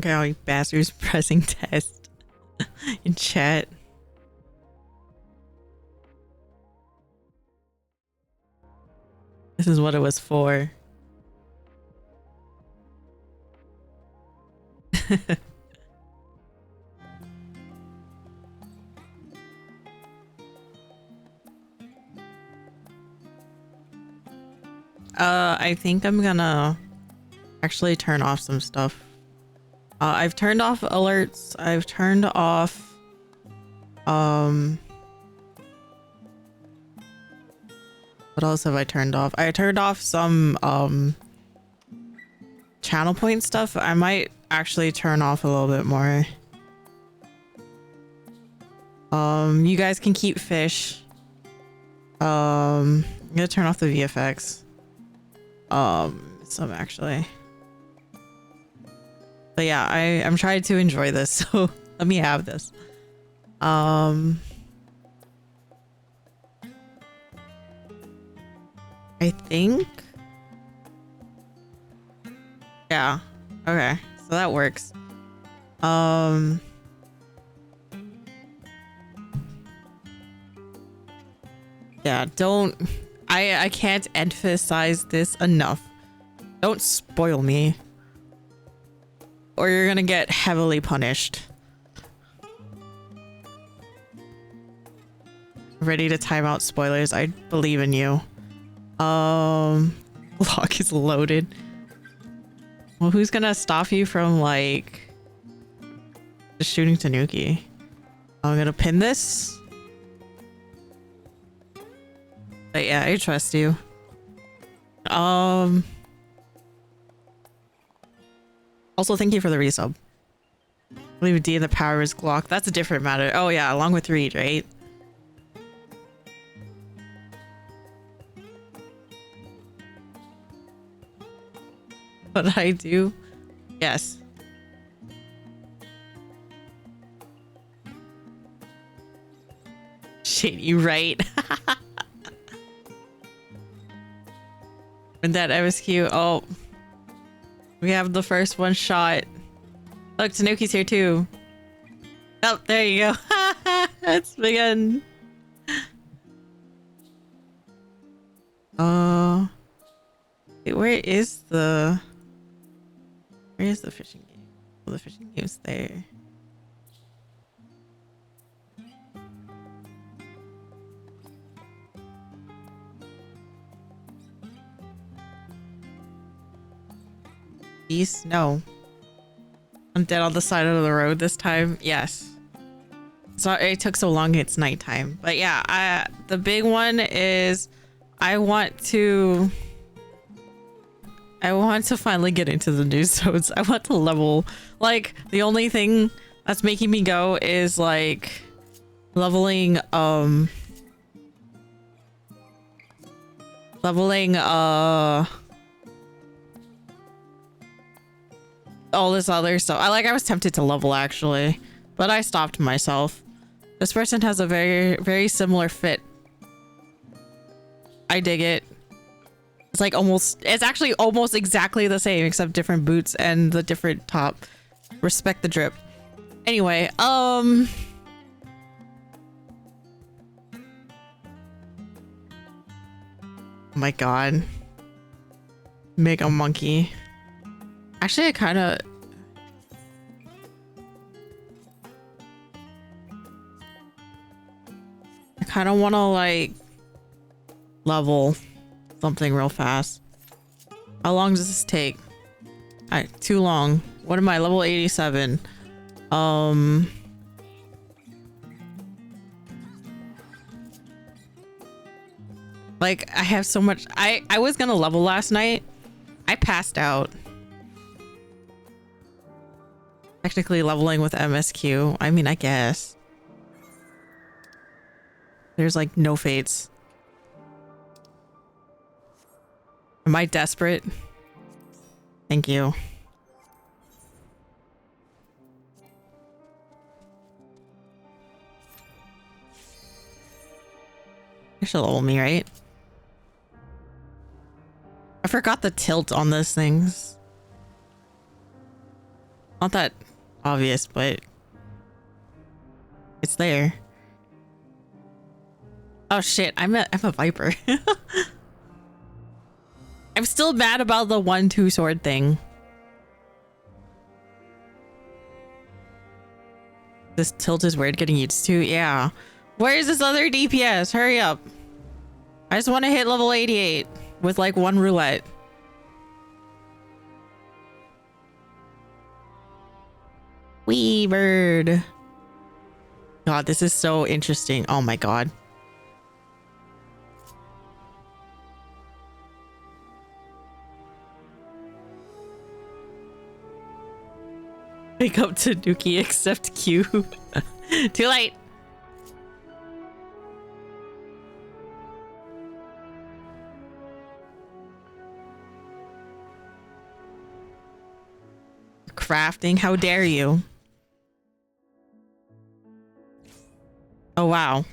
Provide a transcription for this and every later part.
Okay, all you bastards pressing test in chat. This is what it was for. I think I'm gonna actually turn off some stuff. I've turned off alerts. I've turned off what else have I turned off? I turned off some channel point stuff. I might actually turn off a little bit more. You guys can keep fish. I'm gonna turn off the VFX. Some actually. But yeah, I'm trying to enjoy this, so let me have this. I think. Yeah. Okay. So that works. Yeah, don't. I can't emphasize this enough. Don't spoil me, or you're gonna get heavily punished. Ready to time out spoilers. I believe in you. Lock is loaded. Well, who's gonna stop you from like just shooting Tanuki? I'm gonna pin this. But yeah, I trust you. Also, thank you for the resub. Leave D in the power is Glock. That's a different matter. Oh yeah, along with Reed, right? What I do? Yes. Shady, right? And that MSQ. Oh, we have the first one shot. Look, Tanuki's here too. Oh, there you go. It's begun. Wait, where is the fishing game? Oh, the fishing game's there. East? No. I'm dead on the side of the road this time. Yes. Sorry it took so long. It's nighttime. But yeah, the big one is I want to finally get into the new zones. I want to level. Like, the only thing that's making me go is like leveling all this other stuff. I was tempted to level actually, but I stopped myself. This person has a very, very similar fit. I dig it. It's actually almost exactly the same except different boots and the different top. Respect the drip. Anyway, oh my god. Mega monkey. Actually, I kind of want to like level something real fast. How long does this take? Alright, too long. What am I? Level 87. Like, I have so much. I was gonna level last night. I passed out. Technically leveling with MSQ. I mean, I guess. There's like no fates. Am I desperate? Thank you. You should level me, right? I forgot the tilt on those things. Not that obvious, but it's there. Oh shit, I'm a viper. I'm still mad about the 1-2 sword thing. This tilt is weird getting used to. Yeah. Where is this other DPS? Hurry up. I just want to hit level 88 with like one roulette. Wee bird. God, this is so interesting. Oh my god. Wake up to Dookie except Q. Too late. Crafting, how dare you? Oh wow.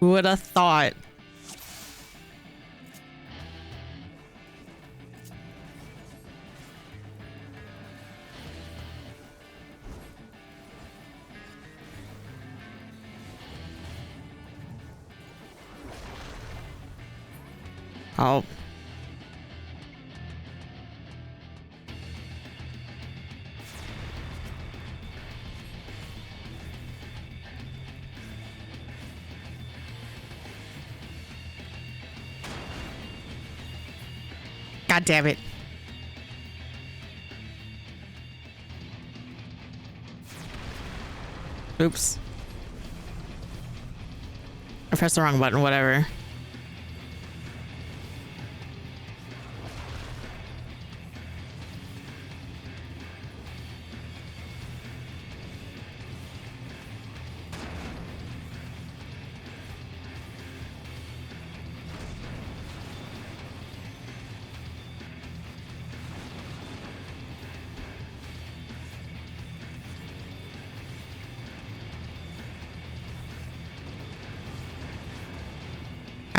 Who would have thought? Oh. God damn it. Oops. I pressed the wrong button, whatever.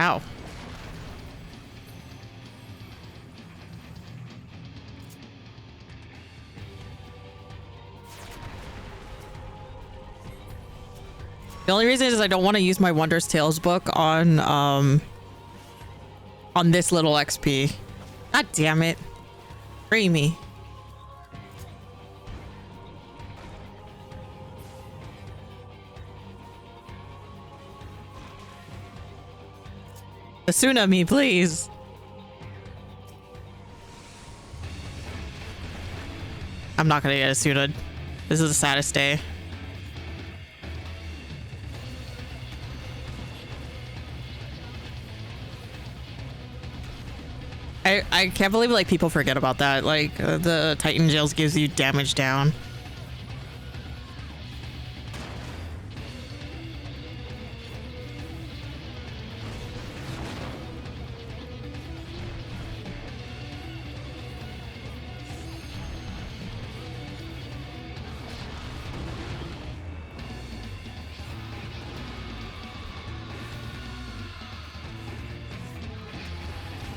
Ow. The only reason is I don't want to use my Wondrous Tales book on this little XP. God damn it. Free me. Asuna me, please. I'm not gonna get Asuna. This is the saddest day. I can't believe like people forget about that. Like the Titan Jails gives you damage down.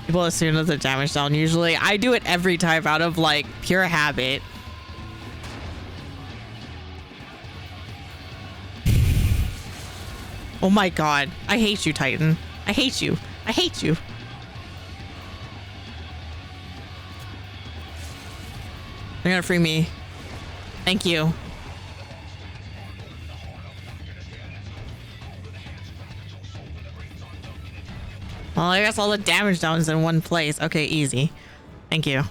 People assume that the damage down. Usually I do it every time out of like pure habit. Oh my god, I hate you, Titan. I hate you. I hate you. They're gonna free me. Thank you. Well, I guess all the damage down is in one place. Okay, easy. Thank you.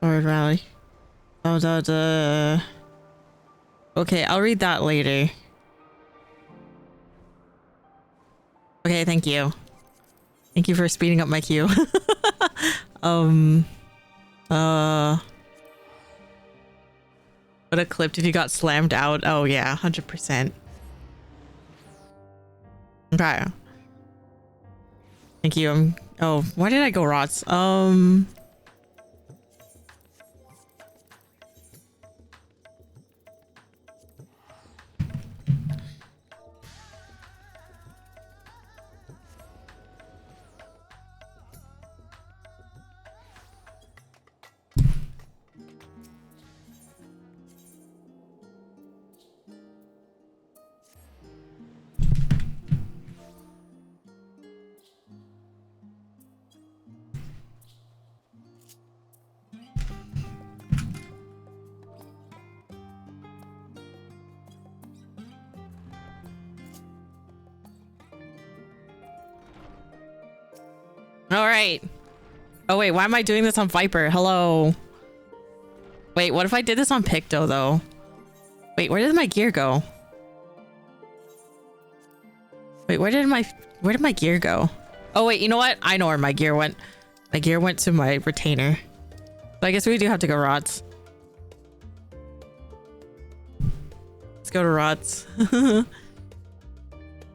Sword rally. Okay, I'll read that later. Okay, thank you. Thank you for speeding up my queue. Would have clipped if you got slammed out. Oh yeah, 100%. Okay. Thank you. Oh, why did I go rots? All right. Oh wait, why am I doing this on Viper? Hello. Wait, what if I did this on Picto though? Wait, where did my gear go? Wait, where did my gear go? Oh wait, you know what? I know where my gear went. My gear went to my retainer. So I guess we do have to go rods. Let's go to rods. The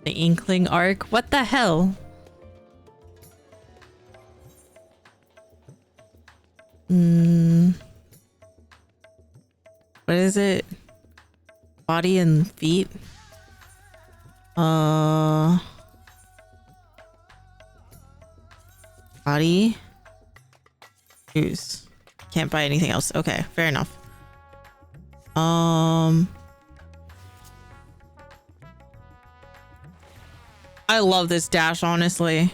Inkling arc. What the hell? What is it? Body and feet? Body. Shoes. Can't buy anything else. Okay, fair enough. I love this dash, honestly.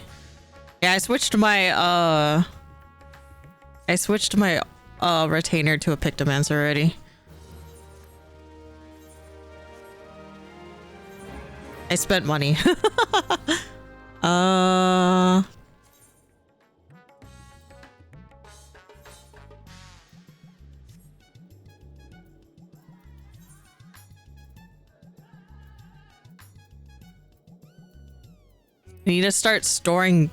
Yeah, I switched my retainer to a Pictomancer already. I spent money. You need to start storing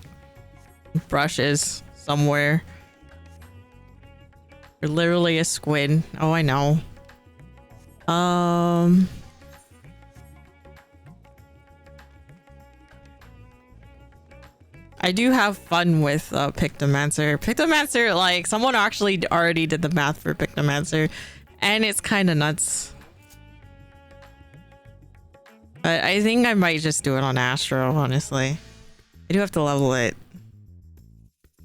brushes somewhere. You're literally a squid. Oh, I know. I do have fun with Pictomancer. Pictomancer, like, someone actually already did the math for Pictomancer, and it's kind of nuts. But I think I might just do it on Astro, honestly. I do have to level it.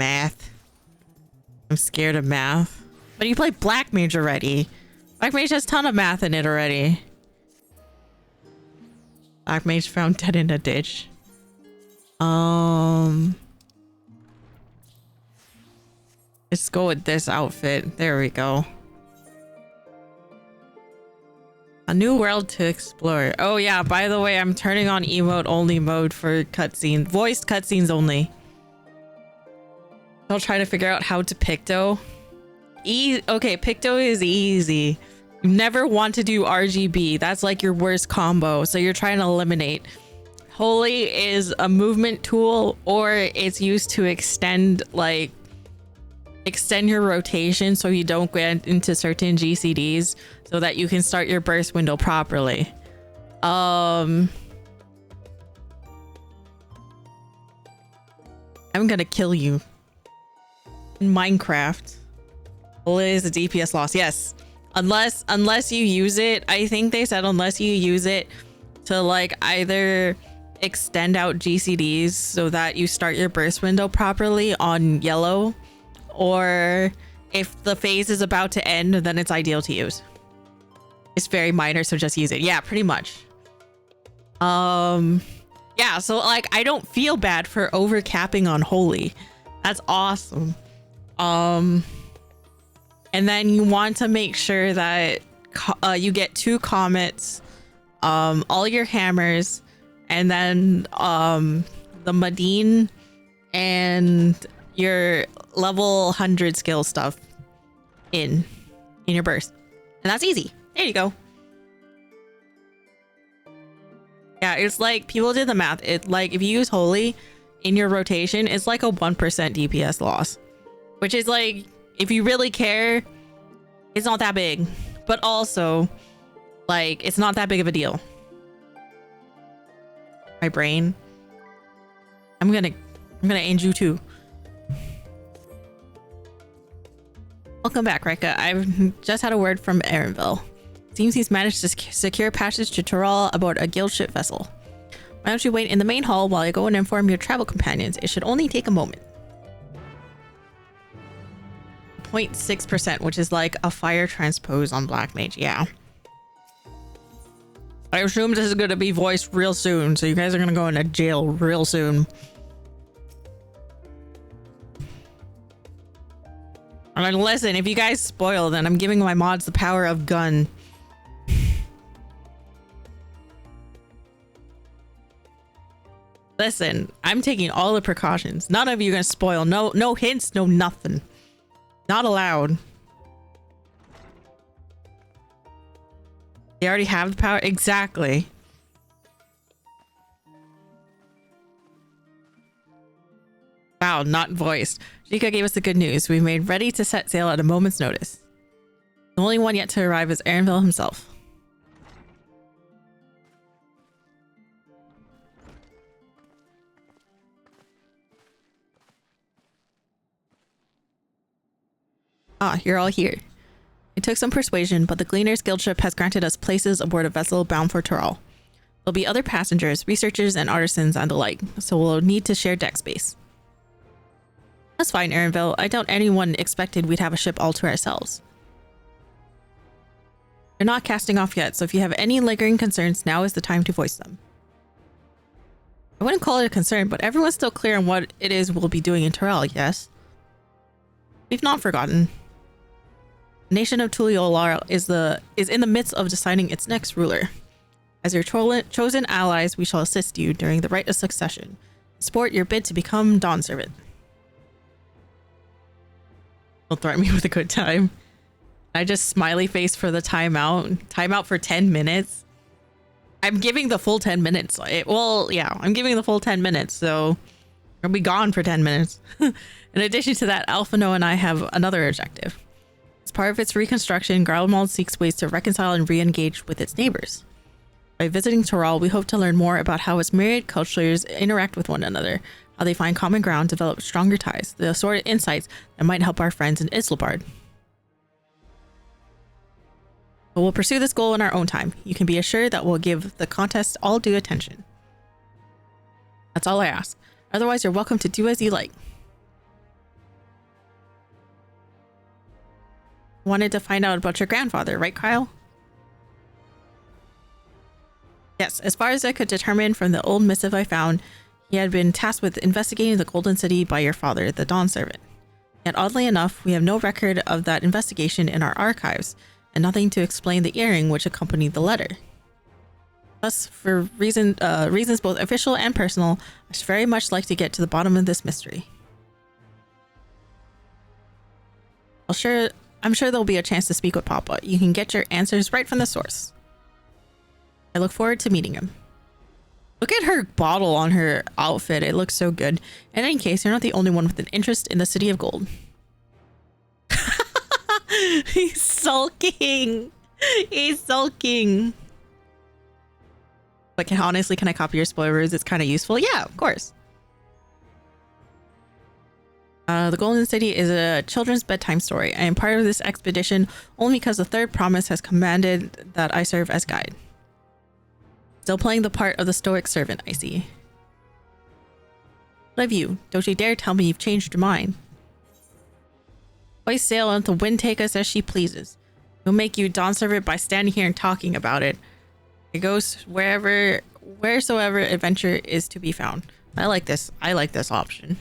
Math. I'm scared of math. But you play Black Mage already. Black Mage has a ton of math in it already. Black Mage found dead in a ditch. Let's go with this outfit. There we go. A new world to explore. Oh yeah, by the way, I'm turning on emote only mode for cutscenes. Voiced cutscenes only. I'll try to figure out how to Picto. Okay, Picto is easy. You never want to do RGB. That's like your worst combo. So you're trying to eliminate. Holy is a movement tool, or it's used to extend your rotation so you don't get into certain GCDs so that you can start your burst window properly. I'm gonna kill you. In Minecraft. Holy is a DPS loss. Yes. Unless you use it, I think they said unless you use it to like either extend out GCDs so that you start your burst window properly on yellow, or if the phase is about to end, then it's ideal to use. It's very minor, so just use it. Yeah, pretty much. Yeah, so like I don't feel bad for overcapping on Holy. That's awesome. And then you want to make sure that you get 2 comets, all your hammers, and then the Madine and your level 100 skill stuff in your burst. And that's easy. There you go. Yeah, it's like people did the math. It like if you use Holy in your rotation, it's like a 1% DPS loss, which is like, if you really care, it's not that big, but also like it's not that big of a deal. My brain. I'm gonna end you too. Welcome back, Raika. I've just had a word from Erenville. Seems he's managed to secure passage to Tyrol aboard a guild ship vessel. Why don't you wait in the main hall while I go and inform your travel companions? It should only take a moment. 0.6%, which is like a fire transpose on Black Mage. Yeah. I assume this is going to be voiced real soon, so you guys are going to go into jail real soon. And listen, if you guys spoil, then I'm giving my mods the power of gun. Listen, I'm taking all the precautions. None of you are gonna spoil. No hints, no nothing. Not allowed. They already have the power. Exactly. Wow, not voiced. Raika gave us the good news. We made ready to set sail at a moment's notice. The only one yet to arrive is Aaronville himself. Ah, you're all here. It took some persuasion, but the Gleaner's Guild ship has granted us places aboard a vessel bound for Toral. There'll be other passengers, researchers, and artisans and the like, so we'll need to share deck space. That's fine, Aaronville. I doubt anyone expected we'd have a ship all to ourselves. You're not casting off yet, so if you have any lingering concerns, now is the time to voice them. I wouldn't call it a concern, but everyone's still clear on what it is we'll be doing in Toral, yes? We've not forgotten. The nation of Tuliolar is in the midst of deciding its next ruler. As your chosen allies, we shall assist you during the rite of succession. Support your bid to become Dawn Servant. Don't threaten me with a good time. I just smiley face for the timeout. Timeout for 10 minutes. I'm giving the full 10 minutes. I'm giving the full 10 minutes, so I'll be gone for 10 minutes. In addition to that, Alphano and I have another objective. As part of its reconstruction, Garlemald seeks ways to reconcile and re-engage with its neighbors. By visiting Toral, we hope to learn more about how its myriad cultures interact with one another, how they find common ground, develop stronger ties, the assorted insights that might help our friends in Islabard. But we'll pursue this goal in our own time. You can be assured that we'll give the contest all due attention. That's all I ask. Otherwise, you're welcome to do as you like. Wanted to find out about your grandfather, right, Kyle? Yes, as far as I could determine from the old missive I found, he had been tasked with investigating the Golden City by your father, the Dawn Servant. Yet oddly enough, we have no record of that investigation in our archives, and nothing to explain the earring which accompanied the letter. Thus, for reasons both official and personal, I should very much like to get to the bottom of this mystery. I'm sure there'll be a chance to speak with Papa. You can get your answers right from the source. I look forward to meeting him. Look at her bottle on her outfit. It looks so good. In any case, you're not the only one with an interest in the City of Gold. He's sulking. He's sulking. But can I copy your spoilers? It's kind of useful. Yeah, of course. The Golden City is a children's bedtime story. I am part of this expedition only because the Third Promise has commanded that I serve as guide. Still playing the part of the stoic servant, I see. What of you? Don't you dare tell me you've changed your mind. Hoist sail and let the wind take us as she pleases. We'll make you Dawn Servant by standing here and talking about it. It goes wheresoever adventure is to be found. I like this. I like this option.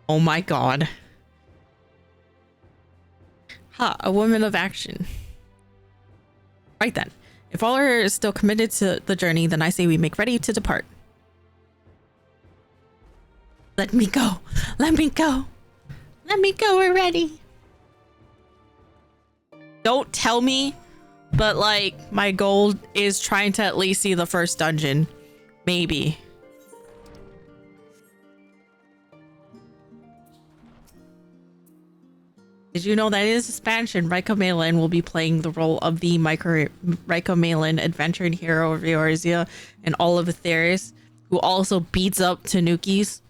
Oh my god. Ha, a woman of action. Right then. If all are still committed to the journey, then I say we make ready to depart. Let me go. Let me go. Let me go already. Don't tell me, but like my goal is trying to at least see the first dungeon. Maybe. Did you know that it is expansion? Raika Malin will be playing the role of the Raika Malin adventure and hero of Eorzea and all of Atheris, who also beats up Tanukis.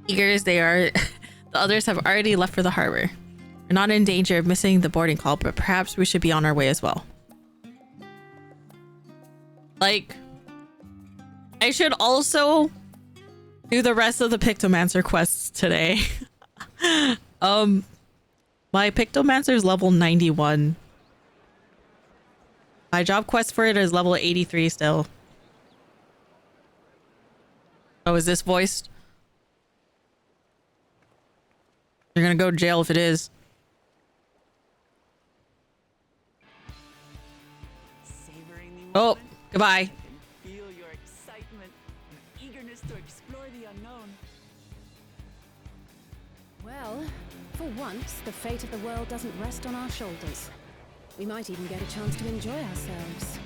Eager as they are, the others have already left for the harbor. We're not in danger of missing the boarding call, but perhaps we should be on our way as well. Like, I should also do the rest of the Pictomancer quests today. My Pictomancer is level 91. My job quest for it is level 83 still. Oh, is this voiced? You're gonna go to jail if it is. Sailors Oh, goodbye. Feel your excitement and eagerness to explore the unknown. Well, for once, the fate of the world doesn't rest on our shoulders. We might even get a chance to enjoy ourselves.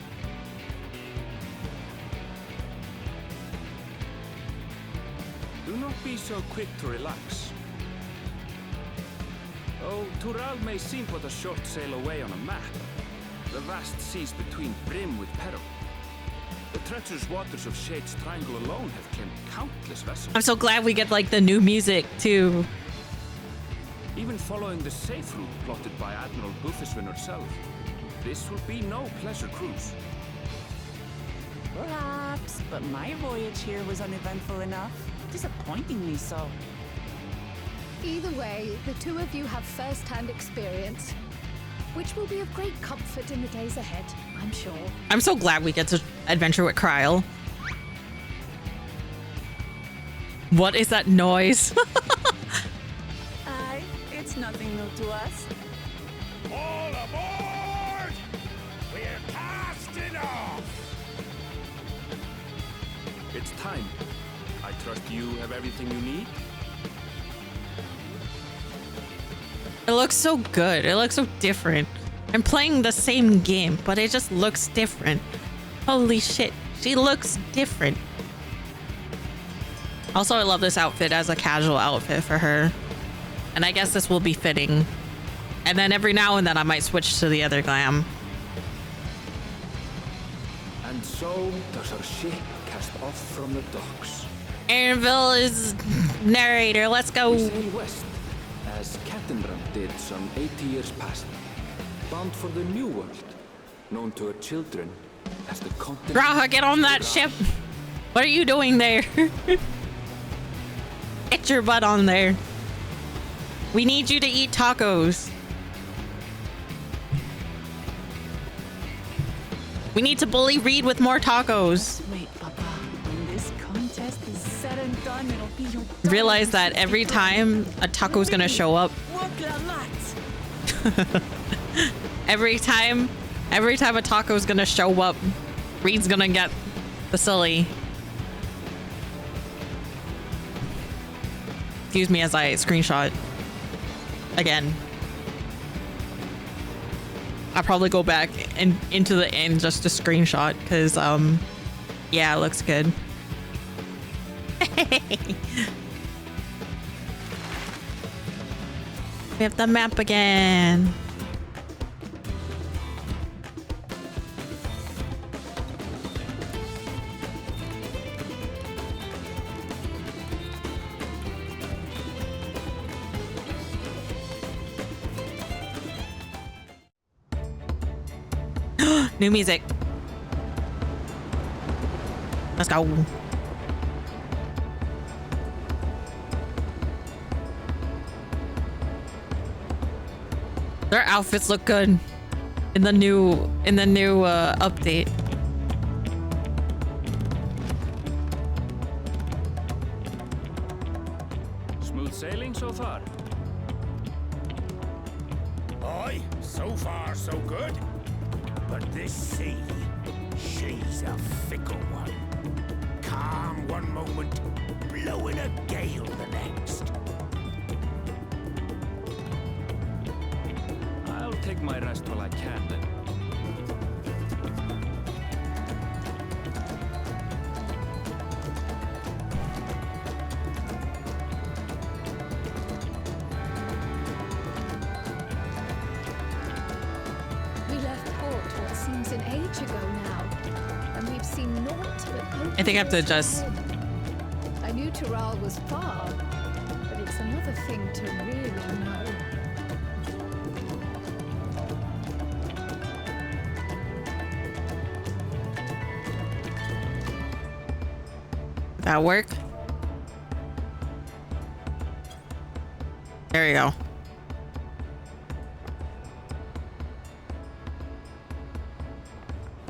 Do not be so quick to relax. Oh, Tural may seem but a short sail away on a map. The vast seas between brim with peril. The treacherous waters of Shade's Triangle alone have claimed countless vessels. I'm so glad we get like the new music too. Even following the safe route plotted by Admiral Bufiswin herself, this will be no pleasure cruise. Perhaps, but my voyage here was uneventful enough. Disappointingly so. Either way, the two of you have first-hand experience, which will be of great comfort in the days ahead, I'm sure. I'm so glad we get to adventure with Kryl. What is that noise? Aye, it's nothing new to us. All aboard! We're casting off! It's time. I trust you have everything you need. It looks so good. It looks so different. I'm playing the same game, but it just looks different. Holy shit. She looks different. Also, I love this outfit as a casual outfit for her. And I guess this will be fitting. And then every now and then I might switch to the other glam. And so does our ship cast off from the docks. Anvil is narrator. Let's go. We sail west, as Captain Brand did some 80 years past, bound for the New World, known to her children as the continent. Raha, get on that ship. What are you doing there? Get your butt on there. We need you to eat tacos. We need to bully Reed with more tacos. Wait, Papa. When this contest is said and done, it'll be your Realize that every time a taco's gonna show up. every time a taco's gonna show up, Reed's gonna get the silly. Excuse me as I screenshot again. I'll probably go back and into the end just to screenshot because yeah, it looks good. We have the map again. New music. Let's go. Their outfits look good in the new update. Smooth sailing so far. Aye, so far so good. But this sea, she's a fickle one. Calm one moment, blowing a gale the next. I'll take my rest while I can then. We left port what seems an age ago now, and we've seen naught but open I think I have to water adjust. ahead. I knew Tural was far, but it's another thing to really know. That work? There you go.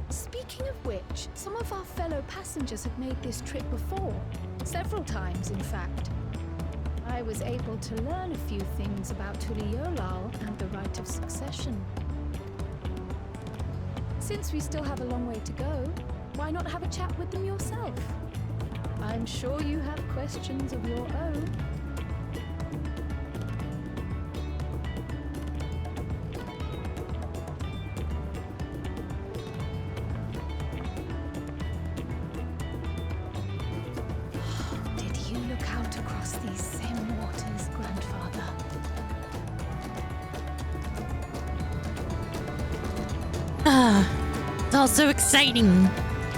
Speaking of which, some of our fellow passengers have made this trip before. Several times, in fact. I was able to learn a few things about Tuliolal and the right of succession. Since we still have a long way to go, why not have a chat with them yourself? I'm sure you have questions of your own. Did you look out across these same waters, Grandfather? It's all so exciting.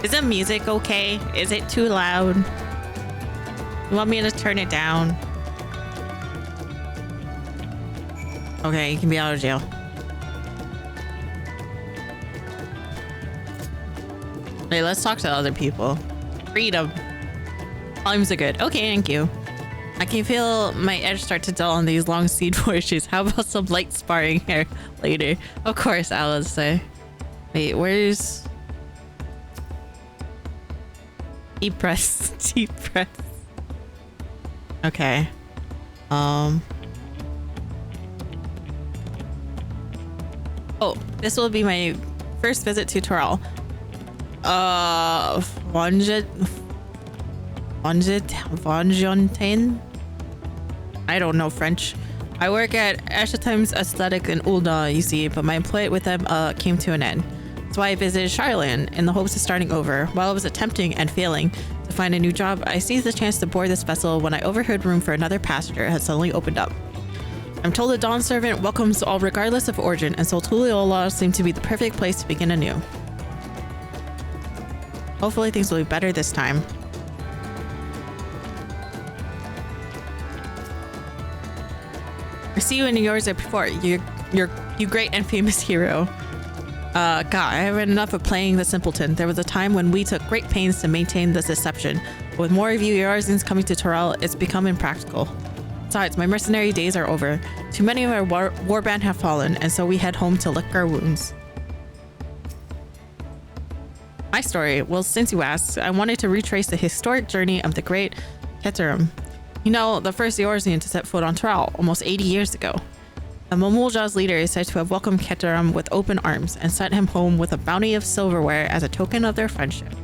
Is the music okay? Is it too loud? You want me to turn it down? Okay, you can be out of jail. Hey, let's talk to other people. Freedom. Volumes are good. Okay, thank you. I can feel my edge start to dull on these long seed voyages. How about some light sparring here later? Of course, Alice say. Wait, where's... Deep press. Deep press. Okay. Oh, this will be my first visit to Toral. Vonjontain? I don't know French. I work at Ashetim's Aesthetic in Ulda, you see, but my employment with them came to an end. That's why I visited Charlotte in the hopes of starting over. While I was attempting and failing to find a new job, I seized the chance to board this vessel when I overheard room for another passenger had suddenly opened up. I'm told the Dawn Servant welcomes all regardless of origin, and so Tuliyola seemed to be the perfect place to begin anew. Hopefully things will be better this time. I see you in yours before. You great and famous hero. God, I haven't enough of playing the simpleton. There was a time when we took great pains to maintain this deception. But with more of you Yarzans coming to Toral, it's become impractical. Besides, my mercenary days are over. Too many of our warband have fallen, and so we head home to lick our wounds. My story? Well, since you asked, I wanted to retrace the historic journey of the great Keterum. You know, the first Eorzean to set foot on Toral almost 80 years ago. The Momulja's leader is said to have welcomed Keterum with open arms and sent him home with a bounty of silverware as a token of their friendship.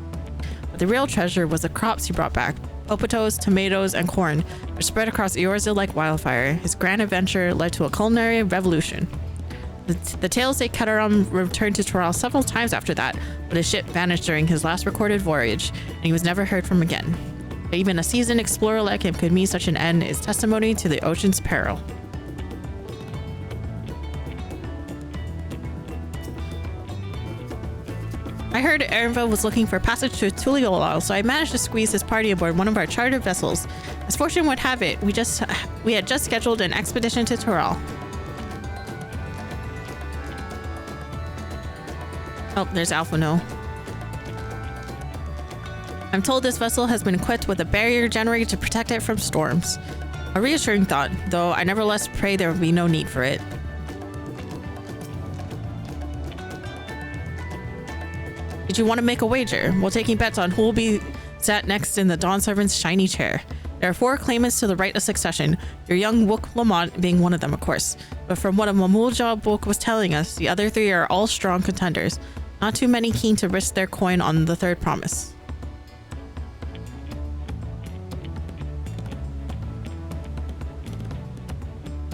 But the real treasure was the crops he brought back. Potatoes, tomatoes, and corn were spread across Eorzea like wildfire. His grand adventure led to a culinary revolution. The tales say Keterum returned to Toral several times after that, but his ship vanished during his last recorded voyage, and he was never heard from again. But even a seasoned explorer like him could meet such an end is testimony to the ocean's peril. I heard Erinville was looking for passage to Tuliyola, so I managed to squeeze his party aboard one of our chartered vessels. As fortune would have it, we had just scheduled an expedition to Toral. Oh, there's Alphano. I'm told this vessel has been equipped with a barrier generator to protect it from storms. A reassuring thought, though I nevertheless pray there will be no need for it. Did you want to make a wager? We're taking bets on who will be sat next in the Dawn Servant's shiny chair. There are 4 claimants to the right of succession, your young Wook Lamont being one of them, of course. But from what a Mamulja book was telling us, the other 3 are all strong contenders. Not too many keen to risk their coin on the third promise.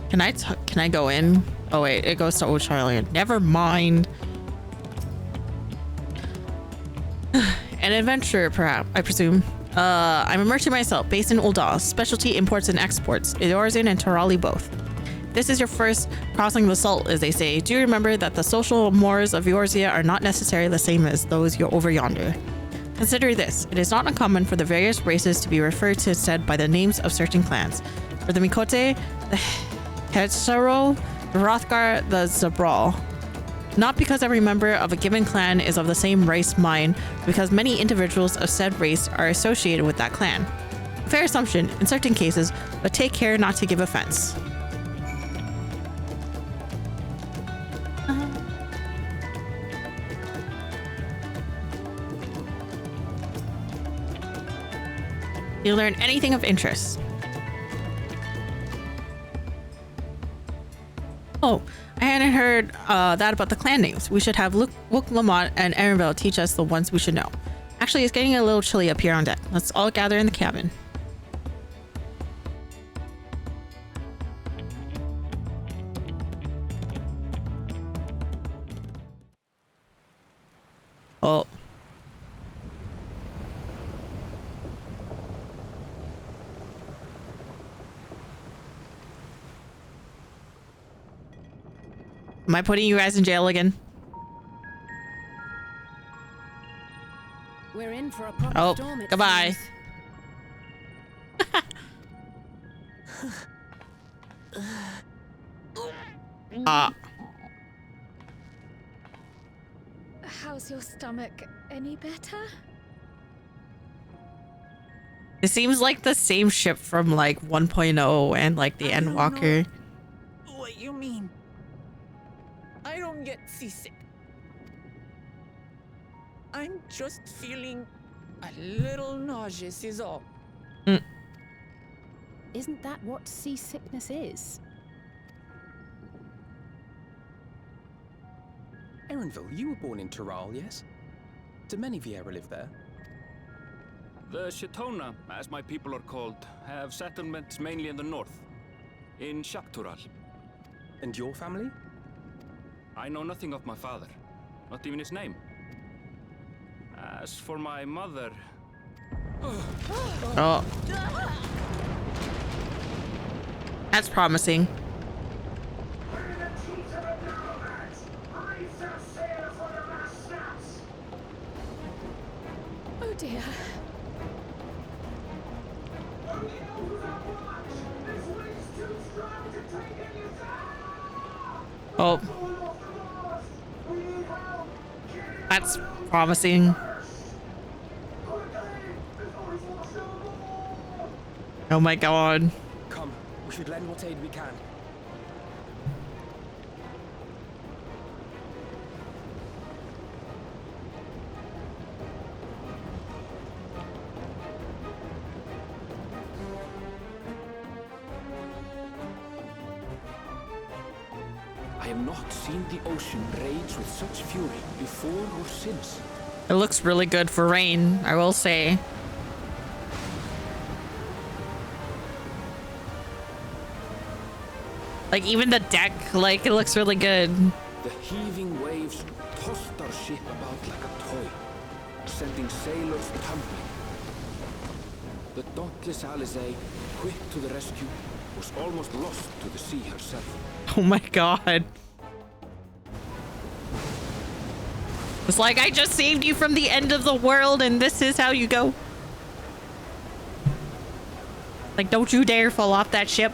Can I go in? Oh wait, it goes to Old Charlie. Never mind. An adventurer, perhaps, I presume. I'm a merchant myself, based in Ulda. Specialty imports and exports. Eorzean and Torali both. This is your first crossing the salt, as they say. Do remember that the social mores of Eorzea are not necessarily the same as those over yonder. Consider this. It is not uncommon for the various races to be referred to instead by the names of certain clans. For the Mikote, the Hetsaro, the Hrothgar, the Zabral. Not because every member of a given clan is of the same race mine, but because many individuals of said race are associated with that clan. A fair assumption in certain cases, but take care not to give offense. You learn anything of interest. Oh, I hadn't heard that about the clan names. We should have Wook, Lamont, and Erenville teach us the ones we should know. Actually, it's getting a little chilly up here on deck. Let's all gather in the cabin. Oh. Am I putting you guys in jail again? We're in for a proper Oh, storm, it goodbye. seems. How's your stomach? Any better? It seems like the same ship from like 1.0 and like the I don't Endwalker. know what you mean? I don't get seasick. I'm just feeling a little nauseous is all. Isn't that what seasickness is? Erenville, you were born in Tyrol, yes? Do many Vieira live there? The Shatona, as my people are called, have settlements mainly in the north, in Shaktural. And your family? I know nothing of my father, not even his name. As for my mother, Oh. That's promising. Oh dear. Oh. That's promising. Oh my god. Come, we should lend what aid we can. I have not seen the ocean rage with such fury before or since. It looks really good for rain, I will say. Like even the deck, like it looks really good. the heaving waves tossed our ship about like a toy, sending sailors tumbling. The dauntless Alizé, quick to the rescue, was almost lost to the sea herself. Oh my god. It's like I just saved you from the end of the world and this is how you go. Like, don't you dare fall off that ship.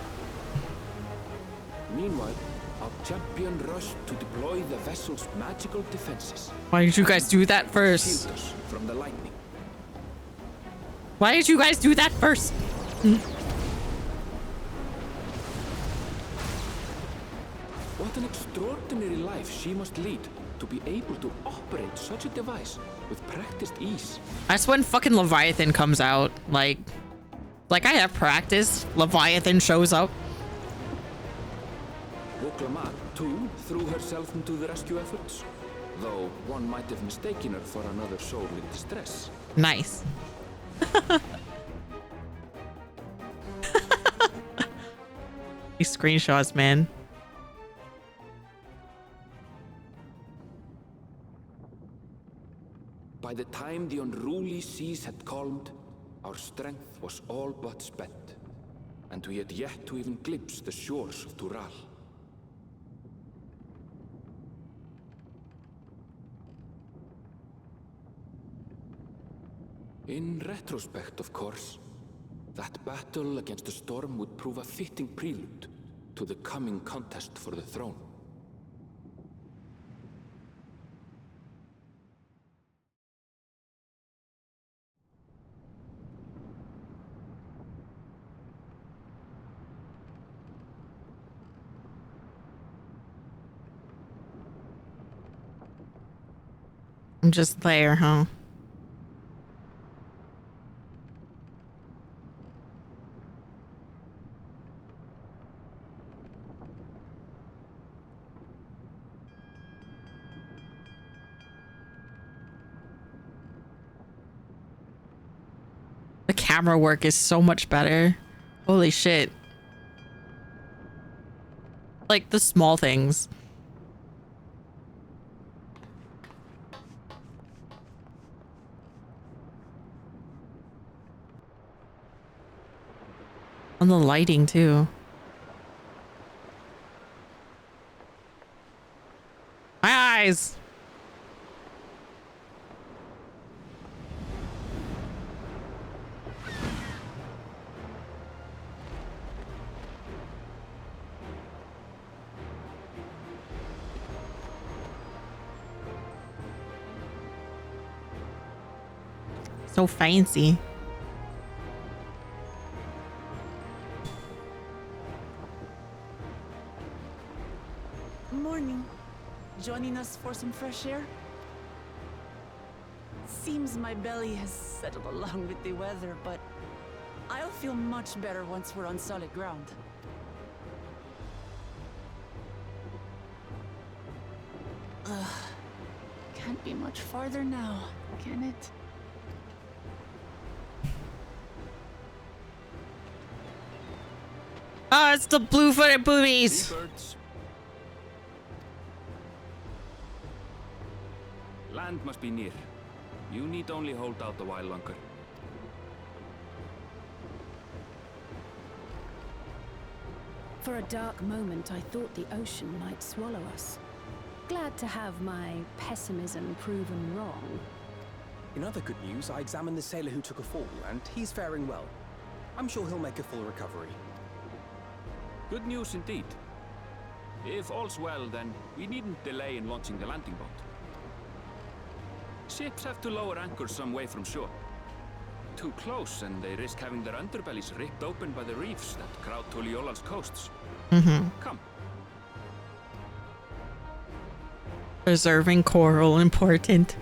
Meanwhile, our champion rushed to deploy the vessel's magical defenses. Why did you guys do that first? Shield us from the lightning. Why did you guys do that first? What an extraordinary life she must lead to be able to operate such a device with practiced ease. That's when fucking Leviathan comes out. Like I have practice. Leviathan shows up. Lamia, too, threw herself into the rescue efforts, though one might have mistaken her for another soul in distress. Nice. These screenshots, man. By the time the unruly seas had calmed, our strength was all but spent, and we had yet to even glimpse the shores of Tural. In retrospect, of course, that battle against the storm would prove a fitting prelude to the coming contest for the throne. I'm just there, huh? camera work is so much better. Holy shit. Like the small things. And the lighting too. My eyes. So fancy. Morning. Joining us for some fresh air? Seems my belly has settled along with the weather, but I'll feel much better once we're on solid ground. Ugh. Can't be much farther now, can it? Oh, it's the blue-footed boobies. Seabirds. Land must be near. You need only hold out a while longer. For a dark moment, I thought the ocean might swallow us. Glad to have my pessimism proven wrong. In other good news, I examined the sailor who took a fall, and he's faring well. I'm sure he'll make a full recovery. Good news indeed. If all's well, then we needn't delay in launching the landing boat. Ships have to lower anchors some way from shore. Too close, and they risk having their underbellies ripped open by the reefs that crowd Tuliola's coasts. Come. Preserving coral important.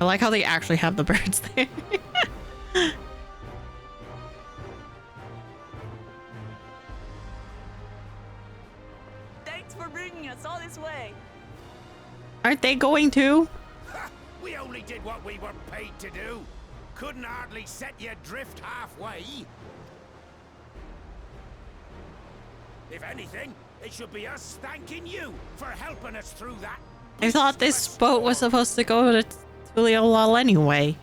I like how they actually have the birds there. Thanks for bringing us all this way. Aren't they going to? We only did what we were paid to do. Couldn't hardly set you adrift halfway. If anything, it should be us thanking you for helping us through that. I thought this boat was supposed to go to Tuliolal anyway.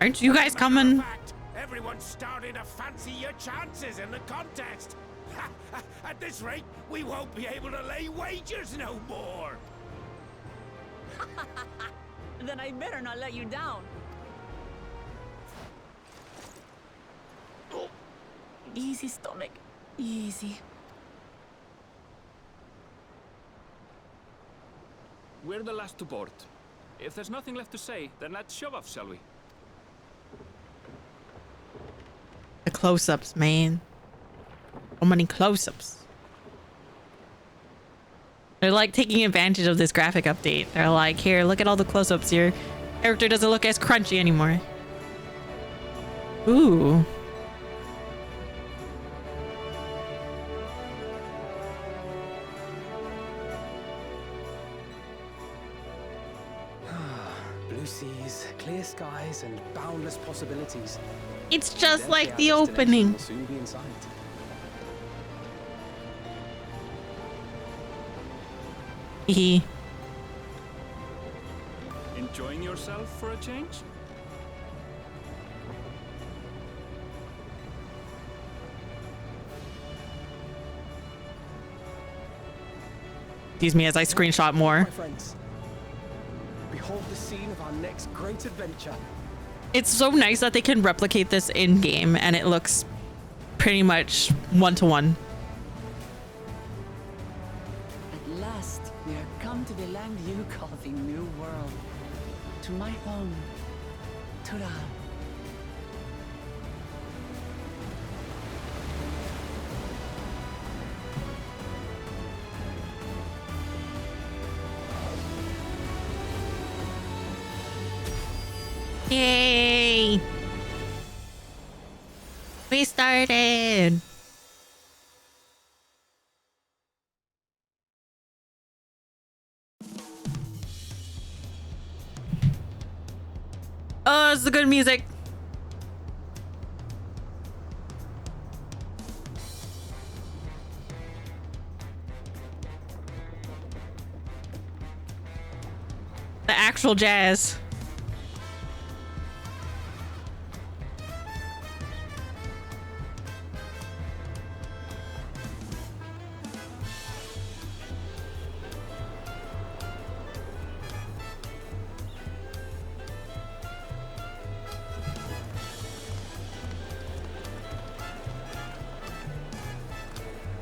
Aren't you guys coming? Fact, everyone's starting to fancy your chances in the contest. At this rate, we won't be able to lay wagers no more. Then I better not let you down. Easy, stomach. Easy. We're the last to board. If there's nothing left to say, then let's shove off, shall we? The close-ups, man. So many close-ups. They're like taking advantage of this graphic update. They're like, here, look at all the close-ups. Your character doesn't look as crunchy anymore. Ooh. Blue seas, clear skies, and boundless possibilities. It's just Their like the destination opening. will soon be in sight. Hee. Enjoying yourself for a change? Excuse me as I screenshot more. My friends, behold the scene of our next great adventure. It's so nice that they can replicate this in game and it looks pretty much one-to-one. At last, we are come to the land you call the New World. To my home, Tura. Yay! We started! Oh, it's the good music. The actual jazz.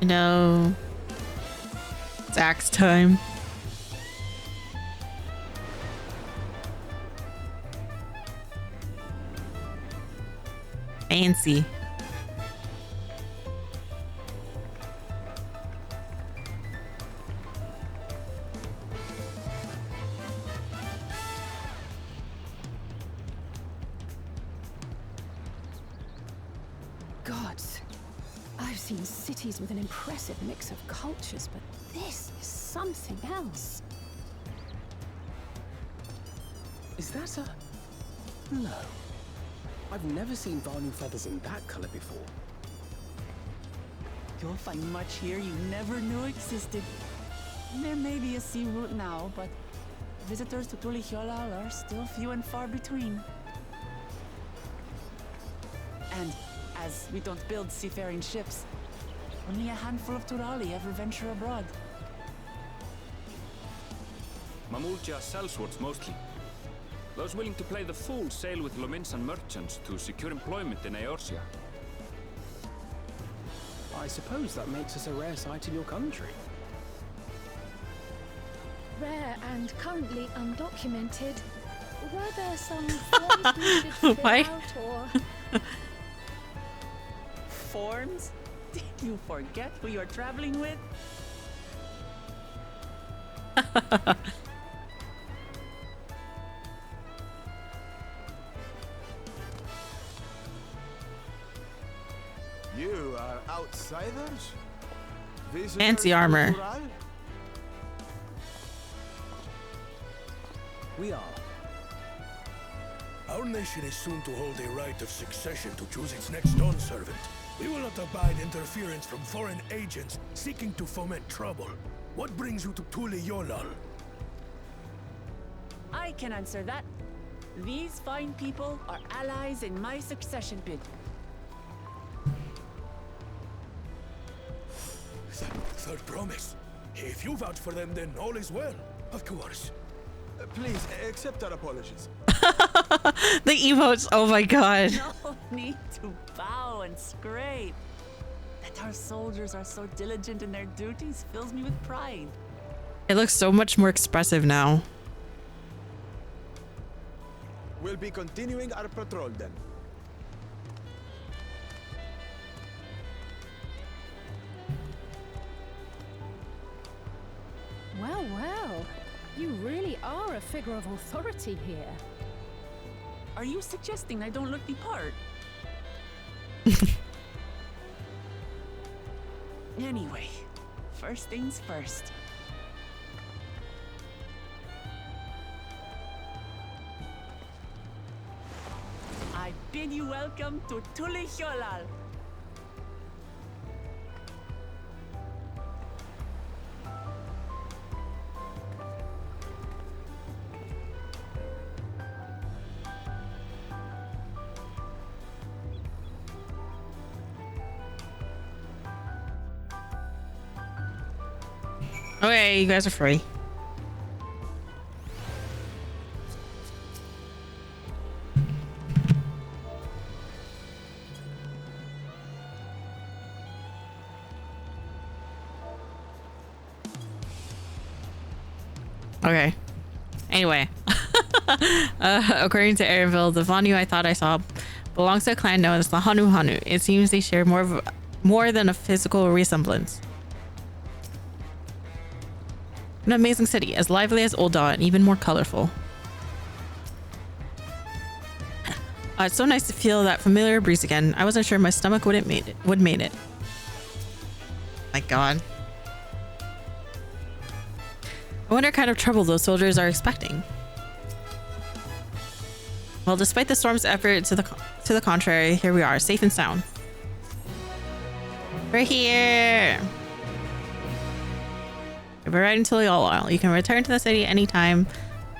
No. It's axe time. Fancy. Gods, I've seen cities with an impressive mix of cultures, but this is something else. Is that a... No. I've never seen Vanu feathers in that color before. You'll find much here you never knew existed. There may be a sea route now, but visitors to Tulihyolal are still few and far between. And as we don't build seafaring ships, only a handful of Turali ever venture abroad. Mamulja sellswords mostly. Those willing to play the fool sail with Lominsan merchants to secure employment in Eorzea. I suppose that makes us a rare sight in your country. Rare and currently undocumented. Were there some forms we should fill Why? out or... Forms? Did you forget who you're traveling with? You are outsiders? Visitors Fancy to armor. Tural? We are. Our nation is soon to hold a right of succession to choose its next dawn servant. We will not abide interference from foreign agents seeking to foment trouble. What brings you to Tulihyolal? I can answer that. These fine people are allies in my succession bid. Third promise. If you vouch for them, then all is well. Of course. Please, accept our apologies. The emotes. Oh my god. No need to bow and scrape. That our soldiers are so diligent in their duties fills me with pride. It looks so much more expressive now. We'll be continuing our patrol then. Well, well. You really are a figure of authority here. Are you suggesting I don't look the part? Anyway, first things first. I bid you welcome to Tulihyolal. Okay, you guys are free. Okay. Anyway. According to Airville, the Vanu I thought I saw belongs to a clan known as the Hanu Hanu. It seems they share more than a physical resemblance. An amazing city, as lively as Old Dawn, even more colorful. It's so nice to feel that familiar breeze again. I wasn't sure my stomach would made it. My god. I wonder what kind of trouble those soldiers are expecting. Well, despite the storm's effort to the contrary, here we are, safe and sound. We're here. We're riding to the awhile. You can return to the city anytime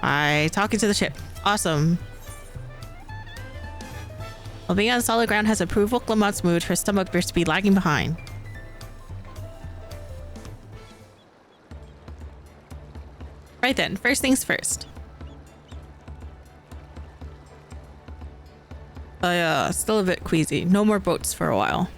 by talking to the ship. Awesome. Well, being on solid ground has improved Lamont's mood. Her stomach appears to be lagging behind. Right then, first things first. Still a bit queasy. No more boats for a while.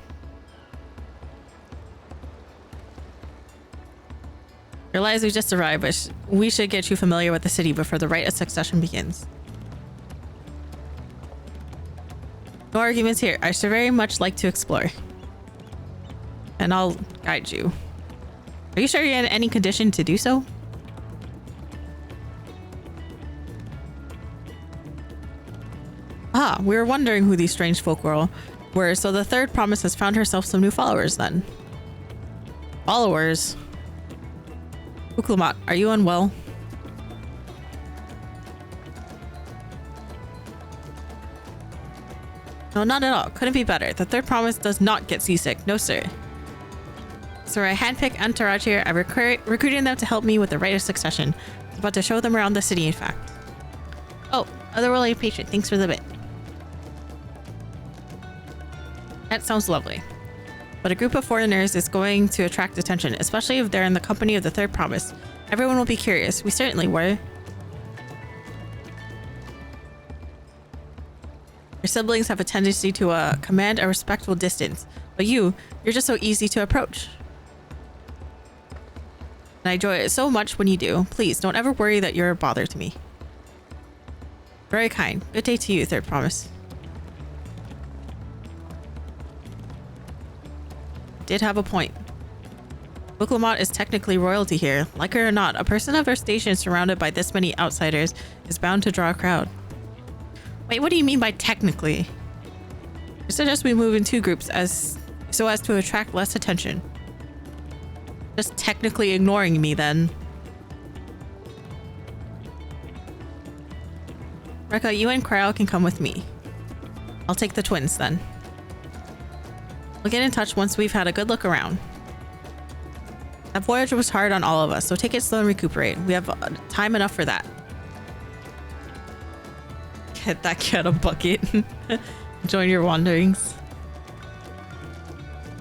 Realize we just arrived, but we should get you familiar with the city before the rite of succession begins. No arguments here. I should very much like to explore. And I'll guide you. Are you sure you're in any condition to do so? Ah, we were wondering who these strange folk were, so the third promise has found herself some new followers then. Followers? Uklamat, are you unwell? No, not at all. Couldn't be better. The third promise does not get seasick. No, sir. So I handpicked entourage here. I'm recruiting them to help me with the rite of succession. I'm about to show them around the city, in fact. Oh, otherworldly patron. Thanks for the bit. That sounds lovely. But a group of foreigners is going to attract attention, especially if they're in the company of the third promise. Everyone will be curious. We certainly were. Your siblings have a tendency to command a respectful distance, but you're just so easy to approach. And I enjoy it so much when you do. Please, don't ever worry that you're a bother to me. Very kind. Good day to you, third promise. Did have a point. Booklamont is technically royalty here. Like her or not, a person of her station surrounded by this many outsiders is bound to draw a crowd. Wait, what do you mean by technically? I suggest we move in two groups so as to attract less attention. Just technically ignoring me then. Raika, you and Cryo can come with me. I'll take the twins then. We'll get in touch once we've had a good look around. That voyage was hard on all of us, so take it slow and recuperate. We have time enough for that. Get that cat a bucket. Join your wanderings.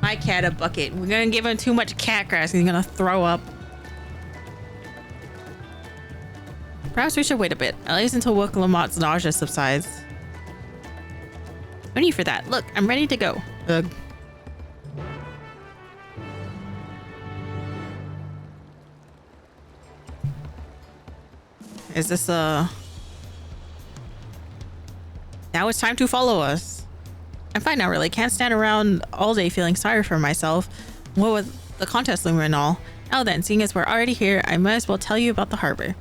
My cat a bucket. We're gonna give him too much cat grass. He's gonna throw up. Perhaps we should wait a bit, at least until Lamont's nausea subsides. No need for that. Look, I'm ready to go. Ugh. Is this Now it's time to follow us. I'm fine now, really. Can't stand around all day feeling sorry for myself. What with the contest loomer and all. Now then, seeing as we're already here, I might as well tell you about the harbor.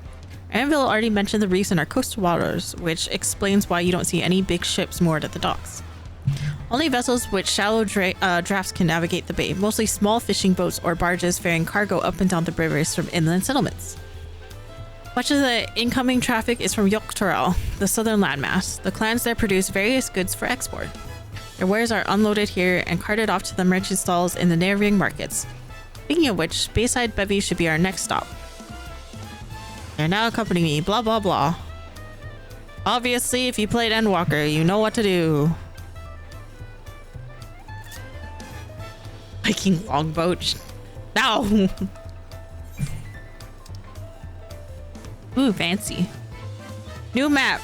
Anvil already mentioned the reefs in our coastal waters, which explains why you don't see any big ships moored at the docks. Only vessels with shallow drafts can navigate the bay, mostly small fishing boats or barges ferrying cargo up and down the rivers from inland settlements. Much of the incoming traffic is from Dawntrail, the southern landmass. The clans there produce various goods for export. Their wares are unloaded here and carted off to the merchant stalls in the neighboring markets. Speaking of which, Bayside Bevy should be our next stop. They're now accompanying me, blah blah blah. Obviously, if you played Endwalker, you know what to do. Viking longboat. No! Ooh, fancy. New map.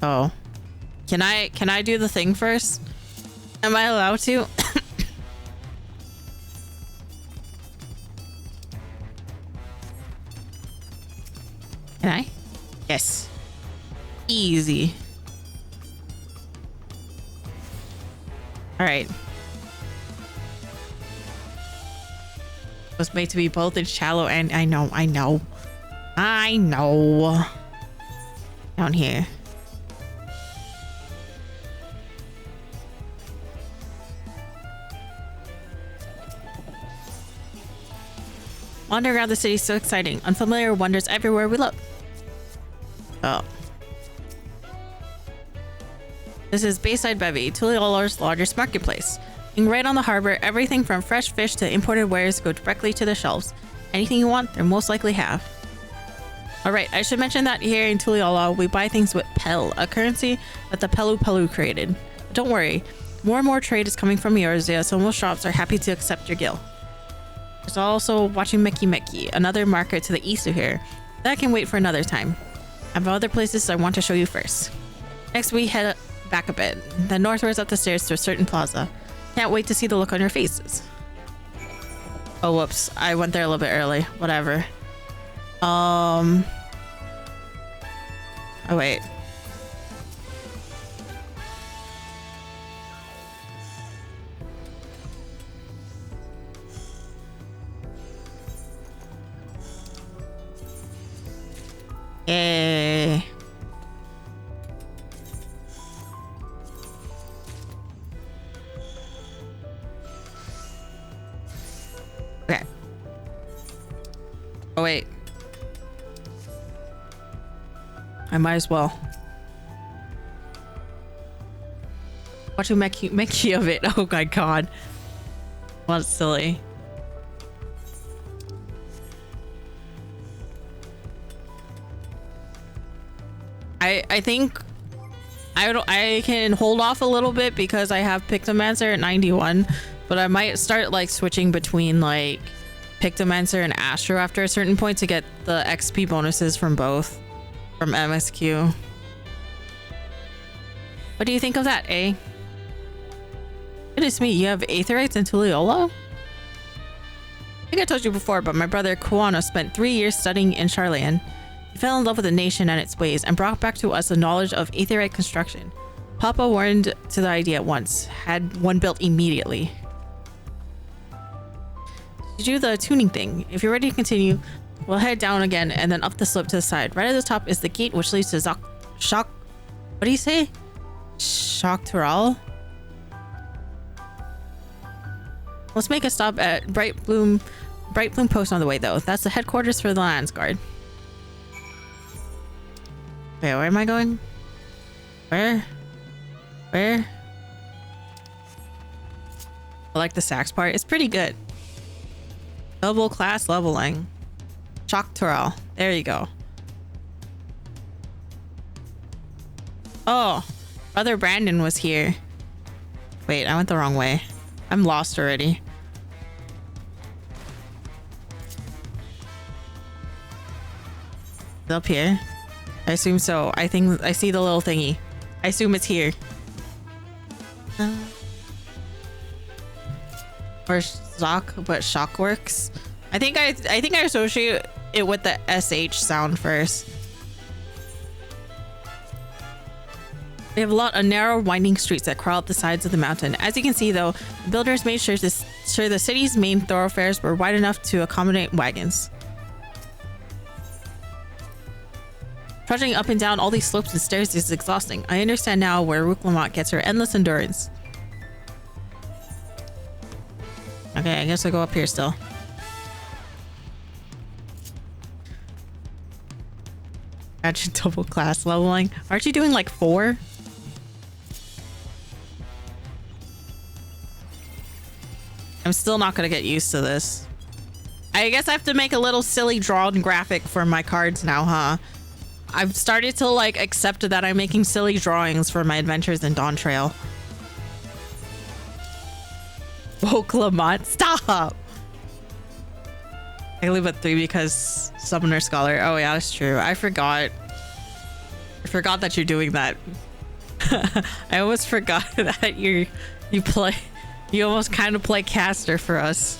Oh. Can I do the thing first? Am I allowed to? Can I? Yes. Easy. All right. Was made to be both in shallow and I know. Down here. Wandering around the city is so exciting. Unfamiliar wonders everywhere we look. Oh. This is Bayside Bevy, Tuliola's largest marketplace. Being right on the harbor, everything from fresh fish to imported wares go directly to the shelves. Anything you want, they'll most likely have. Alright, I should mention that here in Tuliola, we buy things with Pel, a currency that the Pelu Pelu created. But don't worry, more and more trade is coming from Eorzea, so most shops are happy to accept your gil. There's also watching Meki Meki, another market to the east of here. That can wait for another time. I have other places I want to show you first. Next, we head back a bit, then northwards up the stairs to a certain plaza. Can't wait to see the look on your faces. Oh, whoops. I went there a little bit early. Whatever. Oh, wait. Yay. Okay. Oh, wait. I might as well. Watch you make you of it. Oh my god. Well, that's silly. I think I can hold off a little bit because I have Pictomancer at 91, but I might start like switching between like Pictomancer and Astro after a certain point to get the XP bonuses from both from MSQ. What do you think of that, eh? Goodness me, you have Aetherites in Tuliyola? I think I told you before, but my brother Kuano spent 3 years studying in Charlayan. He fell in love with the nation and its ways and brought back to us the knowledge of Aetherite construction. Papa warned to the idea at once, had one built immediately. You do the tuning thing. If you're ready to continue, we'll head down again and then up the slope to the side. Right at the top is the gate which leads to Shock. What do you say? Shoktural? Let's make a stop at Bright Bloom Post on the way though. That's the headquarters for the Lands Guard. Wait, where am I going? Where? I like the sax part. It's pretty good. Double class leveling. Shoktural. There you go. Oh, Brother Brandon was here. Wait, I went the wrong way. I'm lost already. Up here? I assume so. I think I see the little thingy. I assume it's here. Or Shock, but Shockworks. I think I associate it with the SH sound first. We have a lot of narrow, winding streets that crawl up the sides of the mountain. As you can see, though, the builders made sure the city's main thoroughfares were wide enough to accommodate wagons. Trudging up and down all these slopes and stairs is exhausting. I understand now where Ruklamot gets her endless endurance. Okay, I guess I'll go up here still. Imagine double class leveling. Aren't you doing like 4? I'm still not gonna get used to this. I guess I have to make a little silly drawn graphic for my cards now, huh? I've started to like accept that I'm making silly drawings for my adventures in Dawntrail. Lamont, stop! I leave at 3 because Summoner Scholar. Oh yeah, that's true. I forgot that you're doing that. I almost forgot that you almost kind of play caster for us.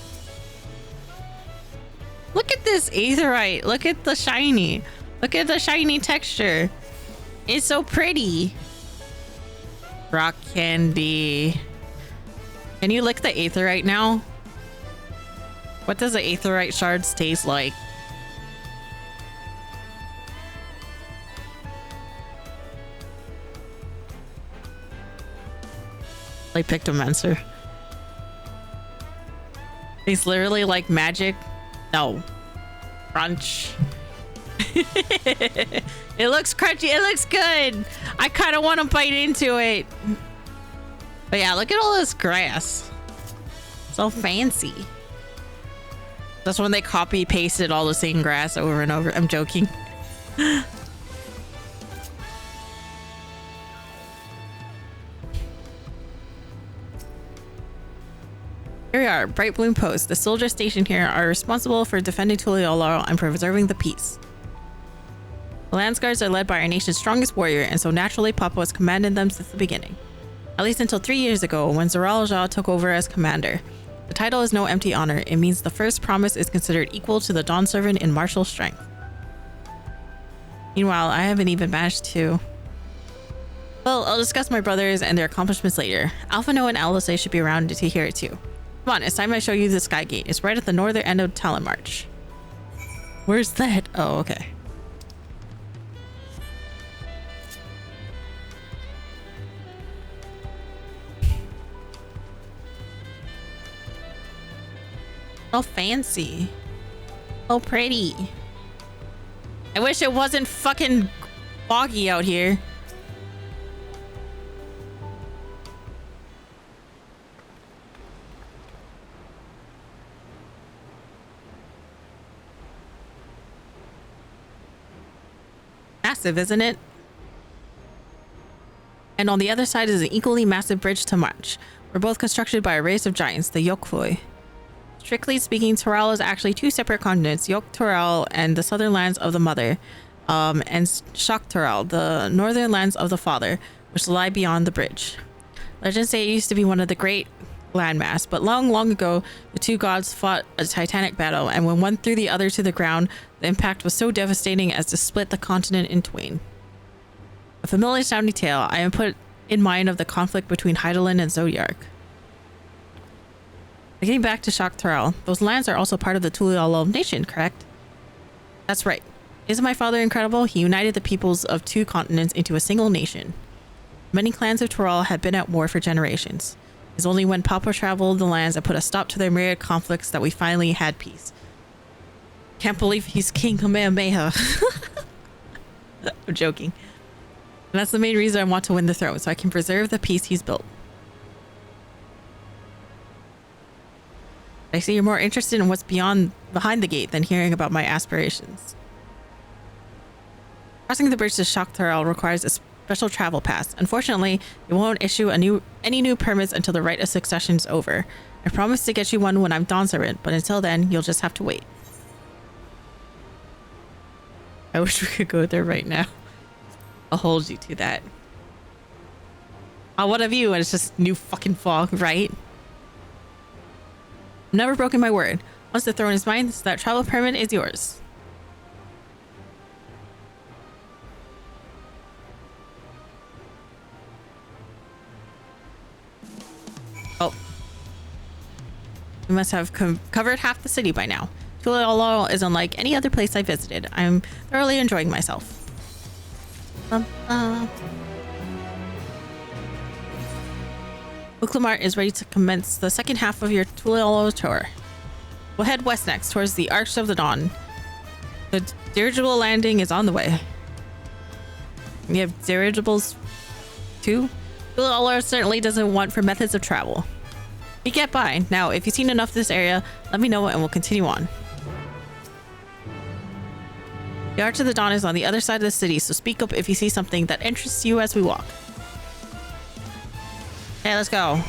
Look at this Aetherite. Look at the shiny. Look at the shiny texture. It's so pretty. Rock candy. Can you lick the Aetherite now? What does the Aetherite shards taste like? Like Pictomancer. It's literally like magic. No, Crunch. It looks crunchy. It looks good. I kind of want to bite into it. But yeah, look at all this grass. So fancy. That's when they copy pasted all the same grass over and over. I'm joking. Here we are, Bright Bloom Post. The soldiers stationed here are responsible for defending Tuliolaro and preserving the peace. The Lance Guards are led by our nation's strongest warrior, and so naturally Papa has commanded them since the beginning. At least until 3 years ago, when Zoral Ja took over as commander. The title is no empty honor. It means the first promise is considered equal to the Dawn Servant in martial strength. Meanwhile, I haven't even managed to... Well, I'll discuss my brothers and their accomplishments later. Alphino and Alizé should be around to hear it too. Come on, it's time I show you the Sky Gate. It's right at the northern end of Talon March. Where's that? Oh, okay. Oh, fancy. Oh, pretty. I wish it wasn't fucking foggy out here. Massive, isn't it? And on the other side is an equally massive bridge to March. We're both constructed by a race of giants, the Yokvoi. Strictly speaking, Toral is actually two separate continents, Yok Toral and the southern lands of the mother, and Shak Toral, the northern lands of the father, which lie beyond the bridge. Legends say it used to be one of the great landmass, but long, long ago, the two gods fought a titanic battle, and when one threw the other to the ground, the impact was so devastating as to split the continent in twain. A familiar sounding tale, I am put in mind of the conflict between Hydaelyn and Zodiark. Getting back to Shak Toral, those lands are also part of the Tuliolaro nation, correct? That's right. Isn't my father incredible? He united the peoples of two continents into a single nation. Many clans of Toral had been at war for generations. It's only when Papa traveled the lands and put a stop to their myriad conflicts that we finally had peace. Can't believe he's King Kamehameha. I'm joking. And that's the main reason I want to win the throne, so I can preserve the peace he's built. I see you're more interested in what's behind the gate than hearing about my aspirations. Crossing the bridge to Shak Toral requires a special travel pass. Unfortunately, it won't issue any new permits until the rite of succession is over. I promise to get you one when I'm Dawn Servant, but until then, you'll just have to wait. I wish we could go there right now. I'll hold you to that. Oh, what of you? And it's just new fucking fog, right? I've never broken my word. Once the throne is mine, that travel permit is yours. Oh. We must have covered half the city by now. Tuliolaro is unlike any other place I visited. I'm thoroughly enjoying myself. Uklamart is ready to commence the second half of your Tuliolaro tour. We'll head west next, towards the Arch of the Dawn. The dirigible landing is on the way. We have dirigibles too? Tuliolaro certainly doesn't want for methods of travel. We get by. Now, if you've seen enough of this area, let me know and we'll continue on. The Arch of the Dawn is on the other side of the city, so speak up if you see something that interests you as we walk. Hey, let's go.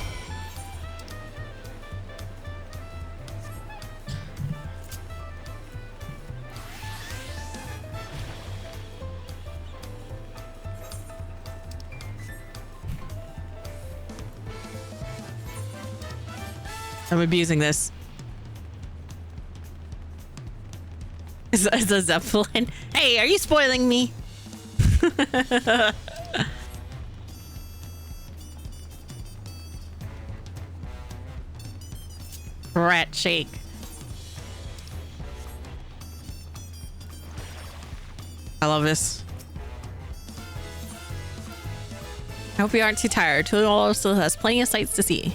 I'm abusing this. Is a Zeppelin? Hey, are you spoiling me? Rat shake. I love this. I hope you aren't too tired. Tuliolaro still has plenty of sights to see.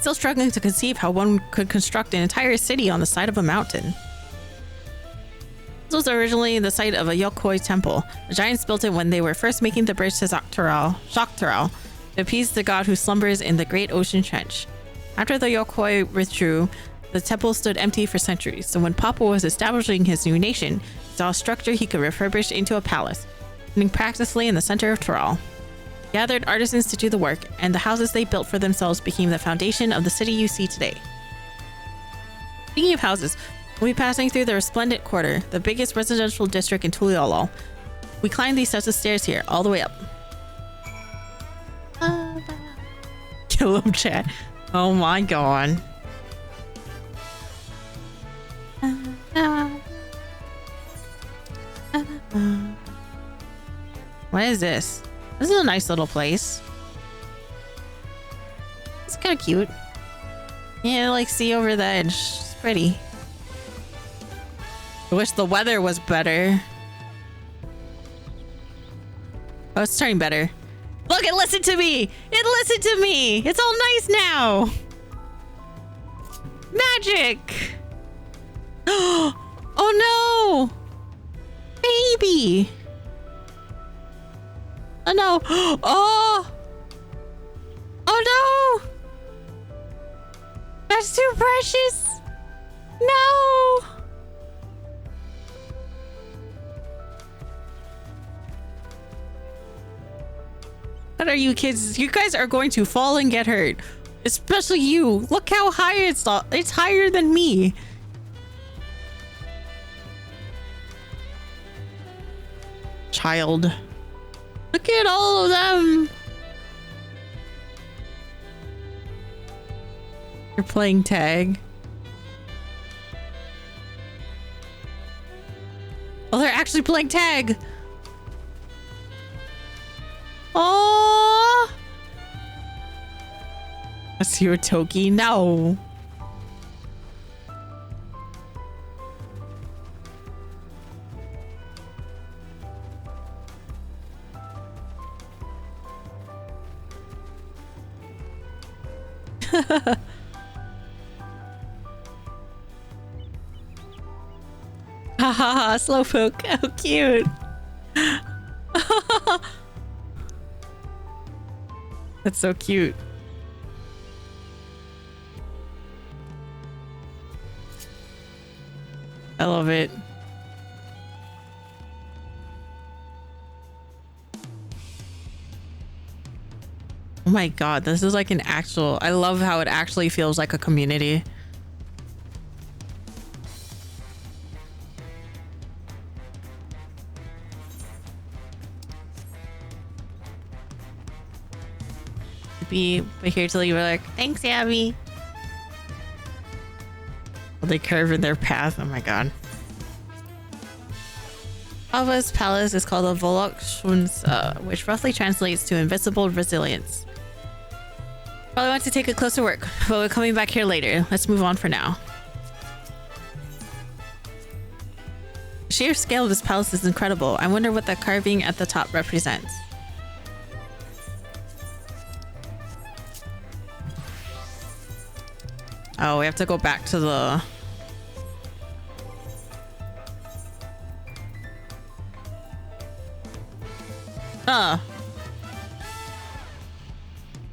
still struggling to conceive how one could construct an entire city on the side of a mountain. This was originally the site of a Yokoi temple. The giants built it when they were first making the bridge to Shoktaral, to appease the god who slumbers in the great ocean trench. After the Yokoi withdrew, the temple stood empty for centuries, so when Papa was establishing his new nation, he saw a structure he could refurbish into a palace, standing practically in the center of Taral. He gathered artisans to do the work, and the houses they built for themselves became the foundation of the city you see today. Speaking of houses, we'll be passing through the Resplendent Quarter, the biggest residential district in Tuliolol. We climbed these sets of stairs here, all the way up. Kill him, chat. Oh my god. What is this? This is a nice little place. It's kind of cute. Yeah, like see over the edge. It's pretty. I wish the weather was better. Oh, it's turning better. Look, it listened to me! It listened to me! It's all nice now! Magic! Oh no! Baby! Oh no! Oh! Oh no! That's too precious! No! What are you kids? You guys are going to fall and get hurt. Especially you. Look how high it's higher than me. Child. Look at all of them. You're playing tag. Oh, they're actually playing tag. Oh, I see your Toki. No. Ha ha ha, Slowpoke. How cute. That's so cute. I love it. Oh my god, this is like an actual... I love how it actually feels like a community. Be here till you were like, thanks, Abby. Well, they curve in their path. Oh my god. Ava's palace is called a Volok Shunsa, which roughly translates to invisible resilience. Probably want to take a closer look, but we're coming back here later. Let's move on for now. The sheer scale of this palace is incredible. I wonder what the carving at the top represents. Oh, we have to go back to the...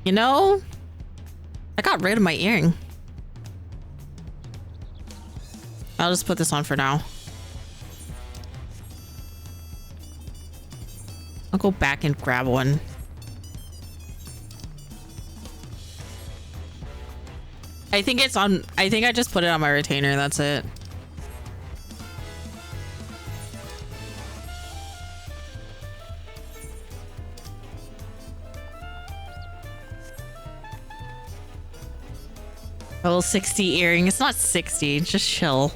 You know, I got rid of my earring. I'll just put this on for now. I'll go back and grab one. I think it's on... I think I just put it on my retainer. That's it. Level 60 earring. It's not 60. Just chill.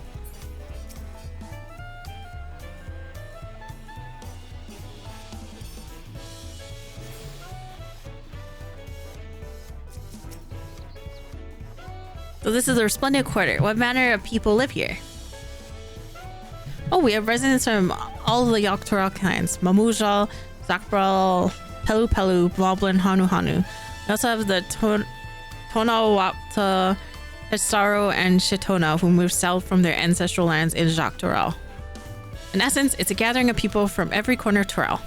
So this is the Resplendent Quarter. What manner of people live here? Oh, we have residents from all the Yoktoral clans. Tonawapta, Hitsaro, and Shitona, who moved south from their ancestral lands in Jacques. In essence, it's a gathering of people from every corner of Torel.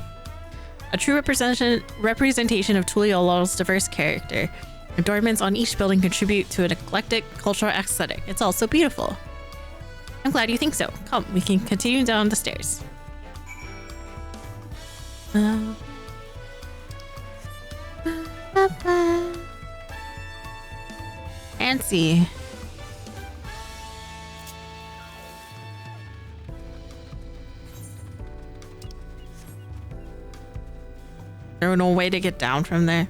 A true representation of Tuliyollal's diverse character. Adornments on each building contribute to an eclectic cultural aesthetic. It's also beautiful. I'm glad you think so. Come, we can continue down the stairs. Fancy. There was no way to get down from there.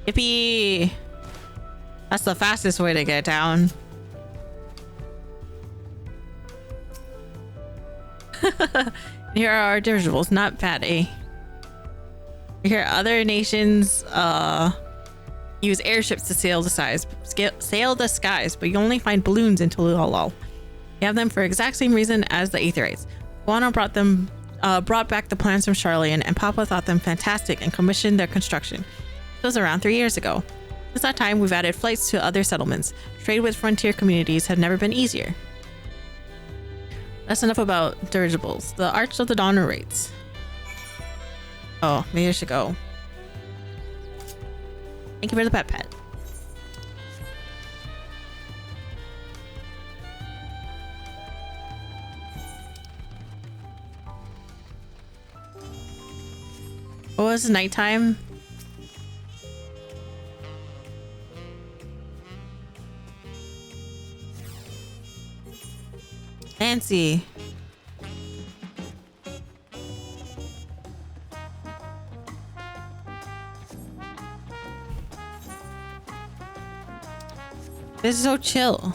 Yippee! That's the fastest way to get down. Here are our dirigibles. Not bad, eh? Here, other nations use airships to sail the skies, but you only find balloons in Tuliyollal. You have them for the exact same reason as the Aetherites. Guana brought back the plans from Charlian, and Papa thought them fantastic and commissioned their construction. It was around 3 years ago. Since that time, we've added flights to other settlements. Trade with frontier communities had never been easier. That's enough about dirigibles. The Arch of the Dawn rates. Oh, maybe I should go. Thank you for the pet. What was nighttime? Fancy. This is so chill.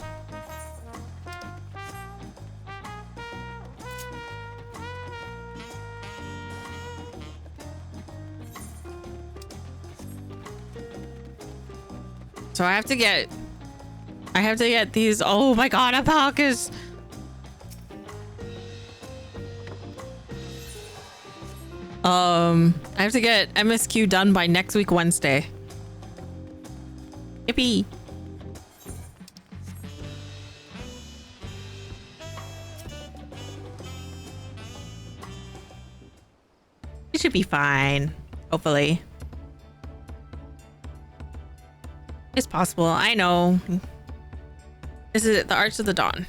So I have to get these. Oh my god, alpacas. I have to get MSQ done by next week Wednesday. Yippee. It should be fine, hopefully. It's possible, I know. This is the Arch of the Dawn.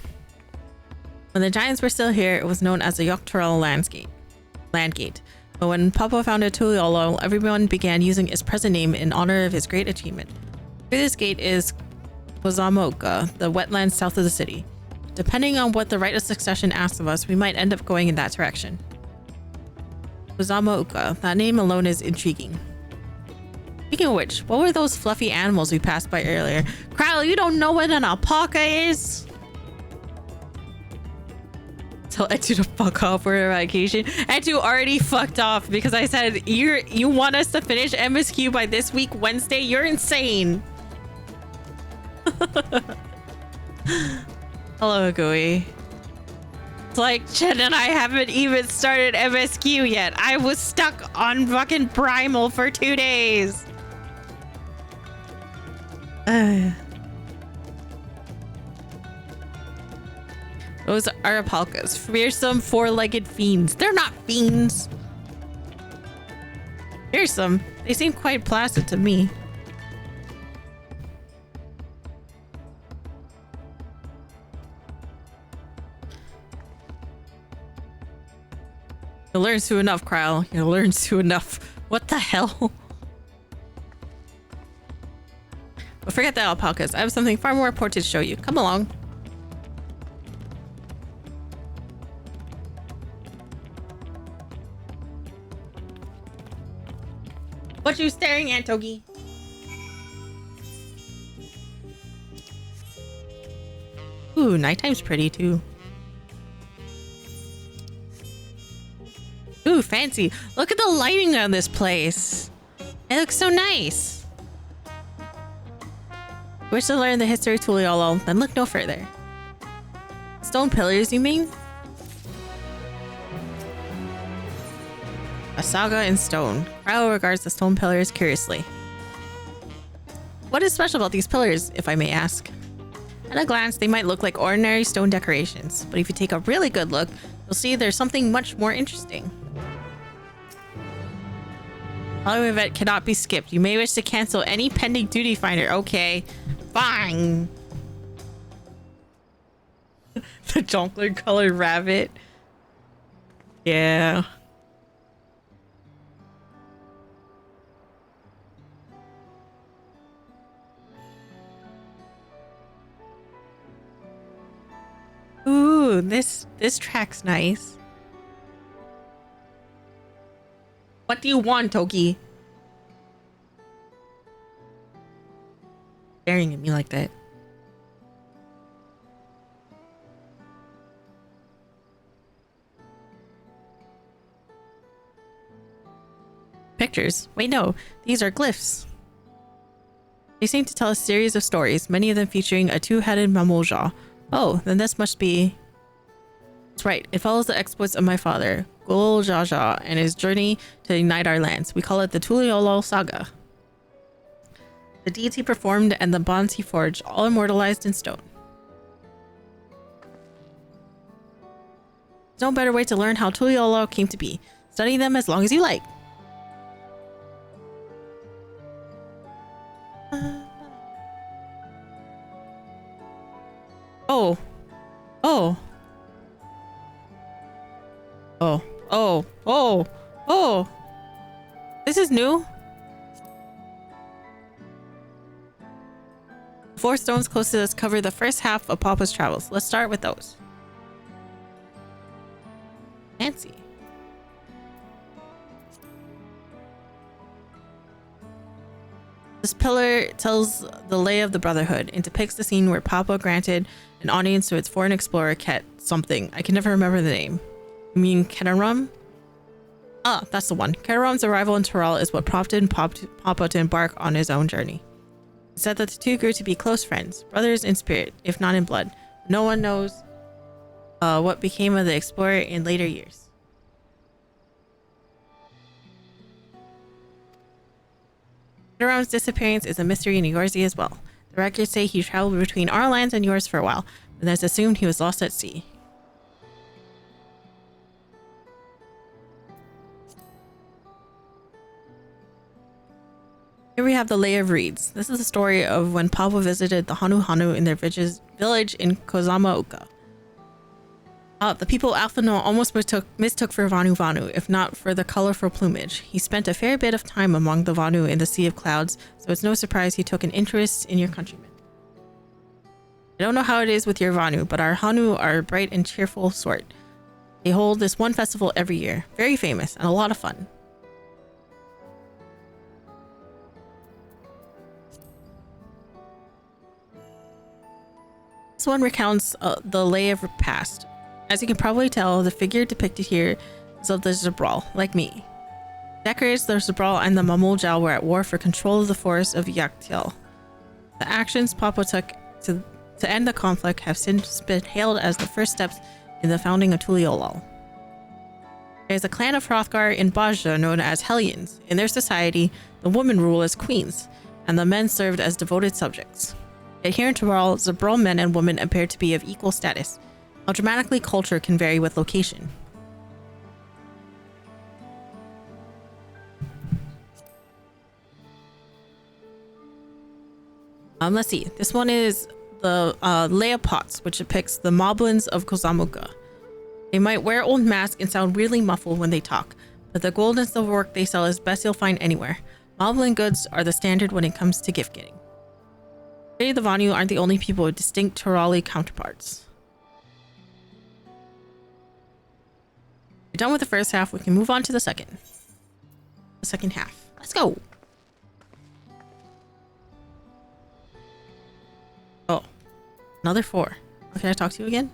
When the giants were still here, it was known as the Yoctorel Landgate. But when Papa founded Tuliyollal, everyone began using its present name in honor of his great achievement. Through this gate is Kwazamoka, the wetlands south of the city. Depending on what the right of succession asks of us, we might end up going in that direction. Kwazamoka, that name alone is intriguing. Speaking of which, what were those fluffy animals we passed by earlier? Kryle, you don't know what an alpaca is? Tell Etu to fuck off. We're on vacation. Etu already fucked off because I said you want us to finish MSQ by this week Wednesday. You're insane. Hello, Gooey. It's like Chen and I haven't even started MSQ yet. I was stuck on fucking Primal for 2 days. Those are alpacas. Fearsome four-legged fiends. They're not fiends. Fearsome. They seem quite placid to me. You'll learn soon enough, Kryle. You'll learn soon enough. What the hell? But forget the alpacas. I have something far more important to show you. Come along. What you staring at, Togi? Ooh, nighttime's pretty too. Ooh, fancy. Look at the lighting on this place. It looks so nice. Wish to learn the history of Tuliyollal, then look no further. Stone pillars, you mean? A saga in stone. Cryo regards the stone pillars curiously. What is special about these pillars, if I may ask? At a glance, they might look like ordinary stone decorations, but if you take a really good look, you'll see there's something much more interesting. Following event cannot be skipped. You may wish to cancel any pending duty finder. Okay, fine. The jongleur colored rabbit. Yeah. Ooh, this track's nice. What do you want, Toki? Staring at me like that. Pictures. Wait, no. These are glyphs. They seem to tell a series of stories, many of them featuring a two-headed mamulja. Oh, then this must be... That's right. It follows the exploits of my father, Gul Jaja, and his journey to ignite our lands. We call it the Tuliolol Saga. The deeds he performed and the bonds he forged, all immortalized in stone. There's no better way to learn how Tuliolol came to be. Study them as long as you like. Oh. Oh. Oh. Oh. Oh. Oh. This is new. 4 stones close to us cover the first half of Papa's travels. Let's start with those. Fancy. This pillar tells the lay of the Brotherhood and depicts the scene where Papa granted an audience to its foreign explorer Ket something. I can never remember the name. You mean Ketarum? Ah, that's the one. Ketarum's arrival in Toral is what prompted Papa to embark on his own journey. It said that the two grew to be close friends, brothers in spirit, if not in blood. No one knows what became of the explorer in later years. Ketarum's disappearance is a mystery in Eorzea as well. The records say he traveled between our lands and yours for a while, and it's assumed he was lost at sea. Here we have the Lay of Reeds. This is the story of when Papa visited the Hanu Hanu in their village in Kozamaoka. The people Alphano almost mistook for Vanu Vanu, if not for the colorful plumage. He spent a fair bit of time among the Vanu in the Sea of Clouds, so it's no surprise he took an interest in your countrymen. I don't know how it is with your Vanu, but our Hanu are a bright and cheerful sort. They hold this one festival every year, very famous and a lot of fun. This one recounts the lay of the past. As you can probably tell, the figure depicted here is of the Zabral, like me. Decades, the Zabral and the Mamuljal were at war for control of the forest of Yaktiel. The actions Papa took to end the conflict have since been hailed as the first steps in the founding of Tuliolol. There is a clan of Hrothgar in Bajra known as Hellions. In their society, the women rule as queens, and the men served as devoted subjects. Yet here in Toral, Zabral men and women appear to be of equal status. How dramatically culture can vary with location. Let's see. This one is the Lay of Pots, which depicts the moblins of Kozamuka. They might wear old masks and sound weirdly muffled when they talk, but the gold and silver work they sell is best you'll find anywhere. Moblin goods are the standard when it comes to gift getting. Today, the Vanu aren't the only people with distinct Torali counterparts. We're done with the first half. We can move on to the second half. Let's go. Oh, another 4. Can I talk to you again?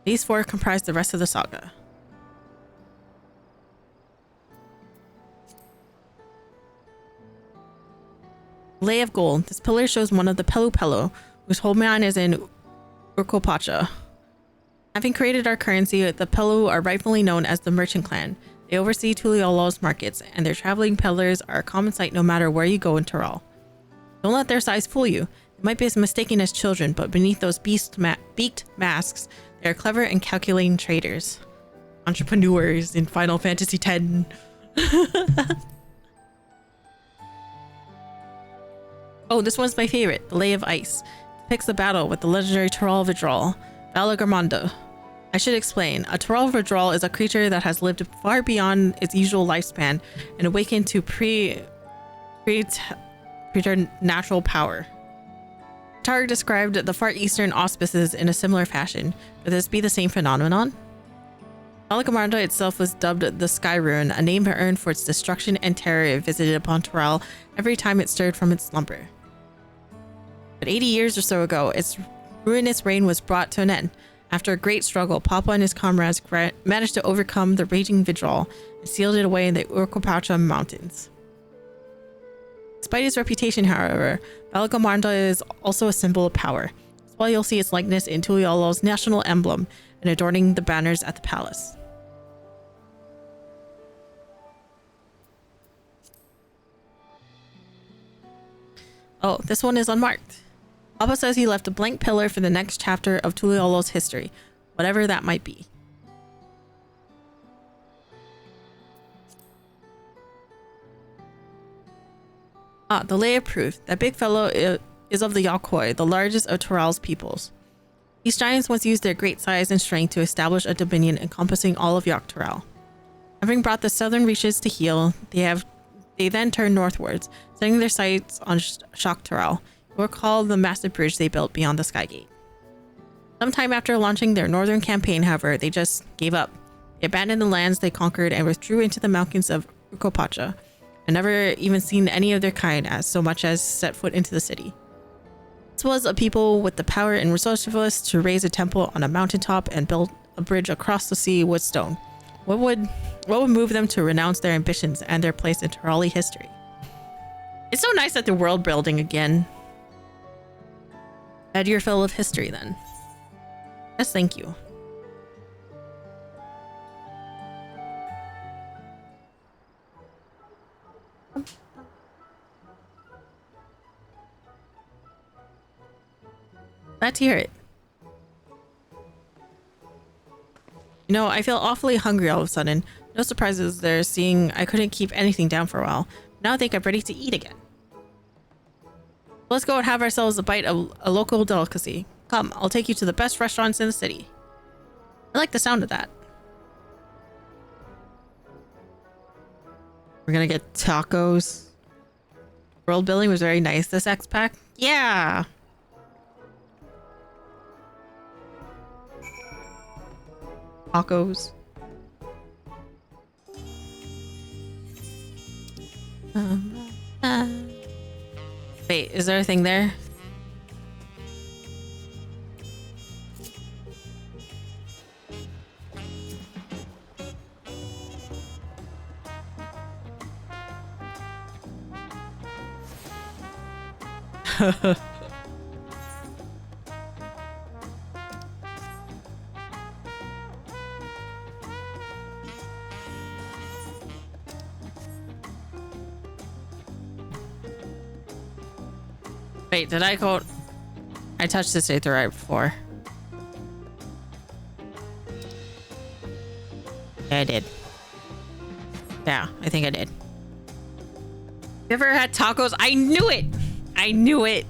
These 4 comprise the rest of the saga. Lay of Gold. This pillar shows one of the Pelu Pelu, whose homeland is in Urkopacha. Having created our currency, the Pelu are rightfully known as the Merchant Clan. They oversee Tuliolo's markets, and their traveling peddlers are a common sight no matter where you go in Tyrol. Don't let their size fool you. They might be as mistaken as children, but beneath those beaked masks, they are clever and calculating traders. Entrepreneurs in Final Fantasy X. Oh, this one's my favorite, the Lay of Ice. It depicts the battle with the legendary Tyrol Vidral, Valagarmanda. I should explain. A Tyrol Vidral is a creature that has lived far beyond its usual lifespan and awakened to preternatural power. Targ described the Far Eastern auspices in a similar fashion. Could this be the same phenomenon? Valagarmanda itself was dubbed the Sky Ruin, a name earned for its destruction and terror it visited upon Tyrol every time it stirred from its slumber. But 80 years or so ago, its ruinous reign was brought to an end. After a great struggle, Papa and his comrades managed to overcome the raging Vidral and sealed it away in the Urkopacha Mountains. Despite his reputation, however, Valagarmanda is also a symbol of power. That's why you'll see its likeness in Tuliolo's national emblem and adorning the banners at the palace. Oh, this one is unmarked. Papa says he left a blank pillar for the next chapter of Tuliolo's history, whatever that might be. Ah, the Lay of Proof. That big fellow is of the Yokoi, the largest of Tyrol's peoples. These giants once used their great size and strength to establish a dominion encompassing all of Yok Tyrol. Having brought the southern reaches to heel, they then turned northwards, setting their sights on Shok Tyrol, or called the massive bridge they built beyond the Skygate. Sometime after launching their northern campaign, however, they just gave up. They abandoned the lands they conquered and withdrew into the mountains of Urkopacha, and never even seen any of their kind as so much as set foot into the city. This was a people with the power and resourcefulness to raise a temple on a mountaintop and build a bridge across the sea with stone. What would move them to renounce their ambitions and their place in Tyroli history? It's so nice that they're world building again. Add your fill of history then. Yes, thank you. Glad to hear it. You know, I feel awfully hungry all of a sudden. No surprises there, seeing I couldn't keep anything down for a while. Now I think I'm ready to eat again. Let's go and have ourselves a bite of a local delicacy. Come, I'll take you to the best restaurants in the city. I like the sound of that. We're gonna get tacos. World building was very nice this X-Pack. Yeah! Tacos. Wait, is there a thing there? Wait, did I go? I touched this Aether right before. Yeah, I did. Yeah, I think I did. You ever had tacos? I knew it! I knew it!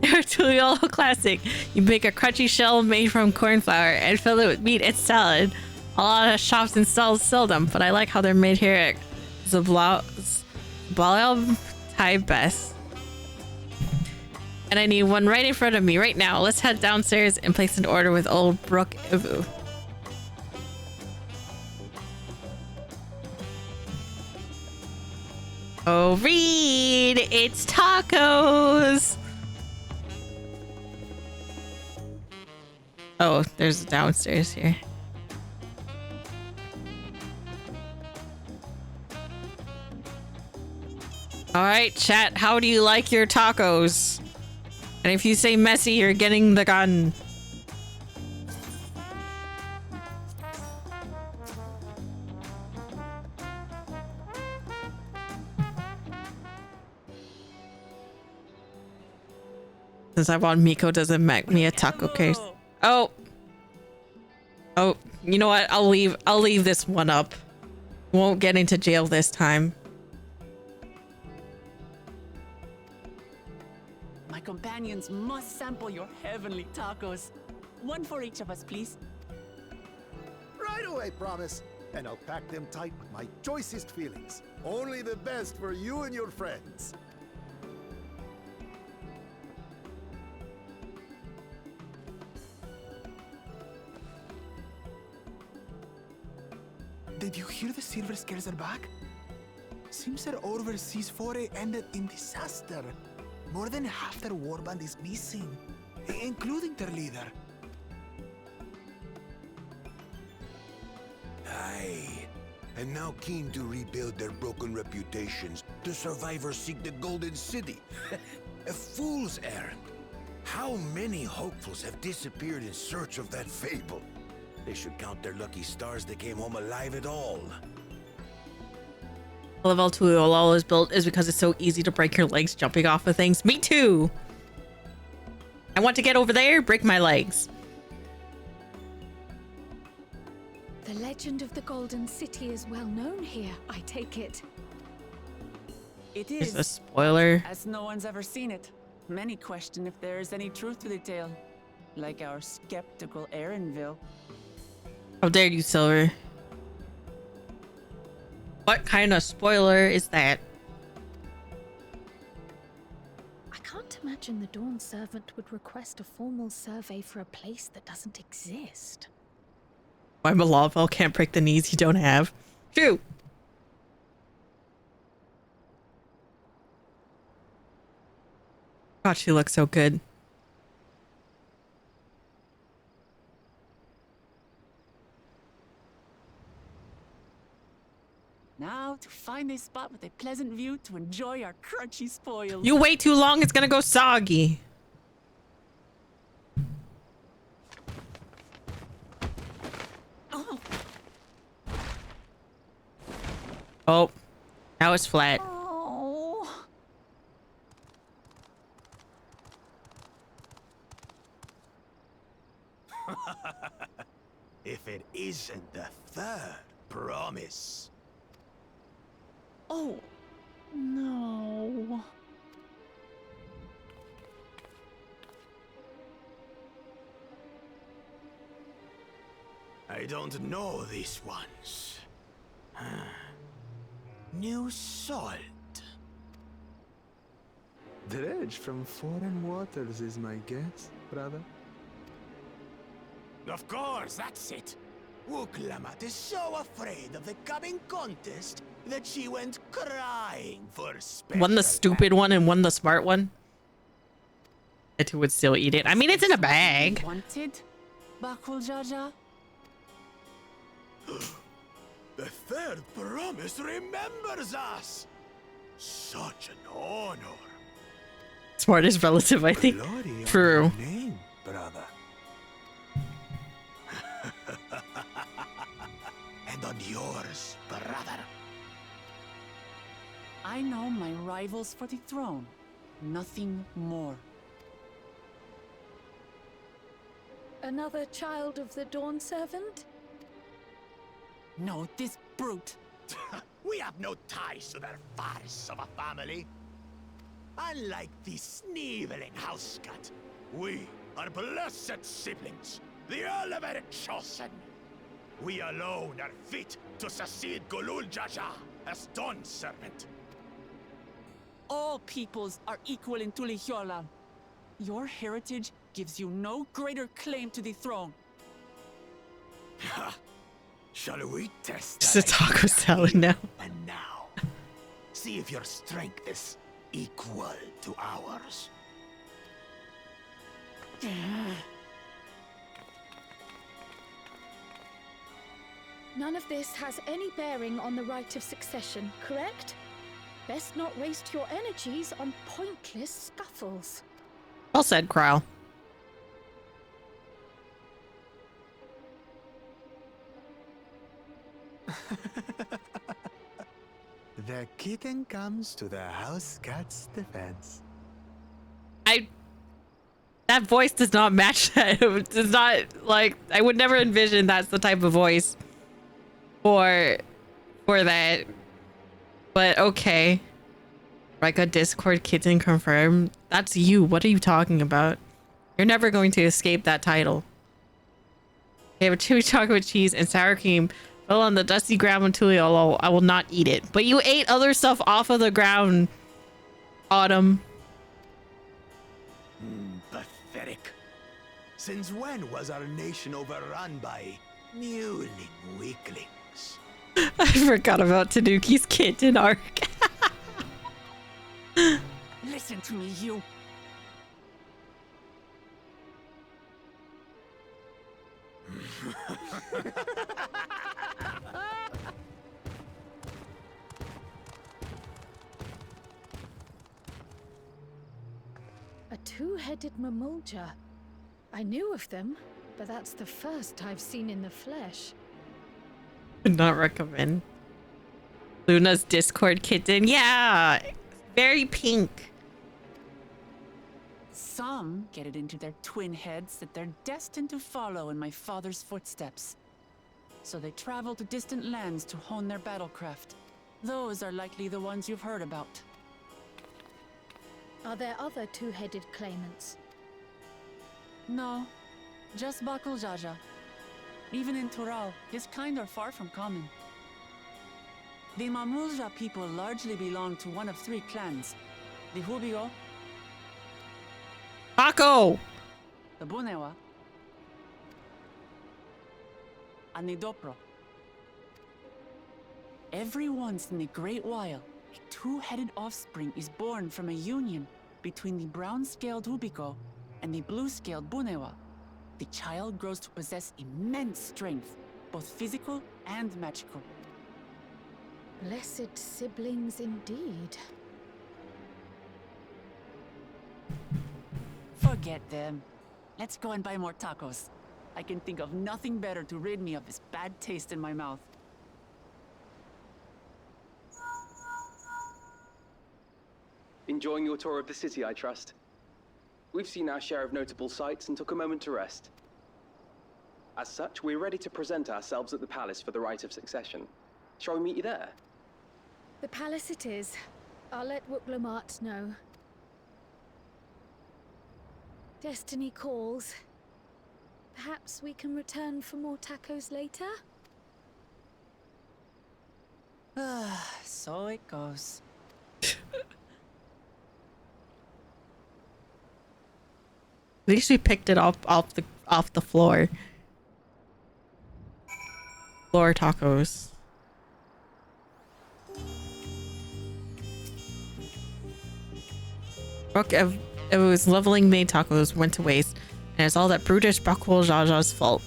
They're Tuliolo classic. You make a crunchy shell made from corn flour and fill it with meat and salad. A lot of shops and stalls sell them, but I like how they're made here at Zablao Thai Best. And I need one right in front of me right now. Let's head downstairs and place an order with old Brooke Ivu. Oh, Reed! It's tacos! Oh, there's downstairs here. Alright, chat, how do you like your tacos? And if you say messy, you're getting the gun. Since I want Miko doesn't make me a taco case. Oh. Oh, you know what? I'll leave this one up. Won't get into jail this time. My companions must sample your heavenly tacos. One for each of us, please. Right away, promise. And I'll pack them tight with my choicest feelings. Only the best for you and your friends. Did you hear the Silver Scares are back? Seems their overseas foray ended in disaster. More than half their warband is missing, including their leader. Aye. And now keen to rebuild their broken reputations, the survivors seek the Golden City. A fool's errand. How many hopefuls have disappeared in search of that fable? They should count their lucky stars they came home alive at all. I love how Tuiolala is built is because it's so easy to break your legs jumping off of things. Me too. I want to get over there, break my legs. The legend of the Golden City is well known here, I take it. It It's is, a spoiler. as no one's ever seen it. Many question if there is any truth to the tale, like our skeptical Erinville. How dare you, Silver? What kind of spoiler is that? I can't imagine the Dawn Servant would request a formal survey for a place that doesn't exist. Why Malavel can't break the knees you don't have? True. God, she looks so good. Now to find a spot with a pleasant view to enjoy our crunchy spoils. You wait too long, it's gonna go soggy. Oh. Oh, now it's flat. Oh. If it isn't the third promise. Oh. No. I don't know these ones. New salt. Dredge from foreign waters is my guess, brother. Of course, that's it. Wuklamat is so afraid of the coming contest that she went crying for special. One the stupid one and one the smart one. It would still eat it. I mean, it's in a bag. Wanted? Bakul Jaja? The third promise remembers us. Such an honor. Smartest relative, I think. Glory on True. your name, brother. And on yours, brother. I know my rivals for the throne. Nothing more. Another child of the Dawn Servant? No, this brute. We have no ties to their farce of a family. Unlike the sneevling housecut, we are blessed siblings, the elevated chosen. We alone are fit to succeed Golul Jaja as Dawn Servant. All peoples are equal in Tulihiolan. Your heritage gives you no greater claim to the throne. Shall we test Just a that taco idea? salad now. And now, see if your strength is equal to ours. None of this has any bearing on the right of succession, correct? Best not waste your energies on pointless scuffles. Well said, Kryle. The kitten comes to the house cat's defense. That voice does not match that. It does not, like, I would never envision that's the type of voice for that. But okay. Raika Discord kitten confirmed. That's you. What are you talking about? You're never going to escape that title. They have a chewy chocolate cheese and sour cream fell on the dusty ground with Tuliolo. I will not eat it. But you ate other stuff off of the ground, Autumn. Pathetic. Since when was our nation overrun by mewling weaklings? I forgot about Tanuki's kitten arc. Listen to me, you. A two-headed mamulja. I knew of them, but that's the first I've seen in the flesh. Would not recommend. Luna's Discord kitten. Yeah, very pink. Some get it into their twin heads that they're destined to follow in my father's footsteps. So they travel to distant lands to hone their battlecraft. Those are likely the ones you've heard about. Are there other two-headed claimants? No, just Bakul Jaja. Even in Tural, his kind are far from common. The Mamulja people largely belong to one of three clans. The Hubigo, Paco! the Bunewa, and the Dopro. Every once in the great while, a two-headed offspring is born from a union between the brown-scaled Hubiko and the blue-scaled Bunewa. The child grows to possess immense strength, both physical and magical. Blessed siblings indeed. Forget them. Let's go and buy more tacos. I can think of nothing better to rid me of this bad taste in my mouth. Enjoying your tour of the city, I trust. We've seen our share of notable sights and took a moment to rest. As such, we're ready to present ourselves at the palace for the rite of succession. Shall we meet you there? The palace it is. I'll let Wuklamart know. Destiny calls. Perhaps we can return for more tacos later? So it goes. At least we picked it up off the floor. Floor tacos. Brooke, it was leveling made tacos went to waste, and it's all that brutish Bakul Jaja's fault.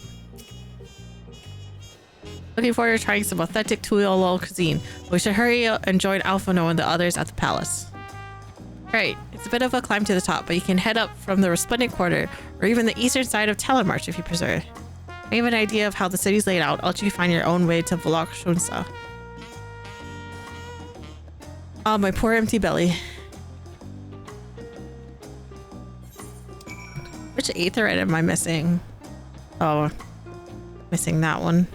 Looking forward to trying some authentic Tuliolo cuisine. We should hurry and join Alphano and the others at the palace. Right, it's a bit of a climb to the top, but you can head up from the Resplendent Quarter, or even the eastern side of Telemarch if you prefer. I have an idea of how the city's laid out. I'll let you find your own way to Vlok Shunsa. Oh, my poor empty belly. Which aetherite am I missing? Oh, missing that one.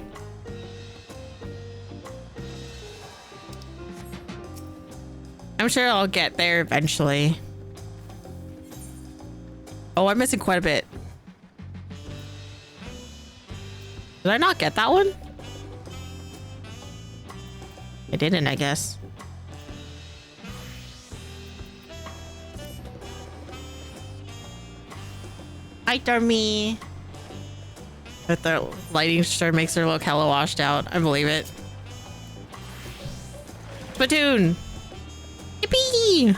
I'm sure I'll get there eventually. Oh, I'm missing quite a bit. Did I not get that one? I didn't, I guess. Hi, Dormy. But the lighting sure makes her look hella washed out. I believe it. Splatoon! Yippee!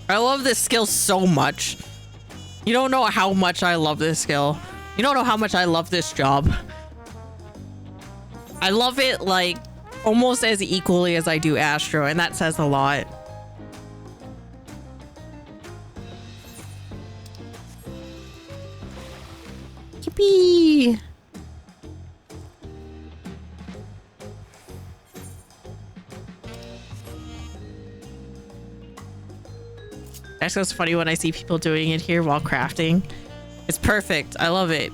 I love this skill so much. You don't know how much I love this skill. You don't know how much I love this job. I love it like almost as equally as I do Astro, and that says a lot. Yippee! That's just funny when I see people doing it here while crafting. It's perfect. I love it.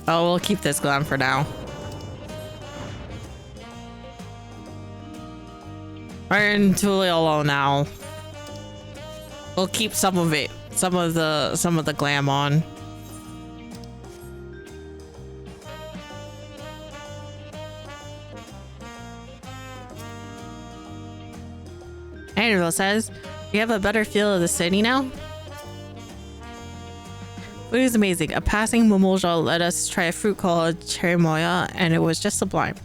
Oh, we'll keep this glam for now. Iron Tulio now. We'll keep some of it, some of the glam on. Annabelle says, "You have a better feel of the city now." Food is amazing. A passing Momolja let us try a fruit called cherimoya, and it was just sublime.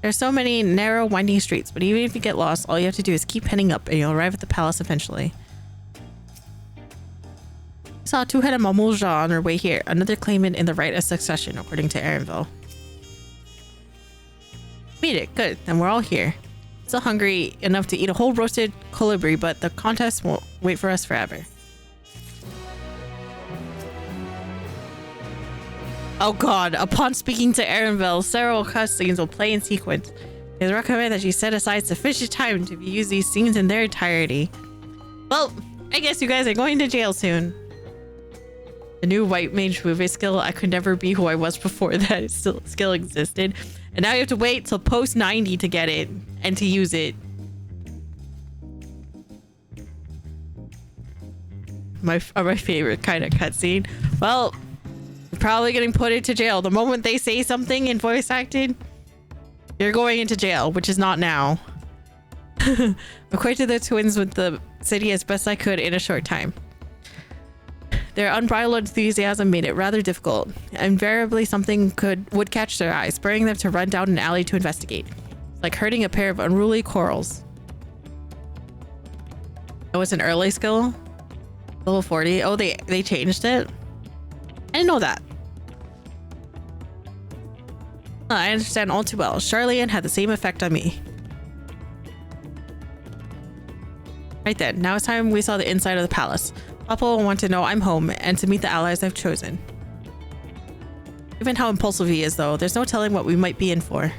There's so many narrow, winding streets, but even if you get lost, all you have to do is keep heading up, and you'll arrive at the palace eventually. We saw a two-headed Momolja on our way here, another claimant in the right of succession, according to Aaronville. Made it. Good. Then we're all here. Still hungry enough to eat a whole roasted colibri, but the contest won't wait for us forever. Oh god, upon speaking to Aaronville, several cutscenes will play in sequence. It is recommended that you set aside sufficient time to use these scenes in their entirety. Well, I guess you guys are going to jail soon. The new white mage movie skill, I could never be who I was before that skill existed. And now you have to wait till post 90 to get it and to use it. My favorite kind of cutscene. Well, you're probably getting put into jail. The moment they say something in voice acted, you're going into jail, which is not now. Acquainted the twins with the city as best I could in a short time. Their unbridled enthusiasm made it rather difficult. Invariably, something would catch their eye, spurring them to run down an alley to investigate. It's like herding a pair of unruly corals. It was an early skill? Level 40? Oh, they changed it? I didn't know that. I understand all too well. Charlene had the same effect on me. Right then, now it's time we saw the inside of the palace. Papa will want to know I'm home and to meet the allies I've chosen. Given how impulsive he is, though, there's no telling what we might be in for.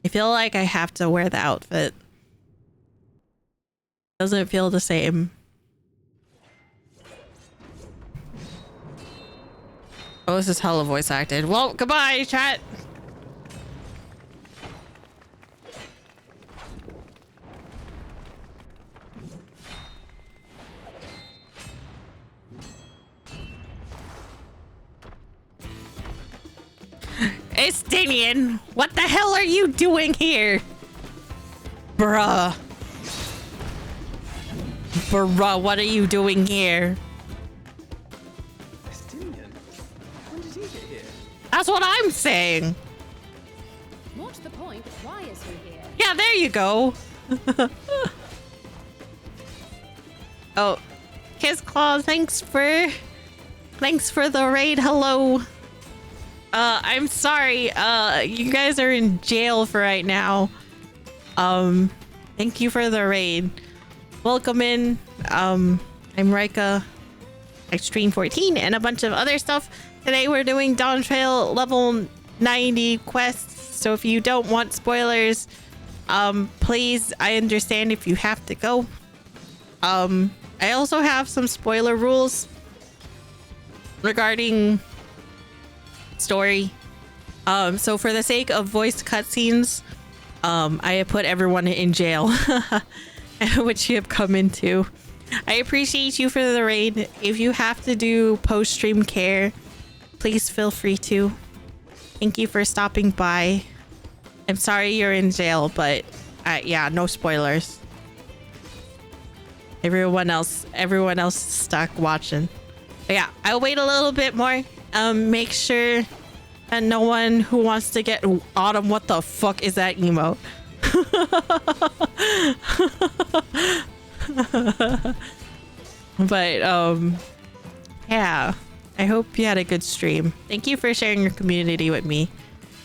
I feel like I have to wear the outfit. Doesn't feel the same. Oh, this is hella voice acted. Well, goodbye, chat. Estinian, what the hell are you doing here? Bruh. Bruh, what are you doing here? Estinian? When did he get here? That's what I'm saying. What's the point? Why is he here? Yeah, there you go. Oh, Kiss Claw, thanks for the raid. Hello. I'm sorry. You guys are in jail for right now. Thank you for the raid. Welcome in. I'm Raika, Extreme 14, and a bunch of other stuff. Today we're doing Dawntrail level 90 quests. So if you don't want spoilers, please, I understand if you have to go. I also have some spoiler rules regarding story. So for the sake of voiced cutscenes, I have put everyone in jail, which you have come into. I appreciate you for the raid. If you have to do post-stream care, please feel free to. Thank you for stopping by. I'm sorry you're in jail, but yeah, no spoilers. Everyone else is stuck watching. But yeah, I'll wait a little bit more make sure that no one who wants to get Autumn, what the fuck is that emote? But yeah, I hope you had a good stream. Thank you for sharing your community with me.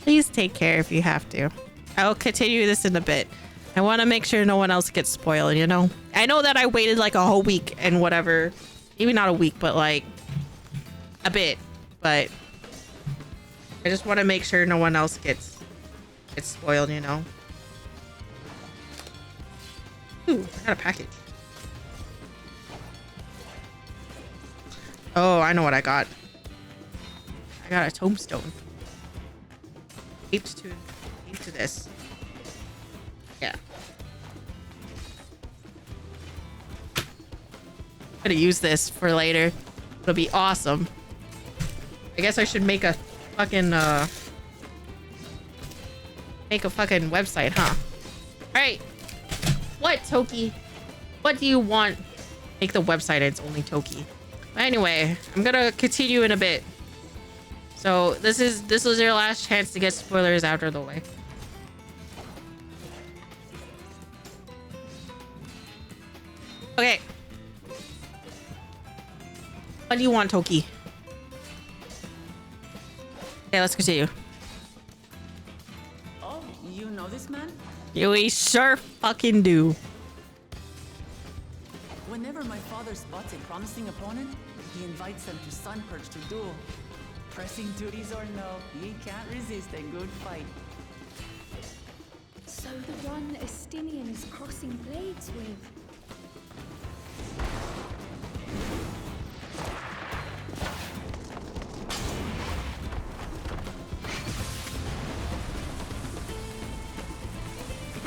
Please take care if you have to. I will continue this in a bit. I want to make sure no one else gets spoiled, you know? I know that I waited like a whole week and whatever. Maybe not a week, but like a bit. But I just want to make sure no one else gets spoiled, you know? Ooh, I got a package. Oh, I know what I got. I got a tombstone. H to this. Yeah. I'm gonna use this for later. It'll be awesome. I guess I should make a fucking website, huh? Alright. What, Toki? What do you want? Make the website, it's only Toki. Anyway, I'm gonna continue in a bit. So this was your last chance to get spoilers out of the way. Okay. What do you want, Toki? Okay, let's continue. Oh, you know this man? We sure fucking do. Whenever my father spots a promising opponent, he invites them to Sunperch to duel. Pressing duties or no, he can't resist a good fight. So the one Estinian is crossing blades with.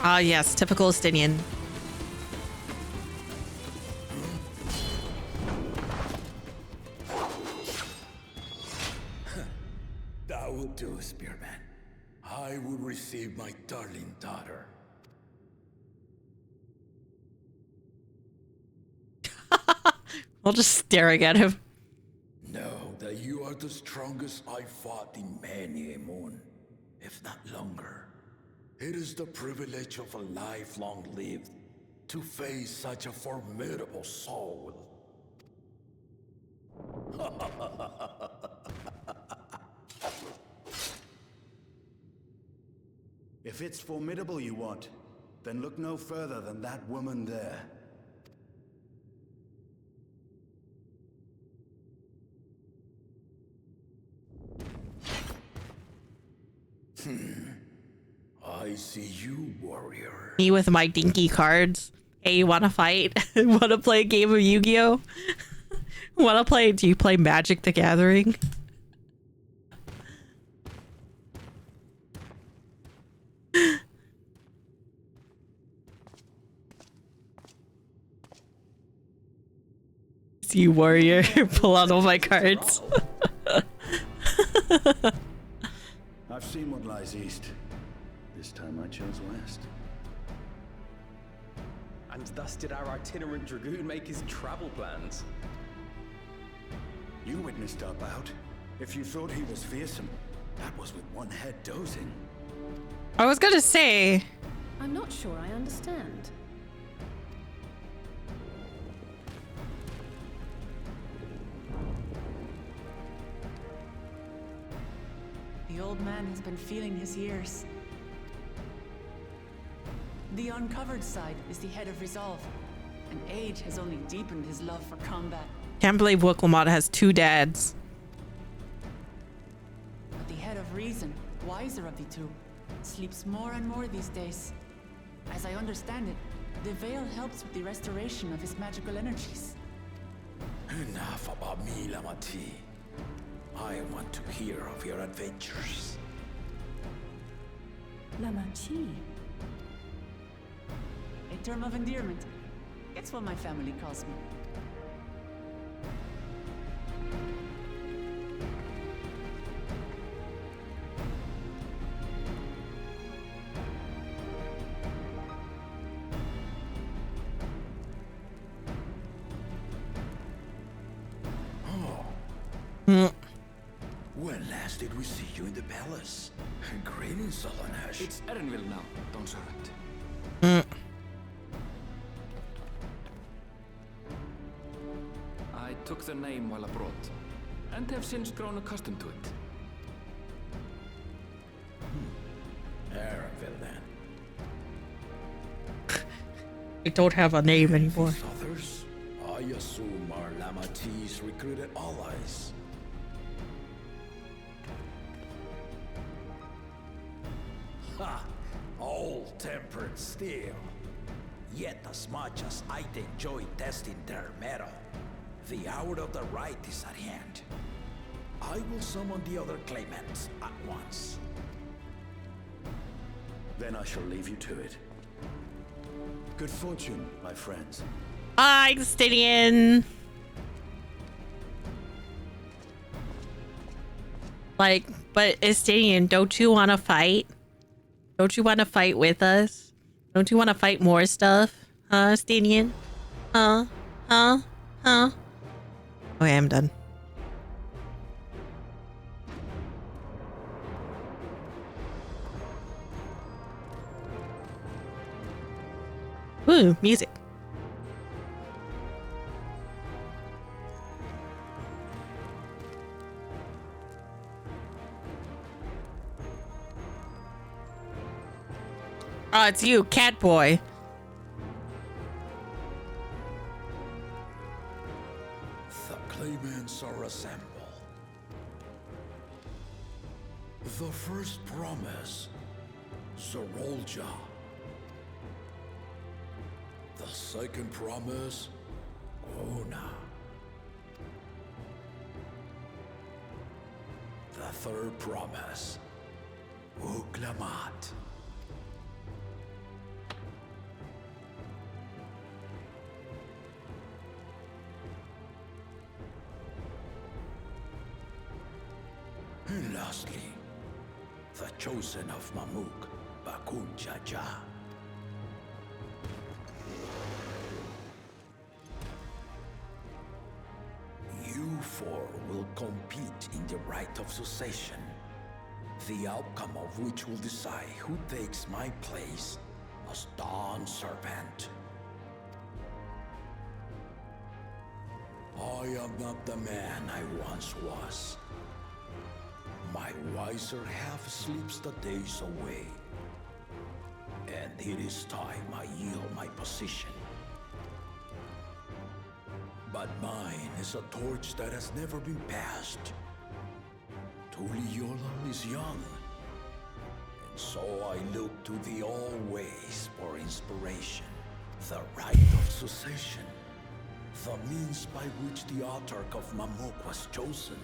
Ah, yes, typical Estinian. That will do, Spearman. I will receive my darling daughter. We'll just staring at him. Know that you are the strongest I fought in many a moon, if not longer. It is the privilege of a life long lived to face such a formidable soul. If it's formidable you want, then look no further than that woman there. I see you, warrior. Me with my dinky cards. Hey, you wanna fight? Wanna play a game of Yu-Gi-Oh? Wanna play? Do you play Magic the Gathering? See you, warrior. Pull out all my cards. I've seen what lies east. This time I chose west. And thus did our itinerant dragoon make his travel plans. You witnessed our bout. If you thought he was fearsome, that was with one head dozing. I was gonna say. I'm not sure I understand. The old man has been feeling his years. The uncovered side is the head of resolve, and age has only deepened his love for combat. Can't believe Wickelmot has two dads. But the head of reason, wiser of the two, sleeps more and more these days. As I understand it, the veil helps with the restoration of his magical energies. Enough about me, Lamati. I want to hear of your adventures. Lamachi. A term of endearment. It's what my family calls me. last did we see you in the palace? Greetings, Solanash. It's Erenville now, Dawn Servant. I took the name while abroad, and have since grown accustomed to it. Erenville, then. I don't have a name anymore. These others, I assume, are Lamati's recruited allies. Ha! All tempered steel. Yet as much as I'd enjoy testing their metal, the hour of the right is at hand. I will summon the other claimants at once. Then I shall leave you to it. Good fortune, my friends. Bye, Gideon. Like, but Gideon, don't you want to fight? Don't you want to fight with us? Don't you want to fight more stuff? Huh, Gideon? Huh? Okay, I'm done. Ooh, music. Oh, it's you, cat boy. The claimants are assembled. The first promise, Zorolja. The second promise, Ona. The third promise, Uklamat. And lastly, the chosen of Mamuk, Bakun Jaja. You four will compete in the rite of succession, the outcome of which will decide who takes my place as Dawn Servant. I am not the man I once was. My wiser half sleeps the days away, and it is time I yield my position. But mine is a torch that has never been passed. Tuliyola is young, and so I look to the always for inspiration. The rite of succession, the means by which the autarch of Mamuk was chosen.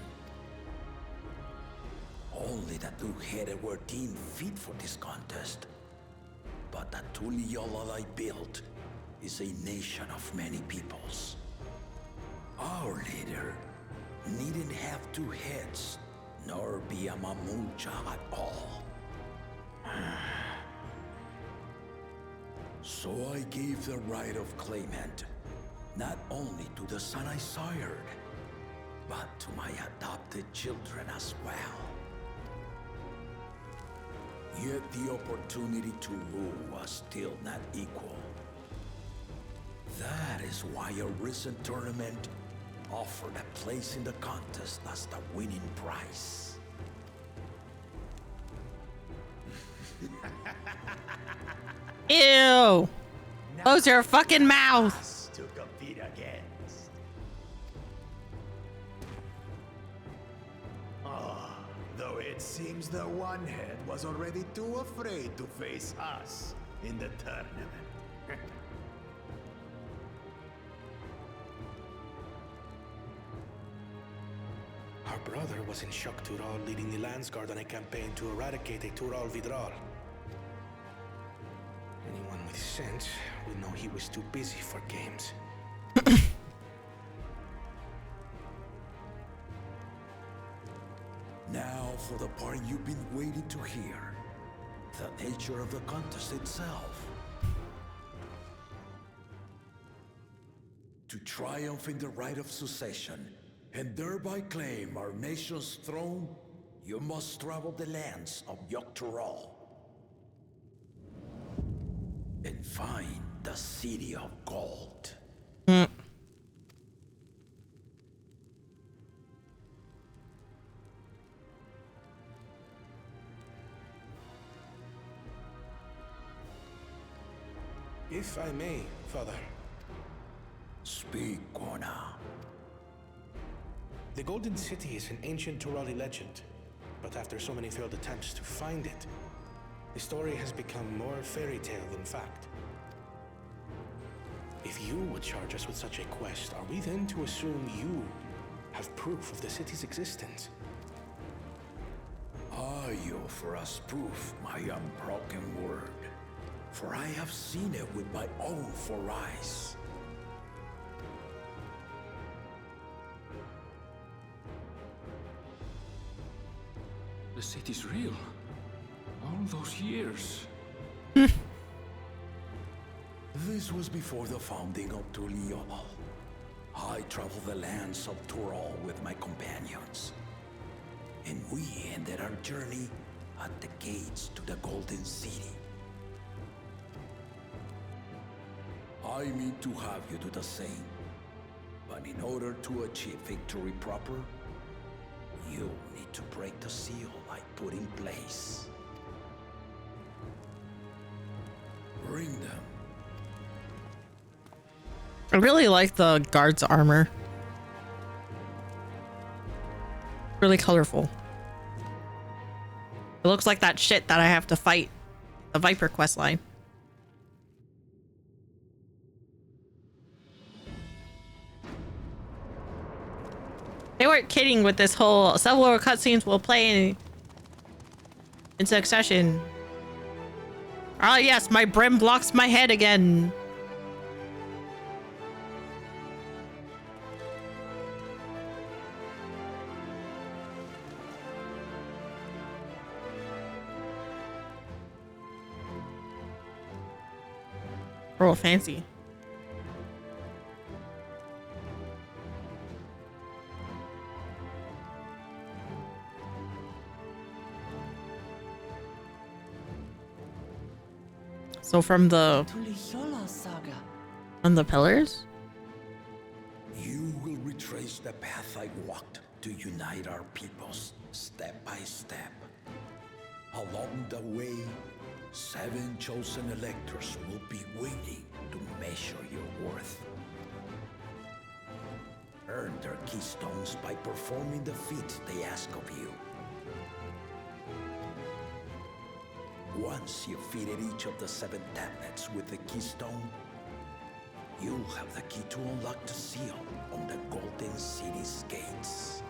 Only the two-headed were deemed fit for this contest. But the Tuliyola I built is a nation of many peoples. Our leader needn't have two heads, nor be a Mamucha at all. So I gave the right of claimant, not only to the son I sired, but to my adopted children as well. Yet the opportunity to rule was still not equal. That is why a recent tournament offered a place in the contest as the winning prize. Ew! Close your fucking mouth! To compete against. Though it seems the one-head was already too afraid to face us in the tournament. Our brother was in Shock Tural leading the Landsguard on a campaign to eradicate a Tural Vidral. Anyone with sense would know he was too busy for games. Now for the part you've been waiting to hear. The nature of the contest itself. To triumph in the rite of succession, and thereby claim our nation's throne, you must travel the lands of Yoctorol and find the City of Gold. If I may, Father. Speak, Gona. The Golden City is an ancient Turali legend, but after so many failed attempts to find it, the story has become more fairy tale than fact. If you would charge us with such a quest, are we then to assume you have proof of the city's existence? I offer us proof, my unbroken word, for I have seen it with my own 4 eyes. The city's real. All those years. This was before the founding of Tuliolal. I traveled the lands of Tural with my companions, and we ended our journey at the gates to the Golden City. I mean to have you do the same, but in order to achieve victory proper, you need to break the seal I put in place. Bring them. I really like the guard's armor. Really colorful. It looks like that shit that I have to fight. The Viper quest line. They weren't kidding with this whole several cutscenes will play in succession. Ah, yes, my brim blocks my head again. Real fancy. So from the pillars? You will retrace the path I walked to unite our peoples step by step. Along the way, 7 chosen electors will be waiting to measure your worth. Earn their keystones by performing the feats they ask of you. Once you've fitted each of the 7 tablets with the keystone, you'll have the key to unlock the seal on the Golden City's gates.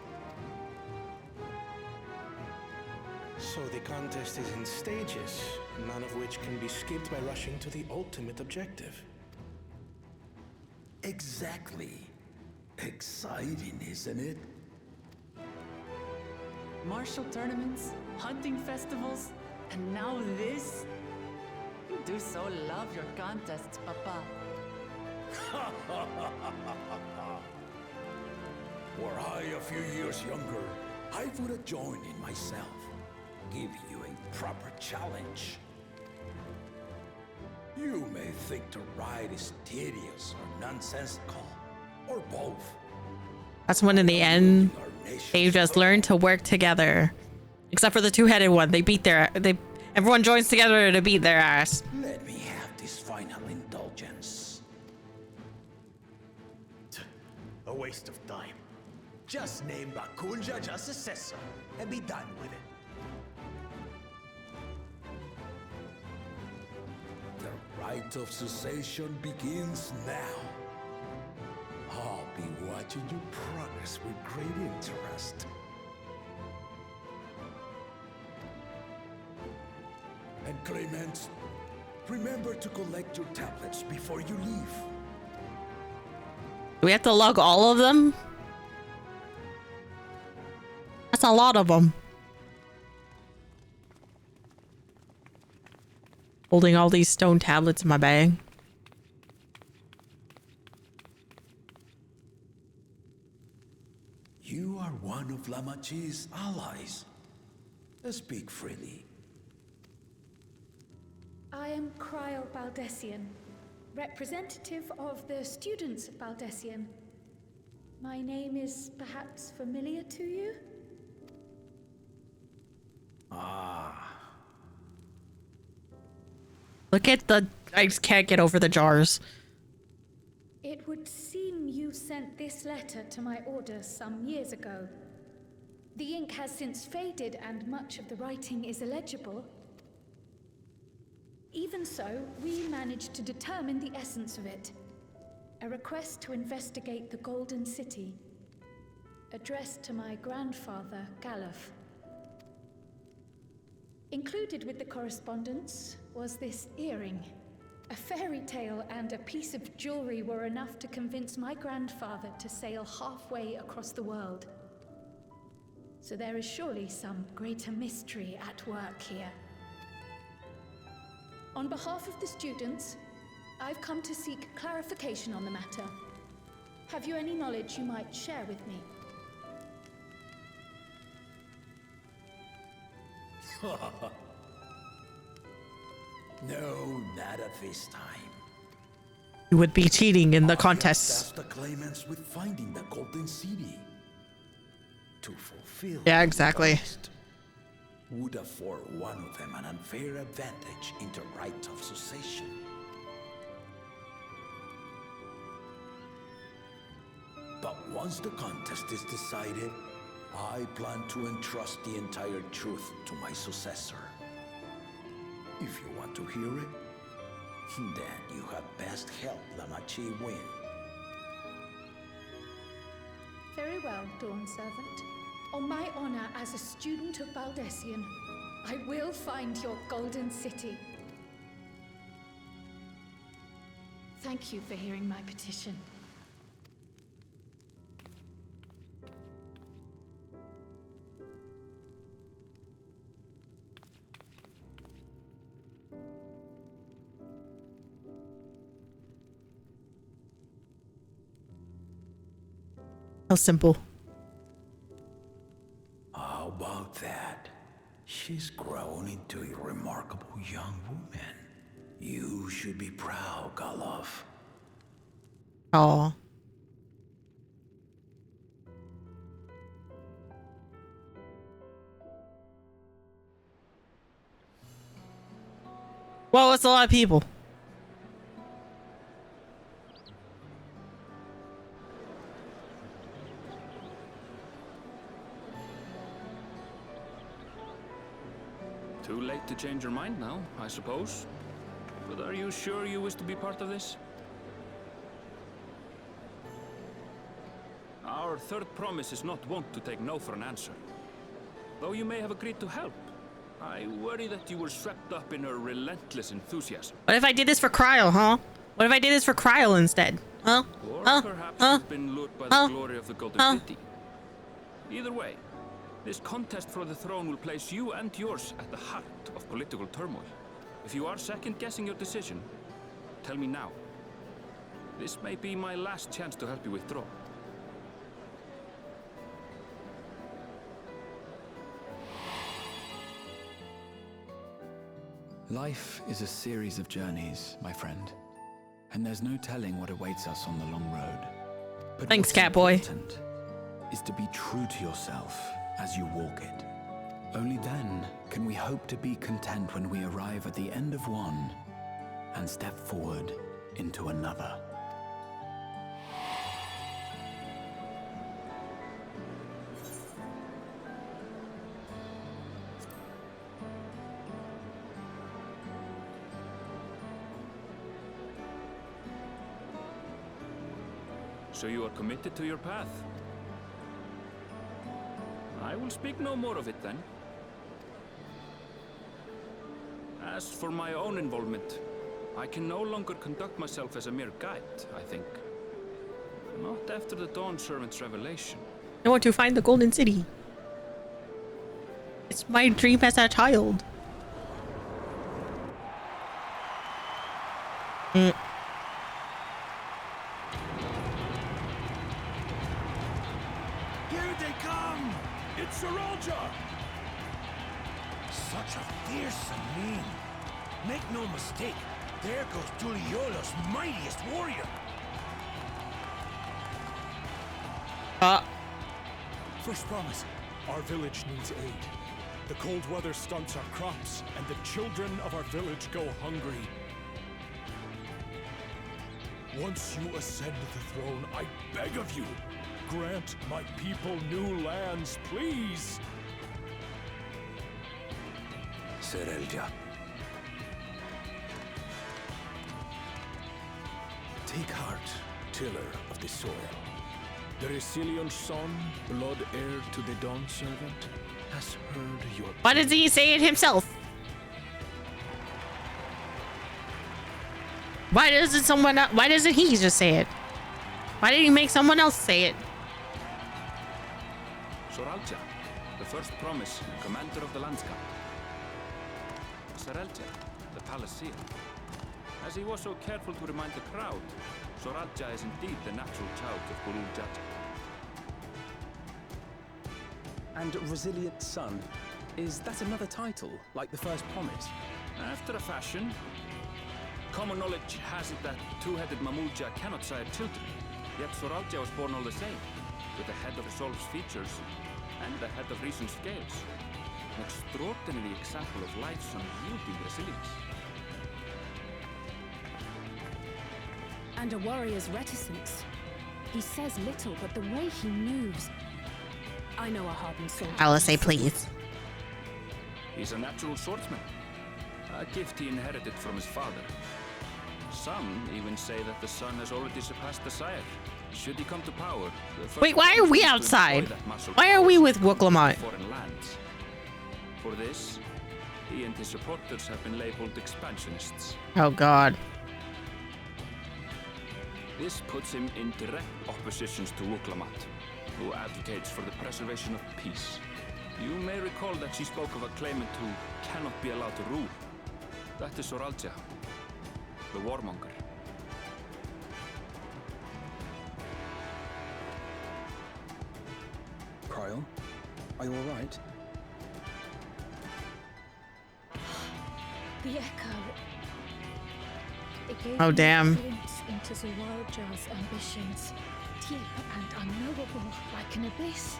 So the contest is in stages, none of which can be skipped by rushing to the ultimate objective. Exactly. Exciting, isn't it? Martial tournaments, hunting festivals, and now this? You do so love your contests, Papa. Were I a few years younger, I would have joined in myself, giving you a proper challenge. You may think the ride is tedious or nonsensical, or both. That's when in the end, they just learn to work together. Except for the 2-headed one. Everyone joins together to beat their ass. Let me have this final indulgence. A waste of time. Just name Bakunja as successor and be done with it. The rite of cessation begins now. I'll be watching you progress with great interest. And Clement, remember to collect your tablets before you leave. Do we have to lug all of them? That's a lot of them. Holding all these stone tablets in my bag. You are one of Lamachi's allies. Speak freely. I am Cryle Baldessian, representative of the students of Baldessian. My name is perhaps familiar to you? Ah. Look at the... I just can't get over the jars. It would seem you sent this letter to my order some years ago. The ink has since faded and much of the writing is illegible. Even so, we managed to determine the essence of it. A request to investigate the Golden City, addressed to my grandfather, Galuf. Included with the correspondence was this earring. A fairy tale and a piece of jewelry were enough to convince my grandfather to sail halfway across the world. So there is surely some greater mystery at work here. On behalf of the students, I've come to seek clarification on the matter. Have you any knowledge you might share with me? No, not at this time. You would be cheating in the contests. Tasked the claimants with finding the Golden City. To fulfill. Yeah, exactly. Request would afford one of them an unfair advantage in the right of succession. But once the contest is decided, I plan to entrust the entire truth to my successor. If you want to hear it, then you had best help Lamia win. Very well, Dawn Servant. On my honor as a student of Baldessian, I will find your Golden City. Thank you for hearing my petition. How simple. How about that? She's grown into a remarkable young woman. You should be proud, Galuf. Oh. Well, it's a lot of people. Too late to change your mind now, I suppose. But are you sure you wish to be part of this? Our third promise is not wont to take no for an answer. Though you may have agreed to help, I worry that you were swept up in her relentless enthusiasm. What if I did this for Cryle, huh? What if I did this for Cryle instead? Huh? Or Huh? perhaps Huh? you've been lured by Huh? the glory of the Golden Huh? City. Either way, this contest for the throne will place you and yours at the heart of political turmoil. If you are second-guessing your decision, tell me now. This may be my last chance to help you withdraw. Life is a series of journeys, my friend. And there's no telling what awaits us on the long road. But Thanks, what's Catboy. important is to be true to yourself as you walk it. Only then can we hope to be content when we arrive at the end of one and step forward into another. So you are committed to your path? I will speak no more of it then. As for my own involvement, I can no longer conduct myself as a mere guide, I think. Not after the Dawn Servant's revelation. I want to find the Golden City. It's my dream as a child. Here they come! It's Sir Roger! such a fearsome name. Make no mistake, there goes Tuliola's mightiest warrior. First promise, our village needs aid. The cold weather stunts our crops, and the children of our village go hungry. Once you ascend the throne, I beg of you, grant my people new lands, please. Serelja. Take heart, tiller of the soil. The Resilion son, blood heir to the Dawn servant, has heard your... Why doesn't he say it himself? Why doesn't he just say it? Why did he make someone else say it? Soralja, the first promise, commander of the Landscape. Serelja, the Palaceer. As he was so careful to remind the crowd, Soralja is indeed the natural child of Gulul Jaja. And Resilient Son, is that another title, like the first promise? After a fashion. Common knowledge has it that two-headed Mamulja cannot sire children, yet Soralja was born all the same, with the head of Resolve's features and the head of Reason's scales. An extraordinary example of life's unyielding resilience. And a warrior's reticence. He says little, but the way he moves... I know a hardened soldier. Alice, say please. He's a natural swordsman, a gift he inherited from his father. Some even say that the son has already surpassed the sire. Should he come to power... Wait, why are we outside? Why are we with Wooklamont? Foreign lands. For this, he and his supporters have been labeled expansionists. Oh god. This puts him in direct opposition to Wooklamont, who advocates for the preservation of peace. You may recall that she spoke of a claimant who cannot be allowed to rule. That is Soralja, the warmonger. Cryon, are you alright? The echo. It gave Oh, damn. me a glimpse into Zawalja's ambitions, deep and unknowable, like an abyss.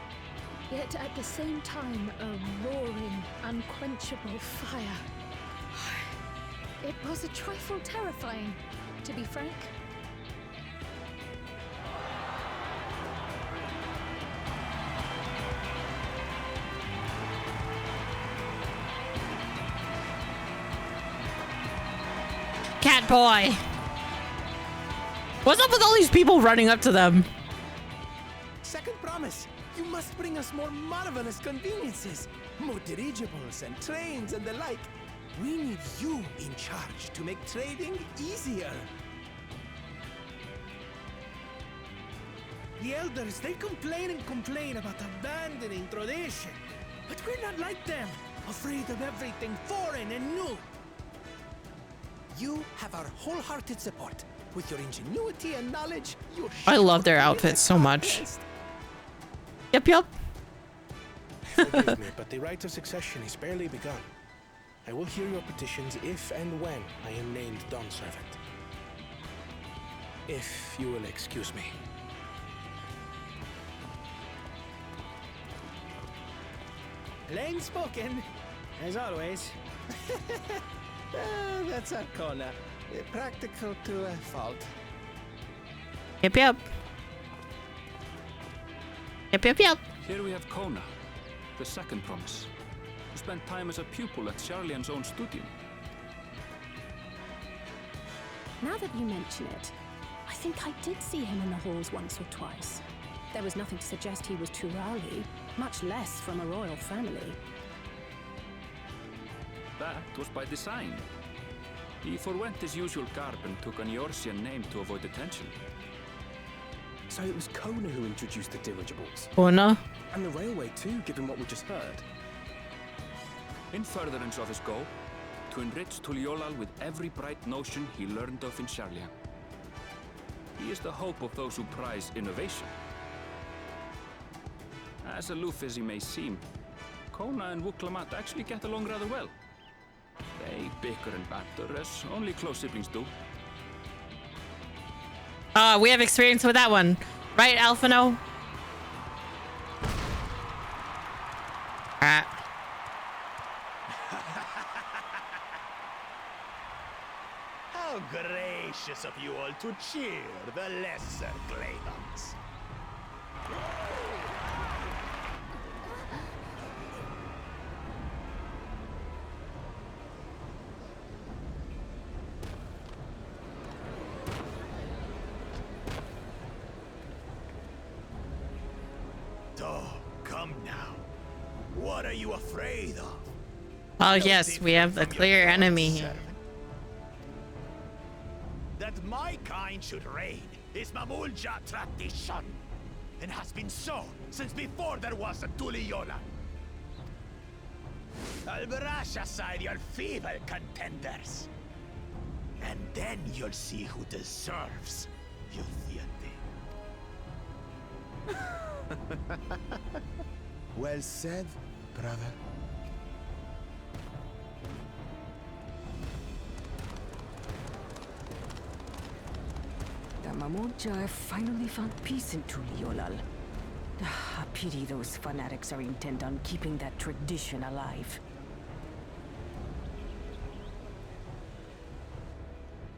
Yet at the same time, a roaring, unquenchable fire. It was a trifle terrifying, to be frank. Cat boy. What's up with all these people running up to them? Second promise. You must bring us more marvelous conveniences. More dirigibles and trains and the like. We need you in charge to make trading easier. The elders, they complain and complain about abandoning tradition. But we're not like them, afraid of everything foreign and new. You have our wholehearted support. With your ingenuity and knowledge, you're I love their outfits so much. Yep. Forgive me, but the rite of succession is barely begun. I will hear your petitions if and when I am named Dawn Servant. If you will excuse me. Plain spoken, as always. That's Arcona. Practical to a fault. Yep. Here we have Kona, the second promise, who spent time as a pupil at Charlian's own studio. Now that you mention it, I think I did see him in the halls once or twice. There was nothing to suggest he was Turali, much less from a royal family. That was by design. He forwent his usual garb and took an Eorzean name to avoid attention. So it was Kona who introduced the dirigibles. Kona? And the railway too, given what we just heard. In furtherance of his goal, to enrich Tuliolal with every bright notion he learned of in Charlian. He is the hope of those who prize innovation. As aloof as he may seem, Kona and Wuklamat actually get along rather well. They bicker and banter as only close siblings do. We have experience with that one. Right, Alphino? How gracious of you all to cheer the lesser Claymans. Come now. What are you afraid of? Oh, yes, we have a clear enemy here. That my kind should reign is Mamulja tradition, and has been so since before there was a Tuliyola. I'll brush aside your feeble contenders, and then you'll see who deserves your deity. Well said, brother. The Mamulja have finally found peace in Tuliolal. A pity those fanatics are intent on keeping that tradition alive.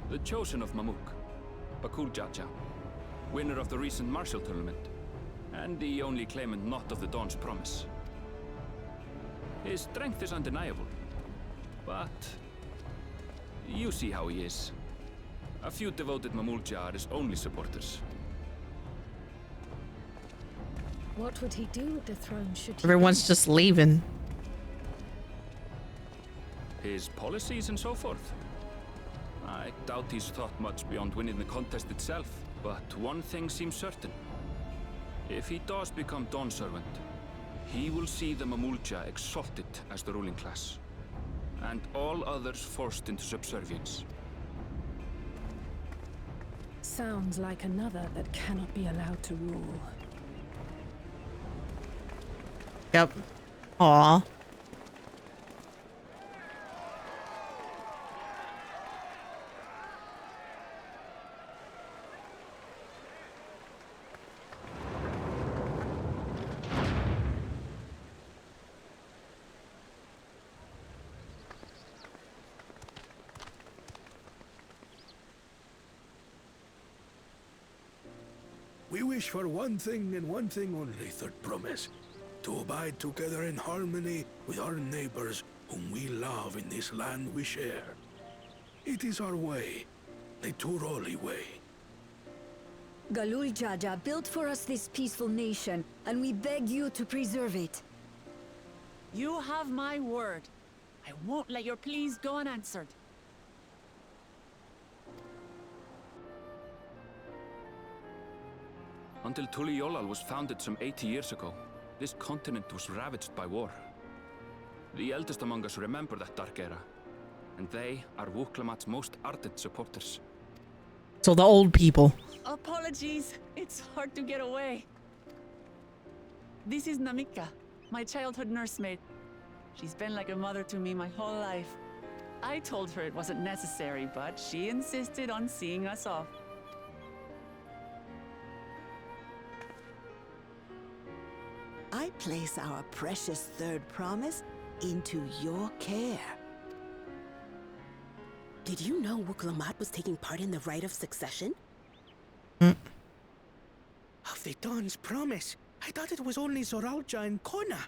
The chosen of Mamuk, Bakul Jaja, winner of the recent martial tournament, and the only claimant not of the Dawn's promise. His strength is undeniable, but you see how he is. A few devoted Mamulja are his only supporters. What would he do with the throne should he... Everyone's just leaving. His policies and so forth. I doubt he's thought much beyond winning the contest itself, but one thing seems certain. If he does become Dawn Servant, he will see the Mamulja exalted as the ruling class, and all others forced into subservience. Sounds like another that cannot be allowed to rule. Yep. Aw. We wish for one thing and one thing only, Third Promise. To abide together in harmony with our neighbors whom we love in this land we share. It is our way, the Turoli way. Galul Jaja built for us this peaceful nation, and we beg you to preserve it. You have my word. I won't let your pleas go unanswered. Until Tuliolal was founded some 80 years ago, this continent was ravaged by war. The eldest among us remember that dark era, and they are Wuklamat's most ardent supporters. So the old people. Apologies, it's hard to get away. This is Namika, my childhood nursemaid. She's been like a mother to me my whole life. I told her it wasn't necessary, but she insisted on seeing us off. I place our precious Third Promise into your care. Did you know Wuklamat was taking part in the rite of succession? Of the Dawn's Promise? I thought it was only Zoralja and Kona.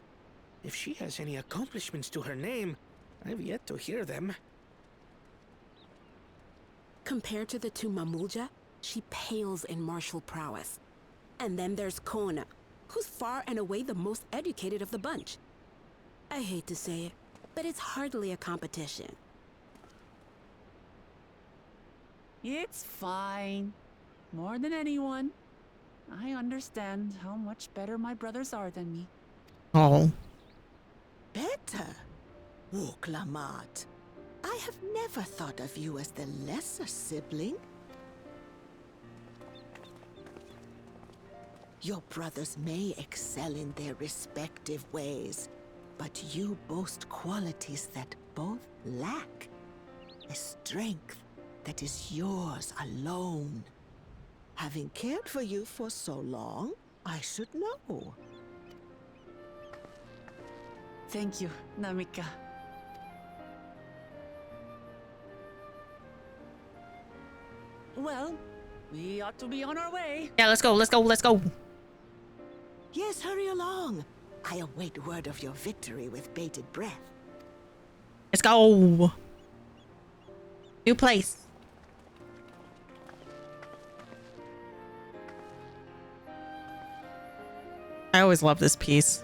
If she has any accomplishments to her name, I've yet to hear them. Compared to the two Mamulja, she pales in martial prowess. And then there's Kona, who's far and away the most educated of the bunch. I hate to say it, but it's hardly a competition. It's fine. More than anyone. I understand how much better my brothers are than me. Oh. Better? Wuklamat. I have never thought of you as the lesser sibling. Your brothers may excel in their respective ways, But you boast qualities that both lack. A strength that is yours alone. Having cared for you for so long, I should know. Thank you, Namika. Well, we ought to be on our way. Yeah, let's go, let's go, let's go. Yes, hurry along. I await word of your victory with bated breath. Let's go. New place. I always love this piece.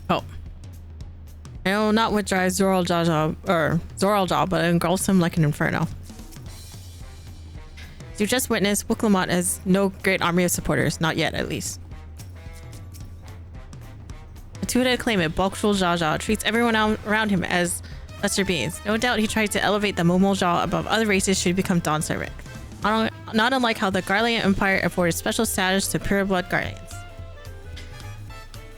Oh. I know not what drives Zoral, but it engulfs him like an inferno. As you just witnessed, Wuklamot has no great army of supporters, not yet at least. A two-headed claimant, Bulkshul Jaja, treats everyone around him as lesser beings. No doubt he tried to elevate the Momolja above other races should become Dawn servant. Not unlike how the Garlean Empire afforded special status to pure blood guardians.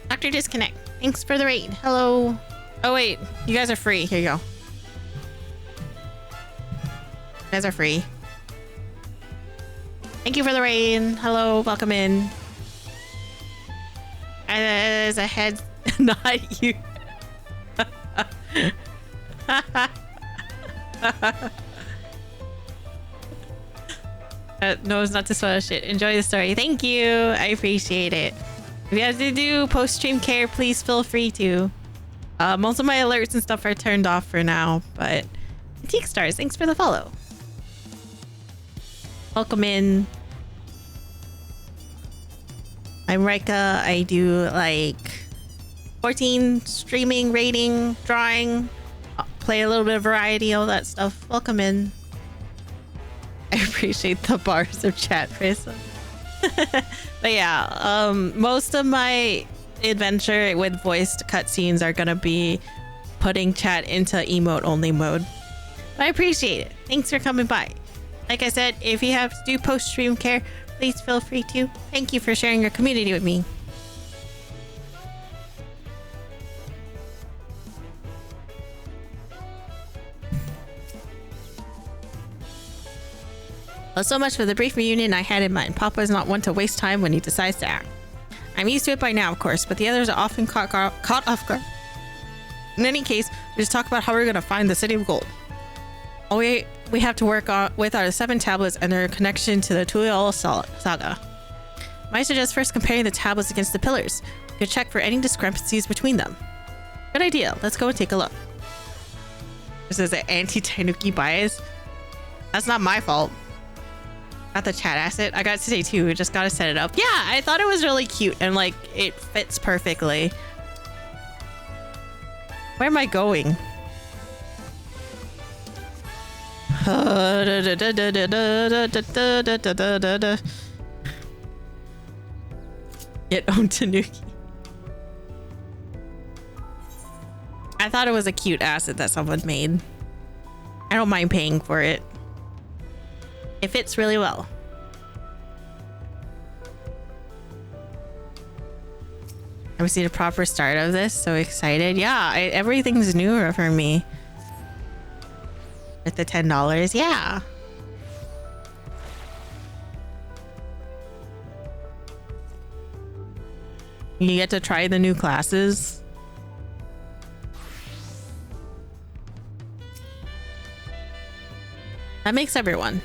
Dr. Disconnect. Thanks for the raid. Hello. Oh wait, you guys are free. Here you go. You guys are free. Thank you for the raid. Hello, welcome in. As a head, not you. No, it's not to spoil shit. Enjoy the story. Thank you. I appreciate it. If you have to do post-stream care, please feel free to. Most of my alerts and stuff are turned off for now, but Antique Stars, thanks for the follow. Welcome in. I'm Raika. I do like 14 streaming, rating, drawing, play a little bit of variety, all that stuff. Welcome in. I appreciate the bars of chat, Chris. But yeah, most of my adventure with voiced cutscenes are gonna be putting chat into emote only mode. But I appreciate it. Thanks for coming by. Like I said, if you have to do post-stream care, please feel free to. Thank you for sharing your community with me. Well, so much for the brief reunion I had in mind. Papa is not one to waste time when he decides to act. I'm used to it by now, of course, but the others are often caught off guard. In any case, we just talk about how we're going to find the City of Gold. All we have to work on with are the 7 tablets and their connection to the Tuliol saga. Might suggest first comparing the tablets against the pillars. We could check for any discrepancies between them. Good idea. Let's go and take a look. This is an anti-Tanuki bias. That's not my fault. Got the chat asset. I got today too. We just gotta set it up. Yeah, I thought it was really cute and like it fits perfectly. Where am I going? Get on Tanuki. I thought it was a cute asset that someone made. I don't mind paying for it. It fits really well. I've seen a proper start of this. So excited. Yeah, everything's newer for me. With the $10. Yeah. You get to try the new classes. That makes everyone.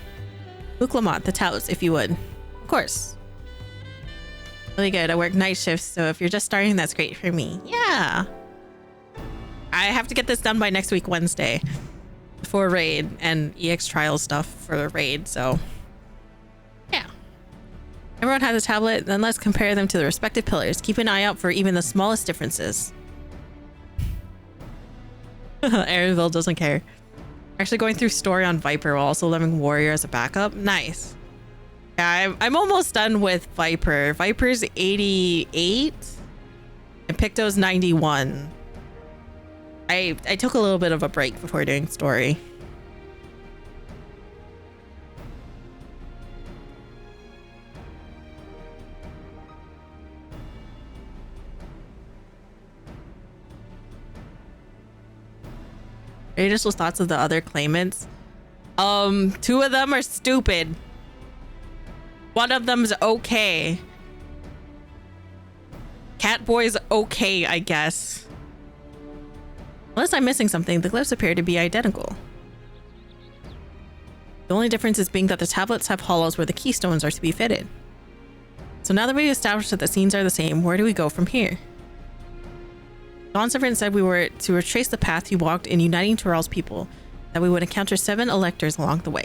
Wuklamot, the Taos, if you would. Of course. Really good. I work night shifts, so if you're just starting, that's great for me. Yeah. I have to get this done by next week, Wednesday. For raid and EX trial stuff for the raid, so. Yeah. Everyone has a tablet, then let's compare them to the respective pillars. Keep an eye out for even the smallest differences. Aaronville doesn't care. Actually going through story on Viper while also loving Warrior as a backup. Nice. Yeah, I'm almost done with Viper. Viper's 88 and Picto's 91. I took a little bit of a break before doing story. Just thoughts of the other claimants. 2 of them are stupid. One of them's okay. Catboy's okay, I guess. Unless I'm missing something, the glyphs appear to be identical. The only difference is being that the tablets have hollows where the keystones are to be fitted. So now that we've established that the scenes are the same, where do we go from here? Dawntrail said we were to retrace the path he walked in uniting Tural's people, that we would encounter 7 electors along the way.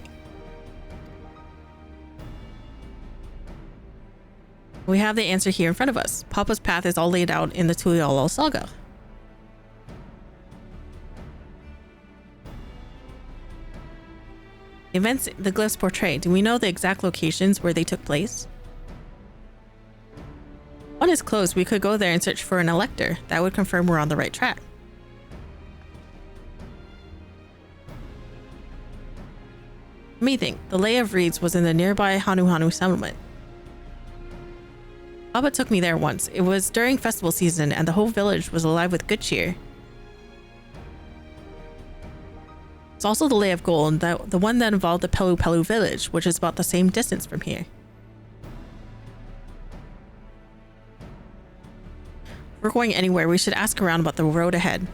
We have the answer here in front of us. Papa's path is all laid out in the Tuliolol saga. The events the glyphs portray, do we know the exact locations where they took place? One is closed. We could go there and search for an elector. That would confirm we're on the right track. Let me think. The Lay of Reeds was in the nearby Hanuhanu settlement. Baba took me there once. It was during festival season and the whole village was alive with good cheer. It's also the Lay of Gold, the one that involved the Pelu Pelu village, which is about the same distance from here. If we're going anywhere, we should ask around about the road ahead.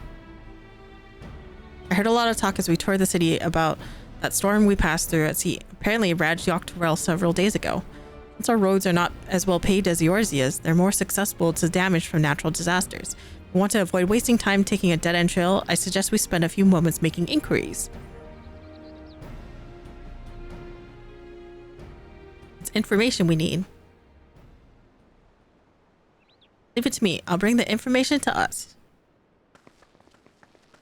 I heard a lot of talk as we toured the city about that storm we passed through at sea. Apparently it ravaged Yoctorel several days ago. Since our roads are not as well paved as Eorzea's, they're more susceptible to damage from natural disasters. If we want to avoid wasting time taking a dead-end trail, I suggest we spend a few moments making inquiries. It's information we need. Leave it to me. I'll bring the information to us.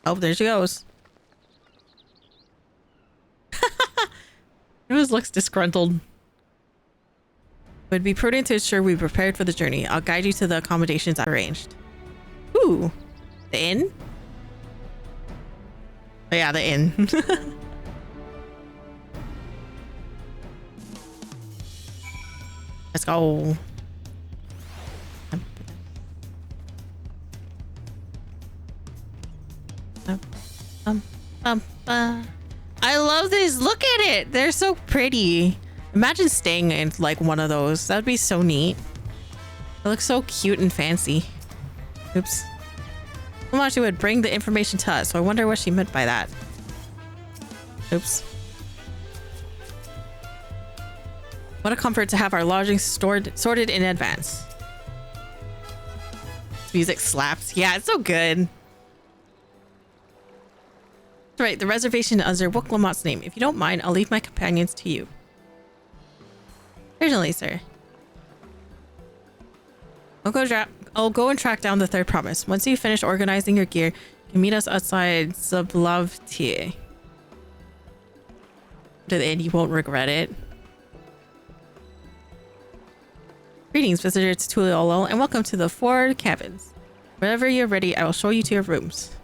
Oh, there she goes. It always looks disgruntled. It would be prudent to ensure we prepared for the journey. I'll guide you to the accommodations I arranged. Ooh, the inn? Oh yeah, the inn. Let's go. I love these. Look at it. They're so pretty. Imagine staying in like one of those. That would be so neat. It looks so cute and fancy. Oops. She would bring the information to us, so I wonder what she meant by that. Oops. What a comfort to have our lodging sorted in advance. This music slaps. Yeah, it's so good. That's right, the reservation under Woklamat's name. If you don't mind, I'll leave my companions to you. Certainly, sir. I'll go and track down the third promise. Once you finish organizing your gear, you can meet us outside Zablavtier. To the end, you won't regret it. Greetings, visitor to Tuliolol, and welcome to the Ford Cabins. Whenever you're ready, I will show you to your rooms.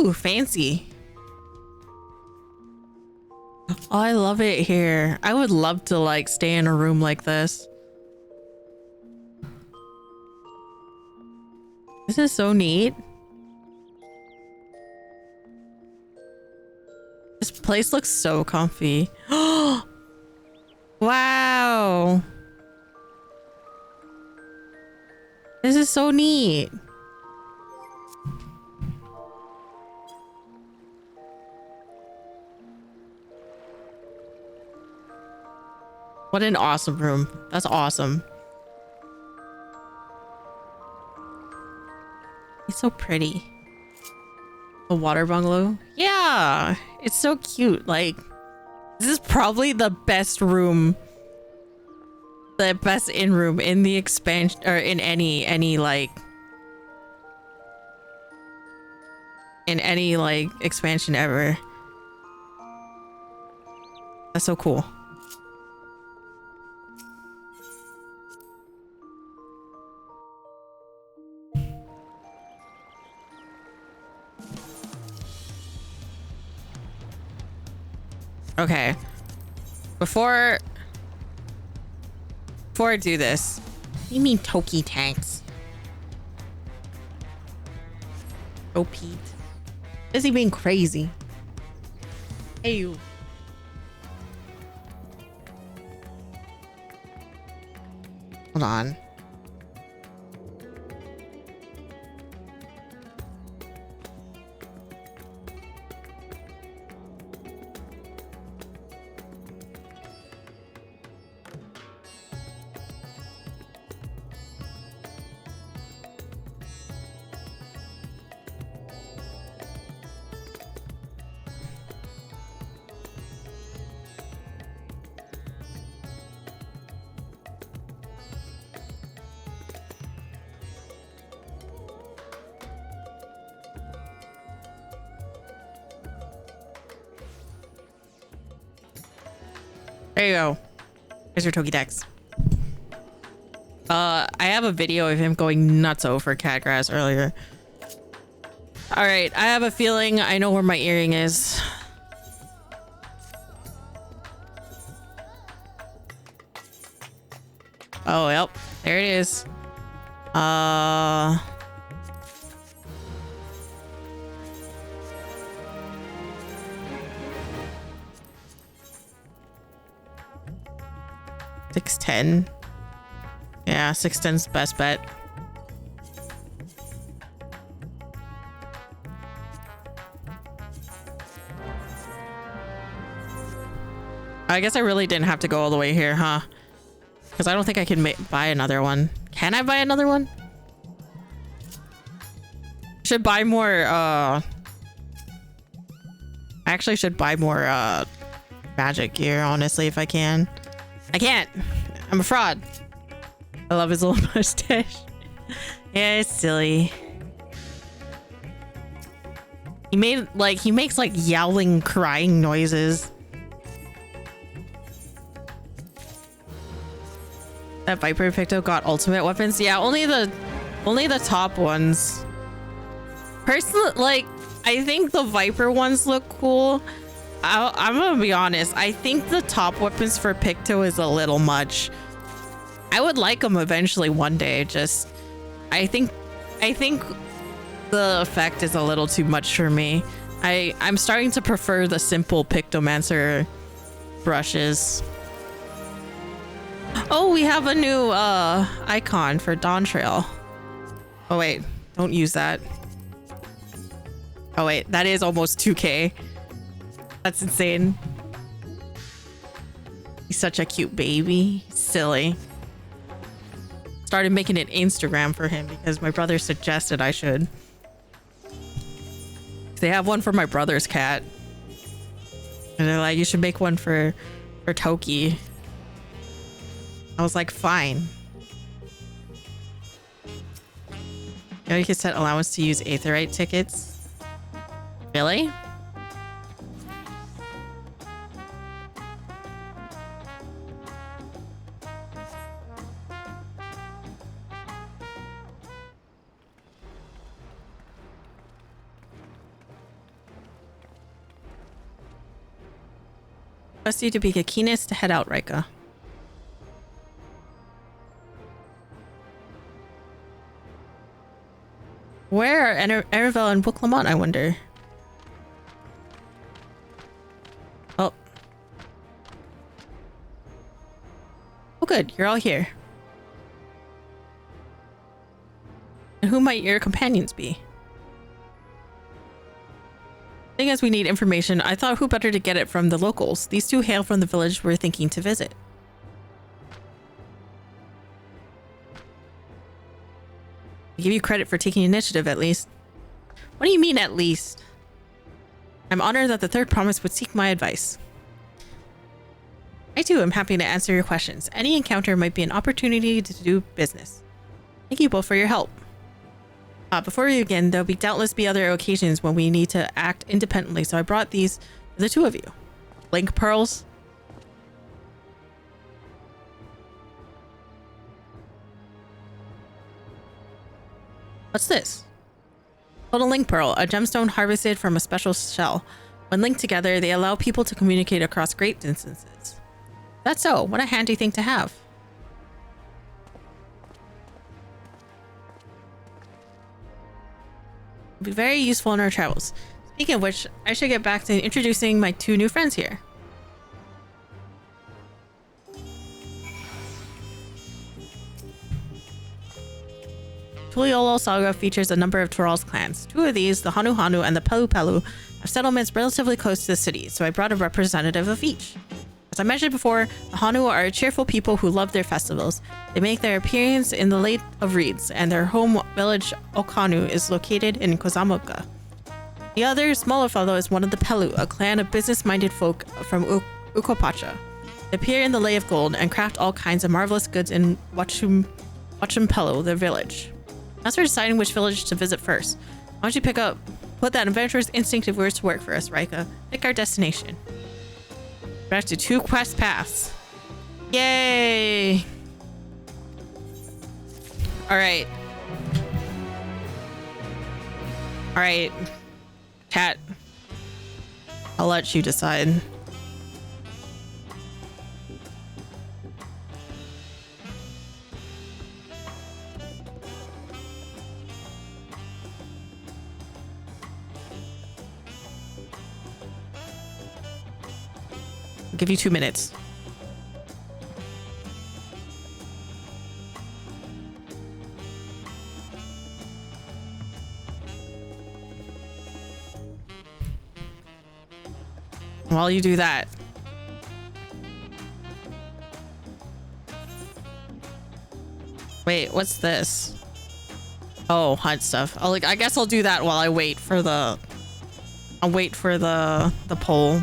Ooh, fancy. Oh, I love it here. I would love to like stay in a room like this. This is so neat. This place looks so comfy. Wow. This is so neat. What an awesome room. That's awesome. so pretty. A water bungalow. Yeah, it's so cute. Like, this is probably the best room, the best in room in the expansion, or in any like expansion ever. That's so cool. Okay. Before I do this, what do you mean Toki tanks? Oh, Pete. Is he being crazy? Hey, you. Hold on. There you go. Here's your Togedex. I have a video of him going nutso for Catgrass earlier. All right, I have a feeling I know where my earring is. Oh, yep. There it is. 610. Yeah, 610's best bet. I guess I really didn't have to go all the way here, huh? Because I don't think I can buy another one. Can I buy another one? Should buy more, I actually should buy more, magic gear, honestly, if I can. I can't. I'm a fraud. I love his little mustache. Yeah, it's silly. He makes like yowling, crying noises. That Viper Picto got ultimate weapons. Yeah, only the top ones. Personally, like, I think the Viper ones look cool. I'm gonna be honest. I think the top weapons for Picto is a little much. I would like them eventually one day. Just, I think the effect is a little too much for me. I'm starting to prefer the simple Pictomancer brushes. Oh, we have a new icon for Dawntrail. Oh wait, don't use that. Oh wait, that is almost 2K. That's insane. He's such a cute baby. Silly. Started making an Instagram for him because my brother suggested I should. They have one for my brother's cat. And they're like, you should make one for Toki. I was like, fine. You know, you can set allowance to use Aetherite tickets. Really? Trust you to be the keenest to head out, Raika. Where are Erevel and Book Lamont, I wonder? Oh. Oh good, you're all here. And who might your companions be? Seeing as we need information, I thought who better to get it from the locals. These two hail from the village we're thinking to visit. I give you credit for taking initiative, at least. What do you mean, at least? I'm honored that the third promise would seek my advice. I too am happy to answer your questions. Any encounter might be an opportunity to do business. Thank you both for your help. Before we begin, there'll doubtless be other occasions when we need to act independently, so I brought these for the two of you. Link pearls. What's this? Called a link pearl, a gemstone harvested from a special shell. When linked together, they allow people to communicate across great distances. That's so. What a handy thing to have. It'll be very useful in our travels. Speaking of which, I should get back to introducing my two new friends here. Tuliolo Saga features a number of Toral's clans. Two of these, the Hanu Hanu and the Pelu Pelu, have settlements relatively close to the city, so I brought a representative of each. As I mentioned before, the Hanu are cheerful people who love their festivals. They make their appearance in the Lake of Reeds, and their home village Okanu is located in Kozamoka. The other, smaller fellow, is one of the Pelu, a clan of business-minded folk from Ukopacha. They appear in the Lay of Gold and craft all kinds of marvelous goods in Wachumpelu, their village. As for deciding which village to visit first, why don't you put that adventurous instinct of yours to work for us, Raika. Pick our destination. Back to 2 quest paths. Yay! Alright. Alright. Cat. I'll let you decide. I'll give you 2 minutes. While you do that, wait, what's this? Oh, hunt stuff. I guess I'll do that while I wait for the poll.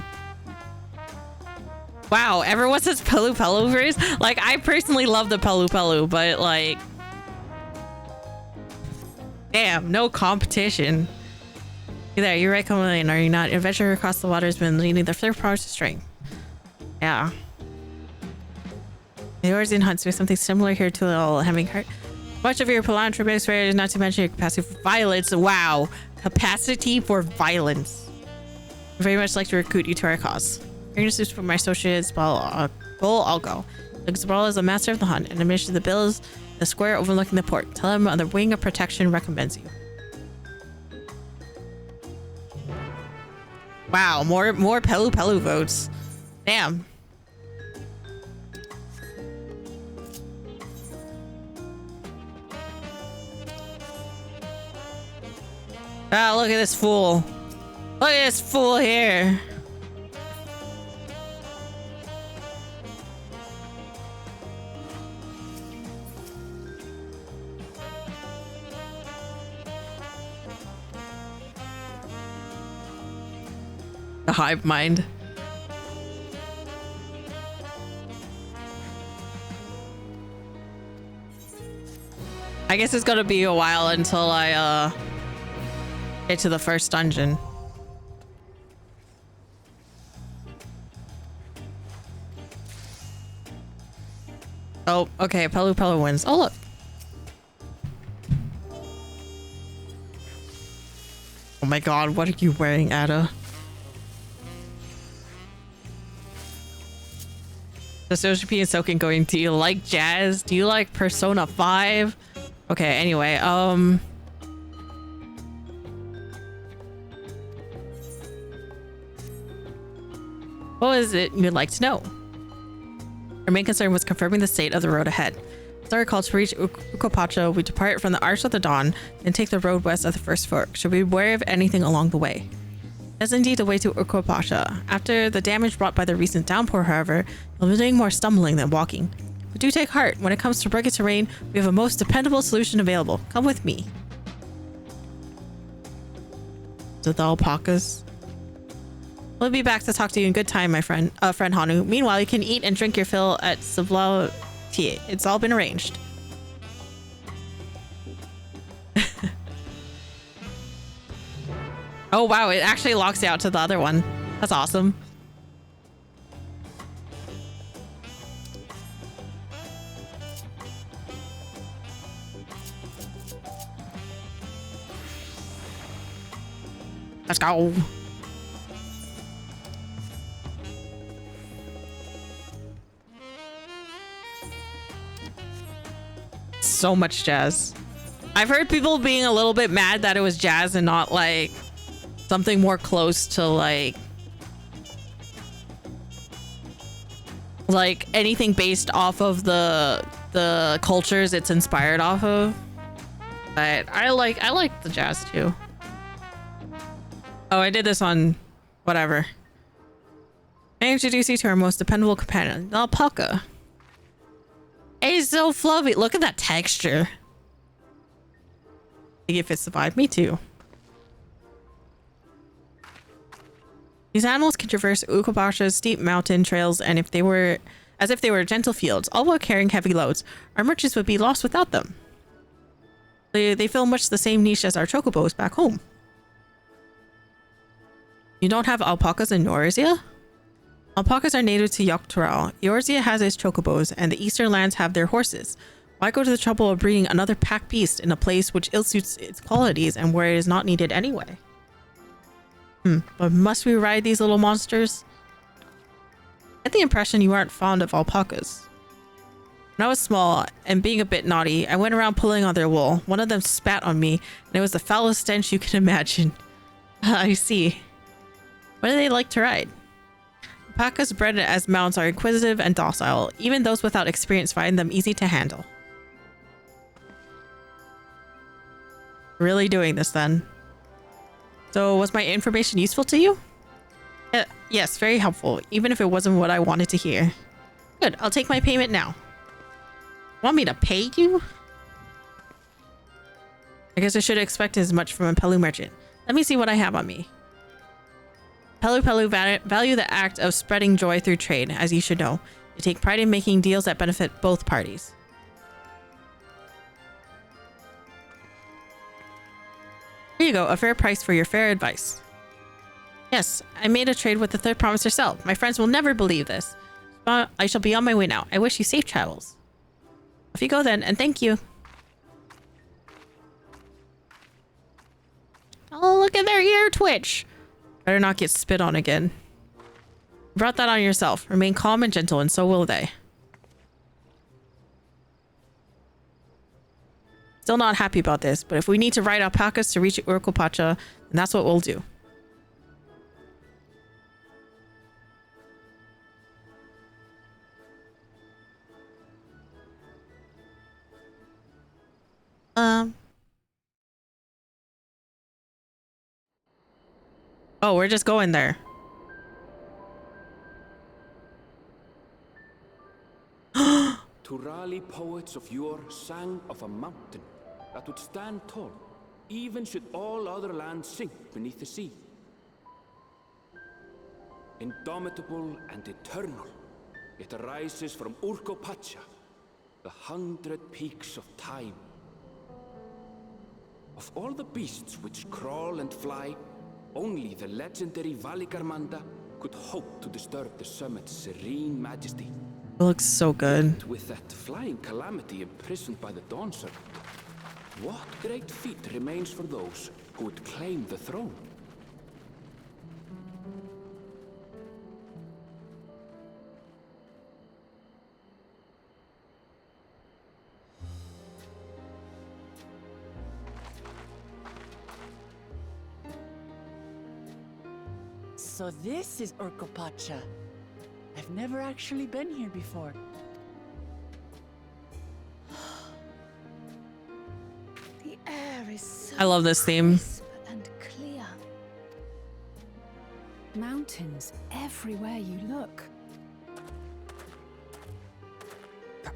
Wow, everyone says Pelu Pelu first. Like, I personally love the Pelu Pelu, but like, damn, no competition. You there, you're right, Kamalain, are you not? Adventure across the water has been leading the third promise to strength. Yeah. Yours in hunts with something similar here to the having heart. Much of your philanthropy is not to mention your capacity for violence. Wow. Capacity for violence. I'd very much like to recruit you to our cause. You're for my associate's goal, I'll go. Zabral is a master of the hunt and administers the bills the square overlooking the port. Tell him the wing of protection recommends you. Wow, more Pelu Pelu votes. Damn. Ah, look at this fool. Look at this fool here. The hive mind. I guess it's gonna be a while until I get to the first dungeon. Oh, okay, Pelu Pelu wins. Oh, look. Oh my god, what are you wearing, Ada? The social P and Soaking going, do you like jazz? Do you like Persona 5? Okay, anyway, what is it you'd like to know? Our main concern was confirming the state of the road ahead. As I recall, to reach Ukopacha, we depart from the Arch of the Dawn and take the road west at the first fork. Should we be wary of anything along the way? That's indeed the way to Ukopacha. After the damage brought by the recent downpour, however, you'll be doing more stumbling than walking. but do take heart. When it comes to rugged terrain, we have a most dependable solution available. Come with me. So the alpacas. We'll be back to talk to you in good time, my friend Hanu. Meanwhile, you can eat and drink your fill at Savla Tea. It's all been arranged. Oh wow, it actually locks you out to the other one. That's awesome. Let's go. So much jazz. I've heard people being a little bit mad that it was jazz and not like something more close to like anything based off of the cultures it's inspired off of. But I like the jazz too. Oh, I did this on whatever. I introduce you to our most dependable companion, the alpaca. It's so fluffy. Look at that texture. I think if it survived, me too. These animals can traverse Ukobasha's steep mountain trails, and if they were gentle fields, all while carrying heavy loads, our merchants would be lost without them. They fill much the same niche as our chocobos back home. You don't have alpacas in Eorzea? Alpacas are native to Dawntrail. Eorzea has its chocobos, and the eastern lands have their horses. Why go to the trouble of breeding another pack beast in a place which ill-suits its qualities and where it is not needed anyway? But must we ride these little monsters? I get the impression you aren't fond of alpacas. When I was small and being a bit naughty, I went around pulling on their wool. One of them spat on me, and it was the foulest stench you can imagine. I see. What do they like to ride? Alpacas bred as mounts are inquisitive and docile. Even those without experience find them easy to handle. Really doing this then. So was my information useful to you? Yes, very helpful, even if it wasn't what I wanted to hear. Good, I'll take my payment now. Want me to pay you? I guess I should expect as much from a Pelu merchant. Let me see what I have on me. Pelu value the act of spreading joy through trade, as you should know. They take pride in making deals that benefit both parties. Here you go, a fair price for your fair advice. Yes, I made a trade with the third promise herself. My friends will never believe this. I shall be on my way now. I wish you safe travels. Off you go then, and thank you. Oh, look at their ear twitch. Better not get spit on again. You brought that on yourself. Remain calm and gentle, and so will they. Still not happy about this, but if we need to ride alpacas to reach Urkopacha, then that's what we'll do. Oh, we're just going there. Turali poets of yore sang of a mountain that would stand tall, even should all other lands sink beneath the sea. Indomitable and eternal, it arises from Urkopacha, the 100 peaks of time. Of all the beasts which crawl and fly, only the legendary Valigarmanda could hope to disturb the summit's serene majesty. It looks so good. With that flying calamity imprisoned by the Dawn Serpent, what great feat remains for those who would claim the throne? So this is Urkopacha. I've never actually been here before. The air is so I love this theme. crisp and clear. Mountains everywhere you look.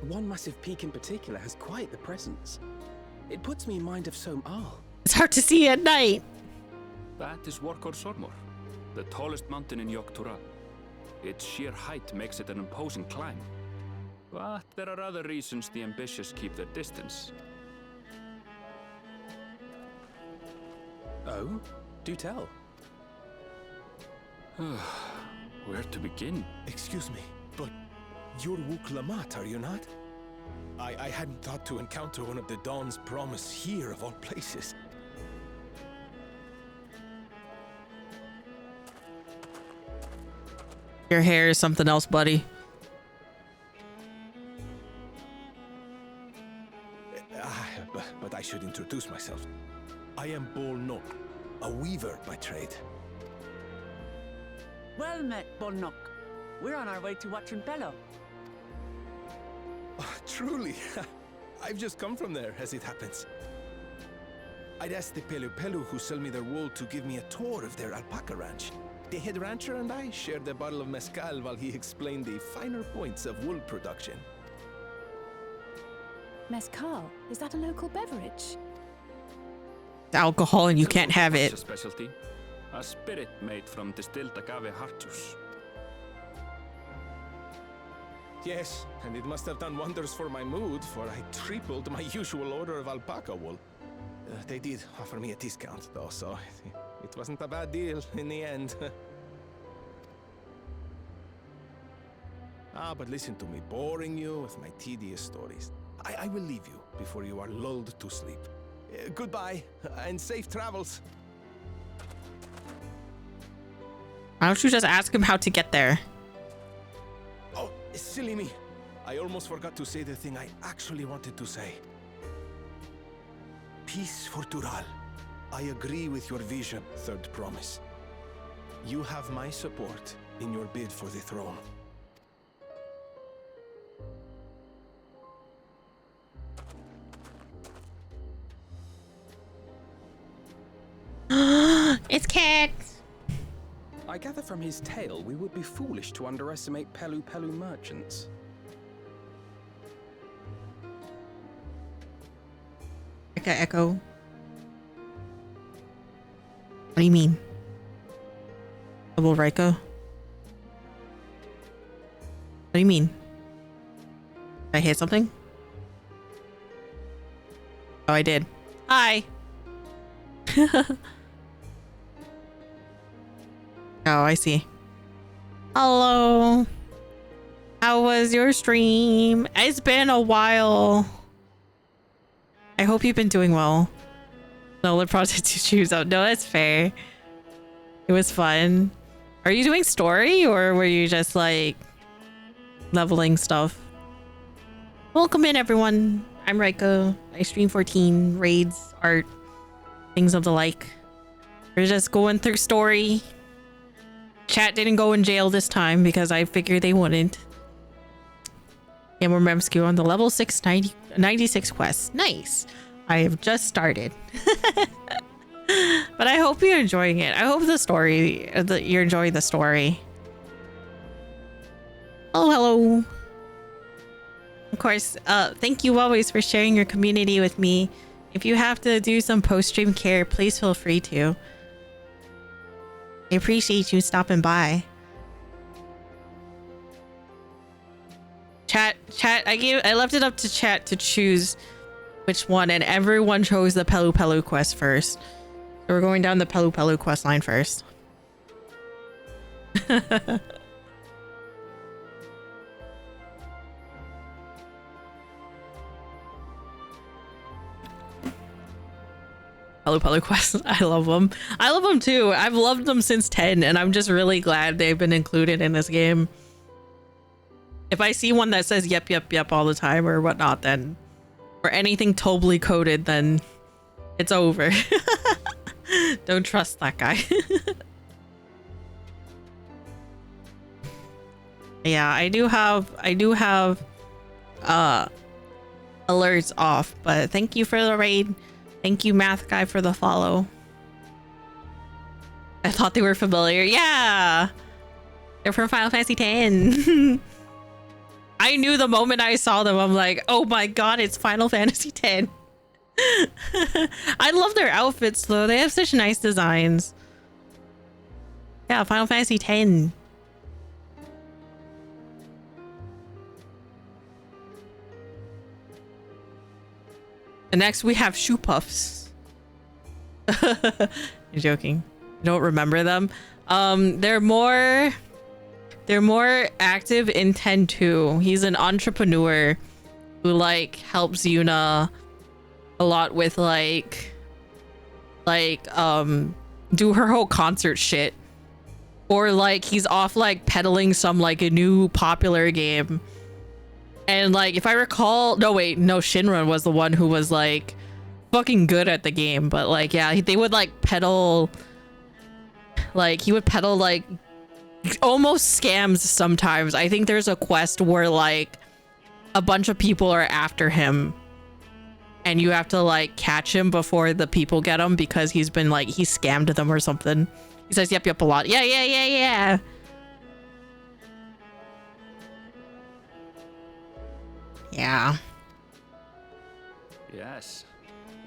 one massive peak in particular has quite the presence. It puts me in mind of Som-Al. It's hard to see at night. That is Workor Sormor, the tallest mountain in Yogg-Tural. Its sheer height makes it an imposing climb. But there are other reasons the ambitious keep their distance. Oh? Do tell. Where to begin? Excuse me, but you're Wuk Lamat, are you not? I hadn't thought to encounter one of the Dawn's promise here of all places. Your hair is something else, buddy. But I should introduce myself. I am Bol Nok, a weaver by trade. Well met, Bolnok. We're on our way to watch Bello. Oh, truly. I've just come from there, as it happens. I'd asked the Pelu who sell me their wool to give me a tour of their alpaca ranch. The head rancher and I shared a bottle of mezcal while he explained the finer points of wool production. Mezcal? Is that a local beverage? It's alcohol and you can't have it. A specialty. A spirit made from distilled agave heart juice. Yes, and it must have done wonders for my mood, for I tripled my usual order of alpaca wool. They did offer me a discount, though, so it wasn't a bad deal in the end. But listen to me, boring you with my tedious stories. I will leave you before you are lulled to sleep. Goodbye, and safe travels. Why don't you just ask him how to get there? Oh, silly me. I almost forgot to say the thing I actually wanted to say. Peace for Tural. I agree with your vision, Third Promise. You have my support in your bid for the throne. It's cat. I gather from his tale we would be foolish to underestimate Pelu merchants. Echo. What do you mean? Double Raika? What do you mean? Did I hit something? Oh, I did. Hi. Oh, I see. Hello. How was your stream? It's been a while. I hope you've been doing well. No, the project to choose out. No, that's fair. It was fun. Are you doing story or were you just like leveling stuff? Welcome in, everyone. I'm Raika. I stream 14 raids, art, things of the like. We're just going through story. Chat didn't go in jail this time because I figured they wouldn't. Dawntrail MSQ on the level 696 quest. Nice. I have just started. But I hope you're enjoying it. I hope the story, you're enjoying the story. Oh, hello. Of course, thank you always for sharing your community with me. If you have to do some post-stream care, please feel free to. I appreciate you stopping by. Chat, I left it up to chat to choose which one, and everyone chose the Pelu quest first. So we're going down the Pelu quest line first. Pelu quest. I love them. I love them too. I've loved them since 10, and I'm just really glad they've been included in this game. If I see one that says yep all the time or whatnot, then, or anything totally coded, then it's over. Don't trust that guy. Yeah, I do have alerts off, but thank you for the raid. Thank you, Math Guy, for the follow. I thought they were familiar. Yeah, they're from Final Fantasy X. I knew the moment I saw them. I'm like, oh my god, it's Final Fantasy X. I love their outfits though. They have such nice designs. Yeah, Final Fantasy X. And next we have Shoe Puffs. You're joking. You don't remember them? They're more active in 10-2. He's an entrepreneur who like helps Yuna a lot with like do her whole concert shit, or like he's off like peddling some like a new popular game. And like if I recall, no Shinra was the one who was like fucking good at the game, but like yeah, they would like peddle, like he would peddle like almost scams sometimes. I think there's a quest where like a bunch of people are after him and you have to like catch him before the people get him because he's been like, he scammed them or something. He says yep a lot. Yeah. Yeah. Yes,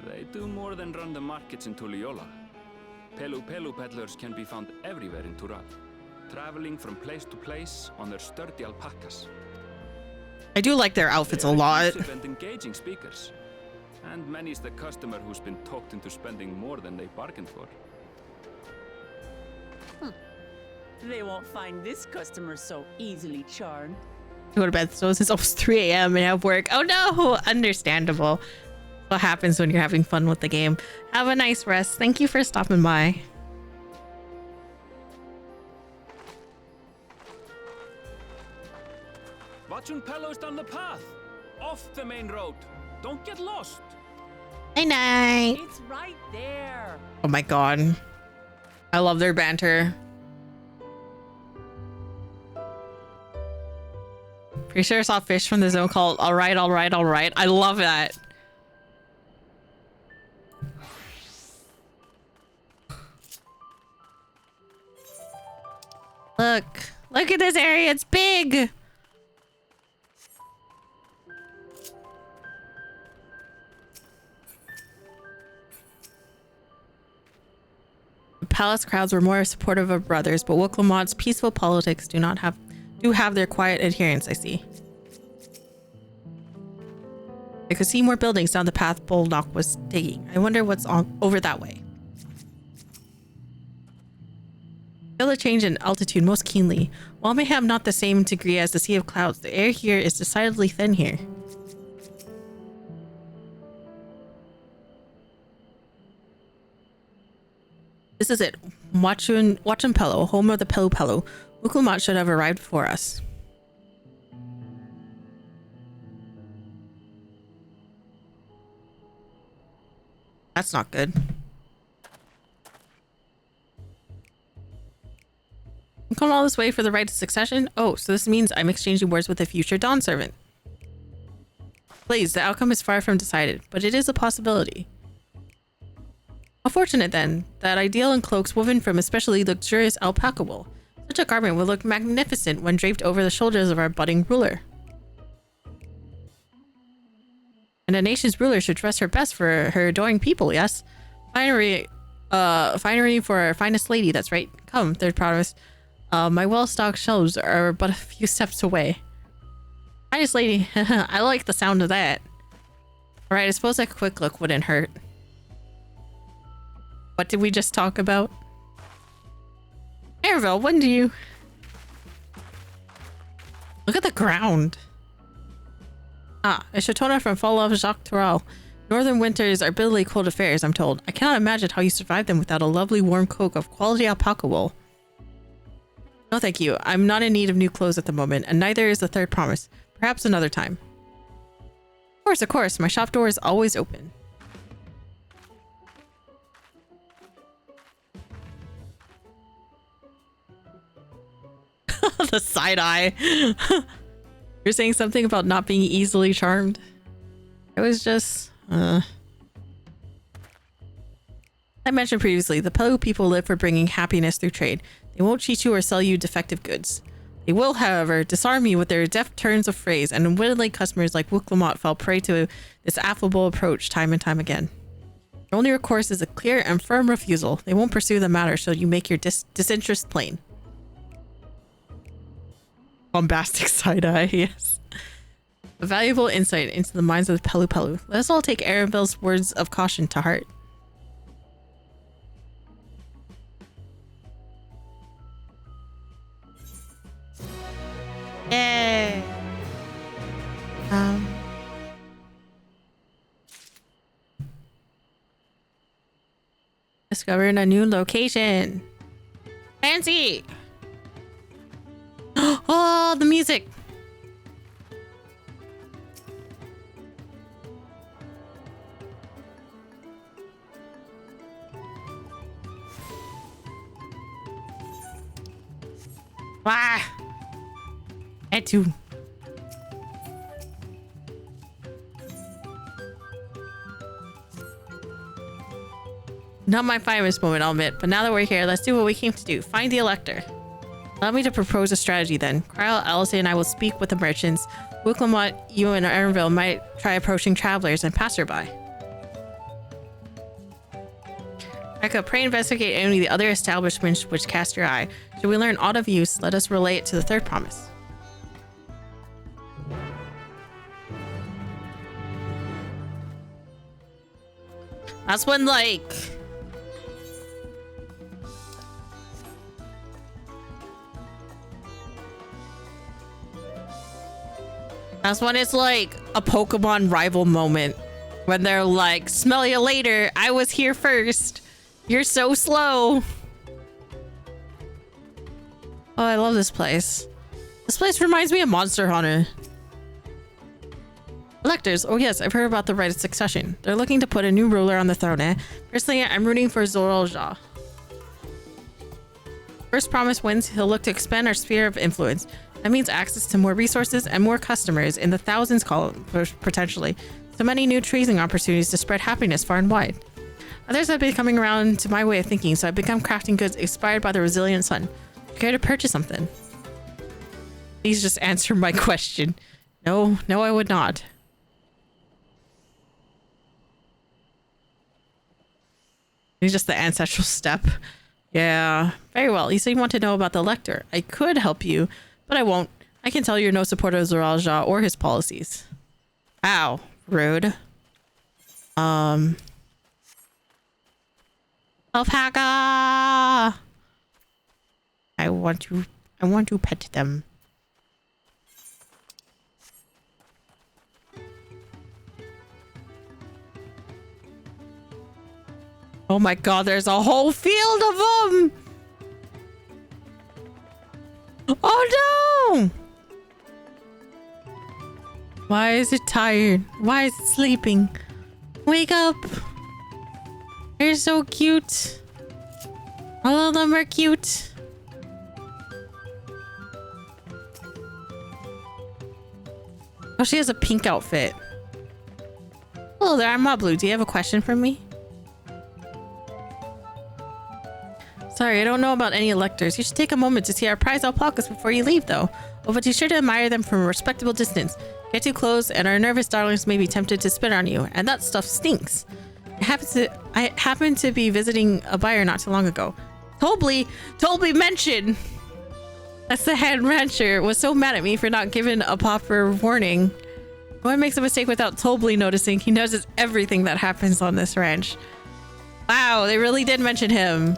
they do more than run the markets in Tuliyola. Pelu peddlers can be found everywhere in Tural, traveling from place to place on their sturdy alpacas. I do like their outfits a lot. And engaging speakers. And many's the customer who's been talked into spending more than they bargained for. They won't find this customer so easily charmed. Go to bed so it's almost 3 a.m. and have work. Oh no, understandable. What happens when you're having fun with the game. Have a nice rest. Thank you for stopping by. Watching Pelos down the path, off the main road. Don't get lost. Night. It's right there. Oh my god, I love their banter. Pretty sure I saw fish from the zone called all right. I love that. Look at this area, it's big. The palace crowds were more supportive of brothers, but Woklamott's peaceful politics do have their quiet adherents, I see. I could see more buildings down the path Bolnock was taking. I wonder what's over that way. Feel the change in altitude most keenly. While it may have not the same degree as the Sea of Clouds, the air here is decidedly thin here. This is it. Wachimpelo, home of the Pelu. Woklamott should have arrived before us. That's not good. I'm coming all this way for the right of succession? Oh, so this means I'm exchanging words with a future Dawn servant. Please, the outcome is far from decided, but it is a possibility. How fortunate then, that ideal in cloaks woven from especially luxurious alpaca wool. Such a garment would look magnificent when draped over the shoulders of our budding ruler. And a nation's ruler should dress her best for her adoring people, yes? Finery for our finest lady, that's right. Come, third promise. My well-stocked shelves are but a few steps away. Finest lady, I like the sound of that. Alright, I suppose a quick look wouldn't hurt. What did we just talk about? Arvel, when do you... Look at the ground. Ah, a Shatona from Fall of Jacques Toral. Northern winters are bitterly cold affairs, I'm told. I cannot imagine how you survive them without a lovely warm coat of quality alpaca wool. No thank you. I'm not in need of new clothes at the moment, and neither is the third promise. Perhaps another time. Of course. My shop door is always open. The side eye. You're saying something about not being easily charmed. I was just I mentioned previously, the Pelu people live for bringing happiness through trade. They won't cheat you or sell you defective goods. They will, however, disarm you with their deft turns of phrase, and unwittingly customers like Wooklamot fell prey to this affable approach time and time again. Your only recourse is a clear and firm refusal. They won't pursue the matter so you make your disinterest plain. Bombastic side-eye, yes. A valuable insight into the minds of the Pelu Pelu. Let us all take Aravel's words of caution to heart. Yay! Discovering a new location. Fancy! Oh, the music! Wah! Etu. Not my finest moment, I'll admit, but now that we're here, let's do what we came to do. Find the Elector. Allow me to propose a strategy then. Kryle, Alice, and I will speak with the merchants. Wooklamot, you and Erenville might try approaching travelers and passerby. Raika, pray investigate any of the other establishments which cast your eye. Should we learn aught of use, let us relay it to the third promise. That's when, like... That's when it's like a Pokemon rival moment. When they're like, smell you later, I was here first. You're so slow. Oh, I love this place. This place reminds me of Monster Hunter. Electors, oh yes, I've heard about the right of succession. They're looking to put a new ruler on the throne, eh? Personally, I'm rooting for Zoraal. First promise wins, he'll look to expand our sphere of influence. That means access to more resources and more customers in the thousands potentially. So many new trading opportunities to spread happiness far and wide. Others have been coming around to my way of thinking, so I've become crafting goods inspired by the resilient sun. Care to purchase something? Please just answer my question. No, I would not. It's just the ancestral step. Yeah, very well. You say you want to know about the Elector. I could help you, but I won't. I can tell you're no supporter of Zoraal or his policies. Ow, rude. Alpaca! I want to pet them. Oh my god, there's a whole field of them! Oh no! Why is it tired? Why is it sleeping? Wake up! You're so cute. All of them are cute. Oh, she has a pink outfit. Hello there, I'm Mablu. Do you have a question for me? Sorry, I don't know about any electors. You should take a moment to see our prize alpacas before you leave, though. Oh, but you sure to admire them from a respectable distance. Get too close, and our nervous darlings may be tempted to spit on you, and that stuff stinks. I happened to be visiting a buyer not too long ago. Tolby mentioned. That's the head rancher. Was so mad at me for not giving a proper warning. No one makes a mistake without Tolby noticing. He notices everything that happens on this ranch. Wow, they really did mention him.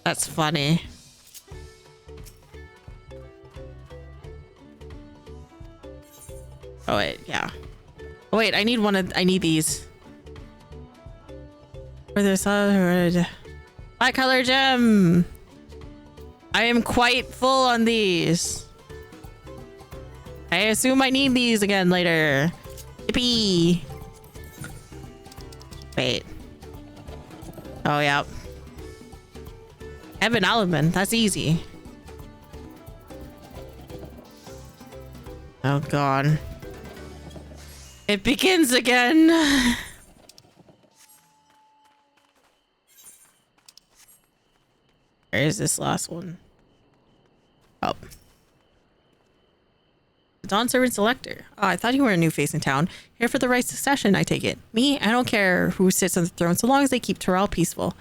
That's funny. Oh wait, yeah. Oh wait, I need these. For this other black color gem. I am quite full on these. I assume I need these again later. Yippee. Wait. Oh yeah. Evan Alvin, that's easy. Oh god. It begins again. Where is this last one? Oh. The Dawn Servant Selector. Oh, I thought you were a new face in town. Here for the right succession, I take it. Me, I don't care who sits on the throne so long as they keep Terrell peaceful.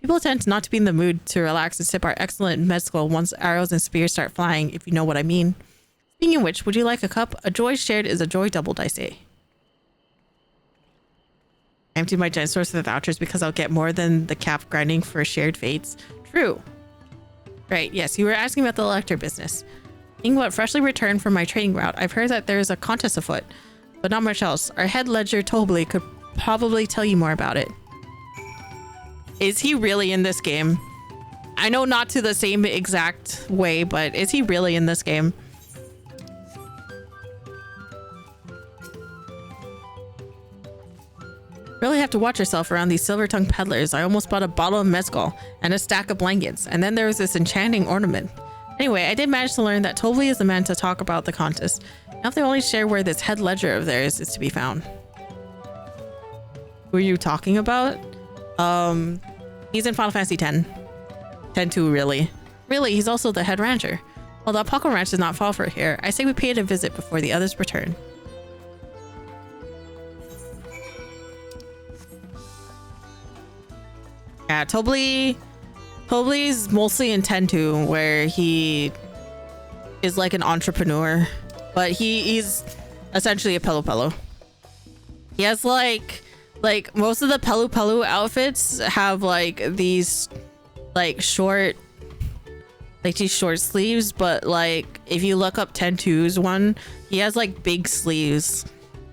People tend not to be in the mood to relax and sip our excellent mezcal once arrows and spears start flying, if you know what I mean. Speaking of which, would you like a cup? A joy shared is a joy doubled, I say. I empty my gem source of vouchers because I'll get more than the cap grinding for shared fates. True. Right, yes, you were asking about the elector business. Being what freshly returned from my trading route, I've heard that there's a contest afoot, but not much else. Our head ledger Tobley could probably tell you more about it. Is he really in this game? I know not to the same exact way, but is he really in this game? Really have to watch yourself around these silver-tongued peddlers. I almost bought a bottle of mezcal and a stack of blankets, and then there was this enchanting ornament. Anyway, I did manage to learn that Tobley is the man to talk about the contest. Now if they only share where this head ledger of theirs is to be found. Who are you talking about? He's in Final Fantasy X. 10-2, really. Really, he's also the head rancher. Well, the Apoco Ranch does not fall for here. I say we pay it a visit before the others return. Yeah, Tobley's mostly in 10-2, where he is like an entrepreneur, but he's essentially a Pelu. He has like most of the Pelu outfits have like these short sleeves, but like if you look up 10-2's one, he has like big sleeves,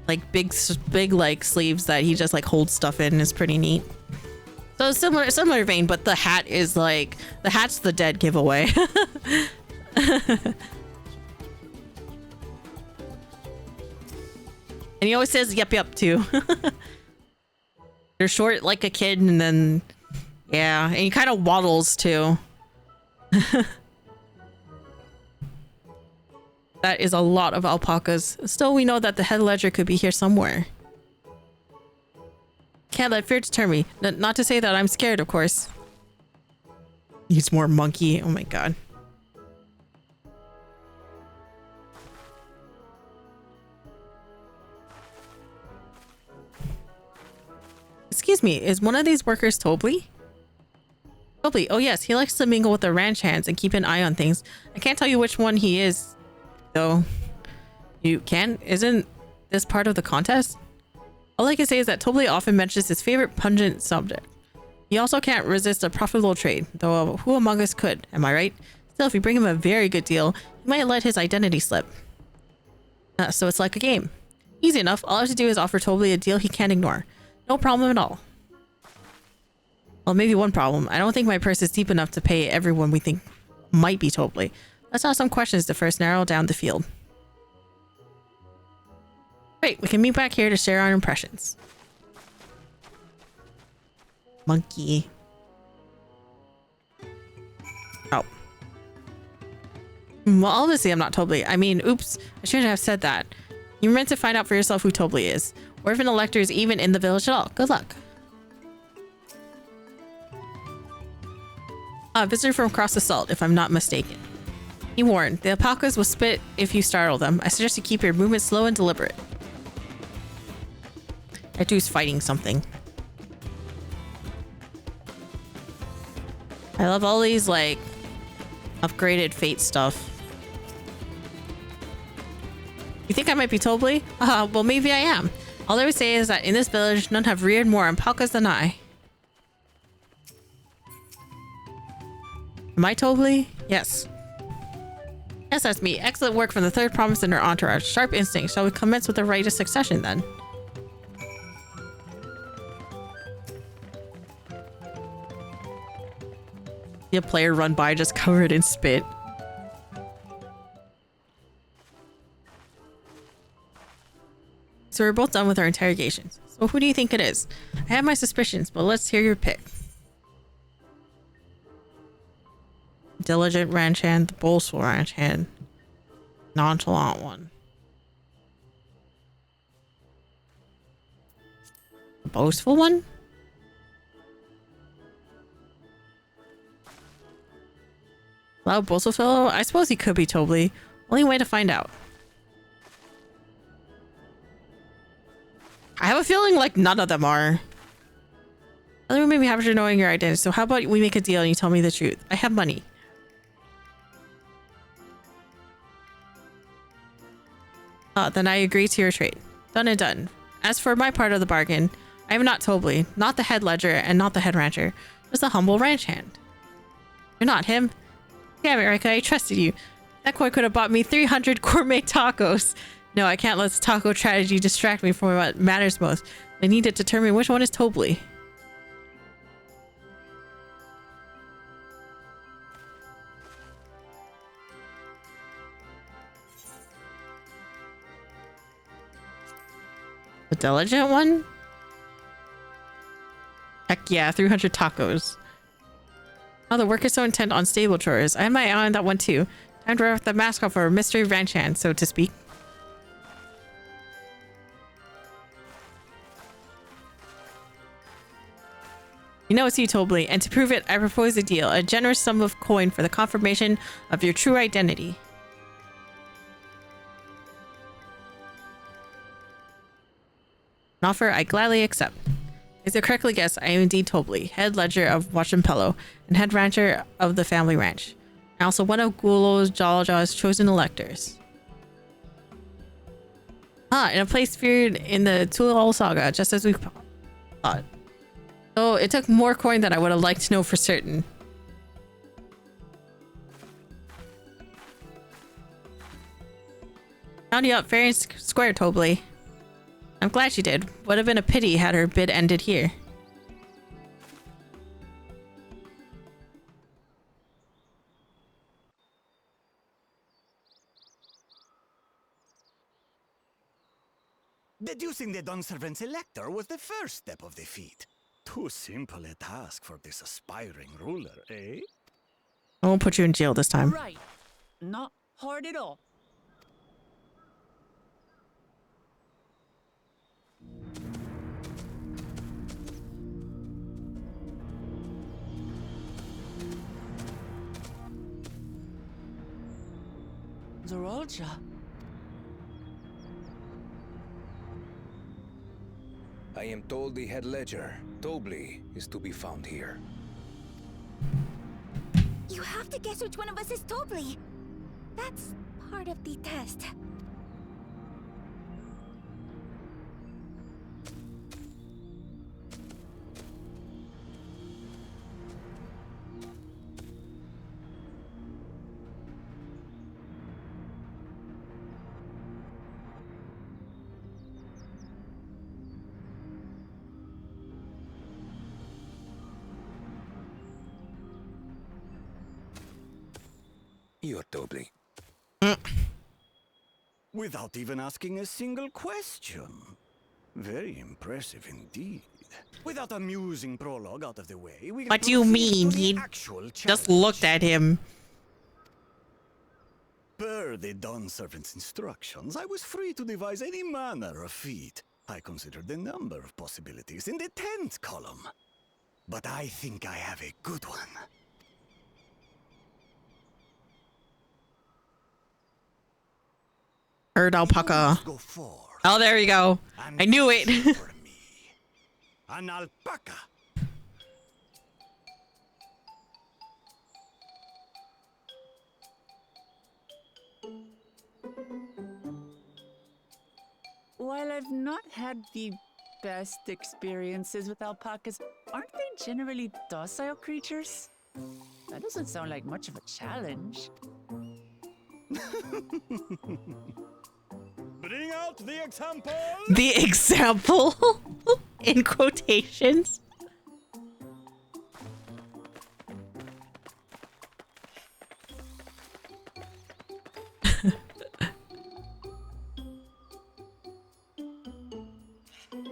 like big like sleeves that he just like holds stuff in. Is pretty neat. So similar vein, but the hat is like, the hat's the dead giveaway. And he always says yep too. They're short like a kid, and then yeah, and he kind of waddles too. That is a lot of alpacas. Still, we know that the head ledger could be here somewhere. Can't let fear deter me. Not to say that I'm scared, of course. He's more monkey. Oh my god. Excuse me, is one of these workers Tobley? Tobley, oh yes, he likes to mingle with the ranch hands and keep an eye on things. I can't tell you which one he is, though. You can? Isn't this part of the contest? All I can say is that Tobley often mentions his favorite pungent subject. He also can't resist a profitable trade, though who among us could, am I right? Still, if you bring him a very good deal, he might let his identity slip. So it's like a game. Easy enough, all I have to do is offer Tobley a deal he can't ignore. No problem at all. Well, maybe one problem. I don't think my purse is deep enough to pay everyone we think might be Tobley. Let's ask some questions to first narrow down the field. Great, we can meet back here to share our impressions. Monkey. Oh. Well, obviously I'm not Tobley. I mean, oops, I shouldn't have said that. You meant to find out for yourself who Tobley is, or if an elector is even in the village at all. Good luck. Visitor from across the salt, if I'm not mistaken. He warned, the alpacas will spit if you startle them. I suggest you keep your movement slow and deliberate. That dude's fighting something. I love all these like upgraded fate stuff. You think I might be Tobley? Well maybe I am. All I would say is that in this village none have reared more alpacas than I. Am I Tobley? Yes. Yes, that's me. Excellent work from the third promise in her entourage. Sharp instinct. Shall we commence with the right of succession then? See a player run by just covered in spit. So we're both done with our interrogations. So who do you think it is? I have my suspicions, but let's hear your pick. Diligent ranch hand, the boastful ranch hand, nonchalant one. The boastful one? Loud Bolsofellow? I suppose he could be Tobly. Only way to find out. I have a feeling like none of them are. Other would make me happy to knowing your identity. So how about we make a deal and you tell me the truth? I have money. Then I agree to your trade. Done and done. As for my part of the bargain, I am not Tobly, not the head ledger, and not the head rancher. Just a humble ranch hand. You're not him. Damn it, Raika, I trusted you. That coin could have bought me 300 gourmet tacos. No, I can't let this taco tragedy distract me from what matters most. I need to determine which one is Tobly. The diligent one? Heck yeah, 300 tacos. Oh, the work is so intent on stable chores. I had my eye on that one too. Time to wrap the mask off for a mystery ranch hand, so to speak. You know it's you, Tobly, and to prove it, I propose a deal. A generous sum of coin for the confirmation of your true identity. An offer I gladly accept. As you correctly guessed, I am indeed Tobly, head ledger of Wachimpello and head rancher of the family ranch. And also one of Gulo's Jalajaw's chosen electors. In a place feared in the Tulal saga, just as we thought. So it took more coin than I would have liked to know for certain. Found you up fair and square, Tobly. I'm glad she did. Would have been a pity had her bid ended here. Deducing the Dawnservant's elector was the first step of the feat. Too simple a task for this aspiring ruler, eh? I won't put you in jail this time. Right. Not hard at all. Zorolja. I am told the head ledger, Tobly, is to be found here. You have to guess which one of us is Tobly. That's part of the test. You're Tobly. Without even asking a single question. Very impressive indeed. With that amusing prologue out of the way, we can What do you mean? He just looked at him. Per the Dawnservant's instructions, I was free to devise any manner of feat. I considered a number of possibilities in the 10th column. But I think I have a good one. Herd alpaca. Oh, there you go. I knew it. An alpaca. While I've not had the best experiences with alpacas, aren't they generally docile creatures? That doesn't sound like much of a challenge. Bring out the example! The example? In quotations?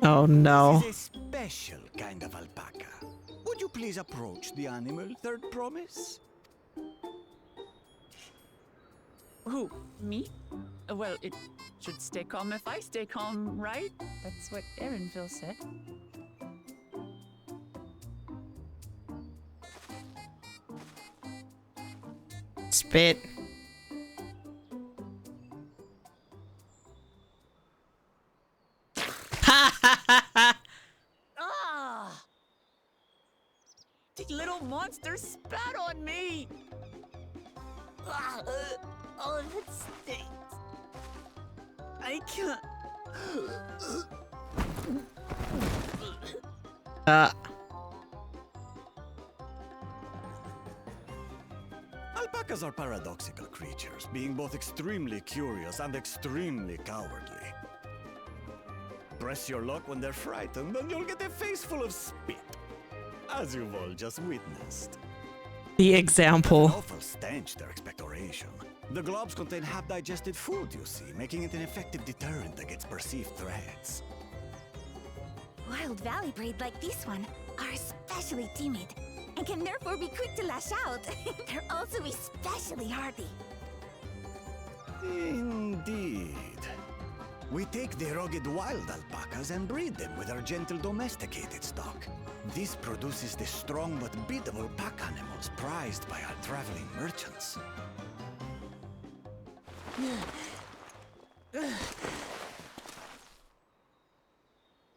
Oh no. This is a special kind of alpaca. Would you please approach the animal, Third Promise? Who? Me? Well, it should stay calm if I stay calm, right? That's what Erinville said. spit. Ah! The little monster spat on me! Ah, oh, that stinks. I can't. Alpacas are paradoxical creatures, being both extremely curious and extremely cowardly. Press your luck when they're frightened, and you'll get a face full of spit, as you've all just witnessed. The example. An awful stench, their expectoration. The globs contain half-digested food, you see, making it an effective deterrent against perceived threats. Wild valley breed like this one are especially timid and can therefore be quick to lash out. They're also especially hardy. Indeed. We take the rugged wild alpacas and breed them with our gentle domesticated stock. This produces the strong but biddable pack animals prized by our traveling merchants.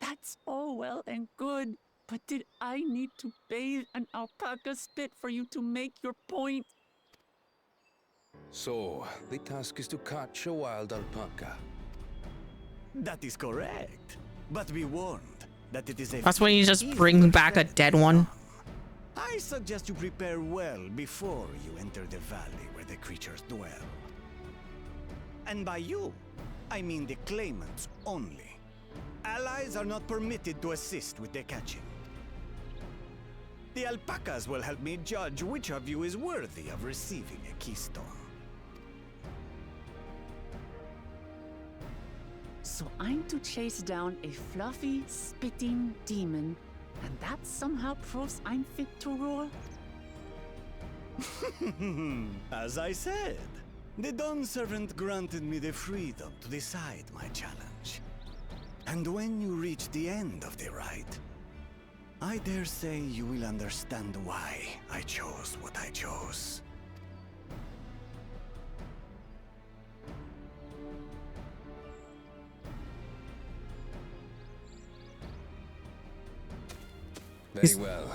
That's all well and good, but did I need to bathe an alpaca spit for you to make your point? So, the task is to catch a wild alpaca. That is correct. But be warned that it is a... That's when you just bring back a dead one. I suggest you prepare well before you enter the valley where the creatures dwell. And by you, I mean the claimants only. Allies are not permitted to assist with the catching. The alpacas will help me judge which of you is worthy of receiving a keystone. So I'm to chase down a fluffy, spitting demon, and that somehow proves I'm fit to rule? As I said, the Dawn Servant granted me the freedom to decide my challenge. And when you reach the end of the ride, I dare say you will understand why I chose what I chose. Very well.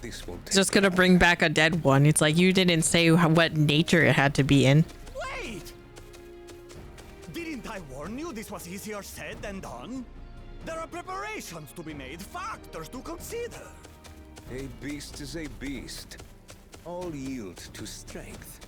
This won't take Just gonna bring back a dead one. It's like you didn't say what nature it had to be in. Wait! Didn't I warn you this was easier said than done? There are preparations to be made, factors to consider. A beast is a beast. All yield to strength.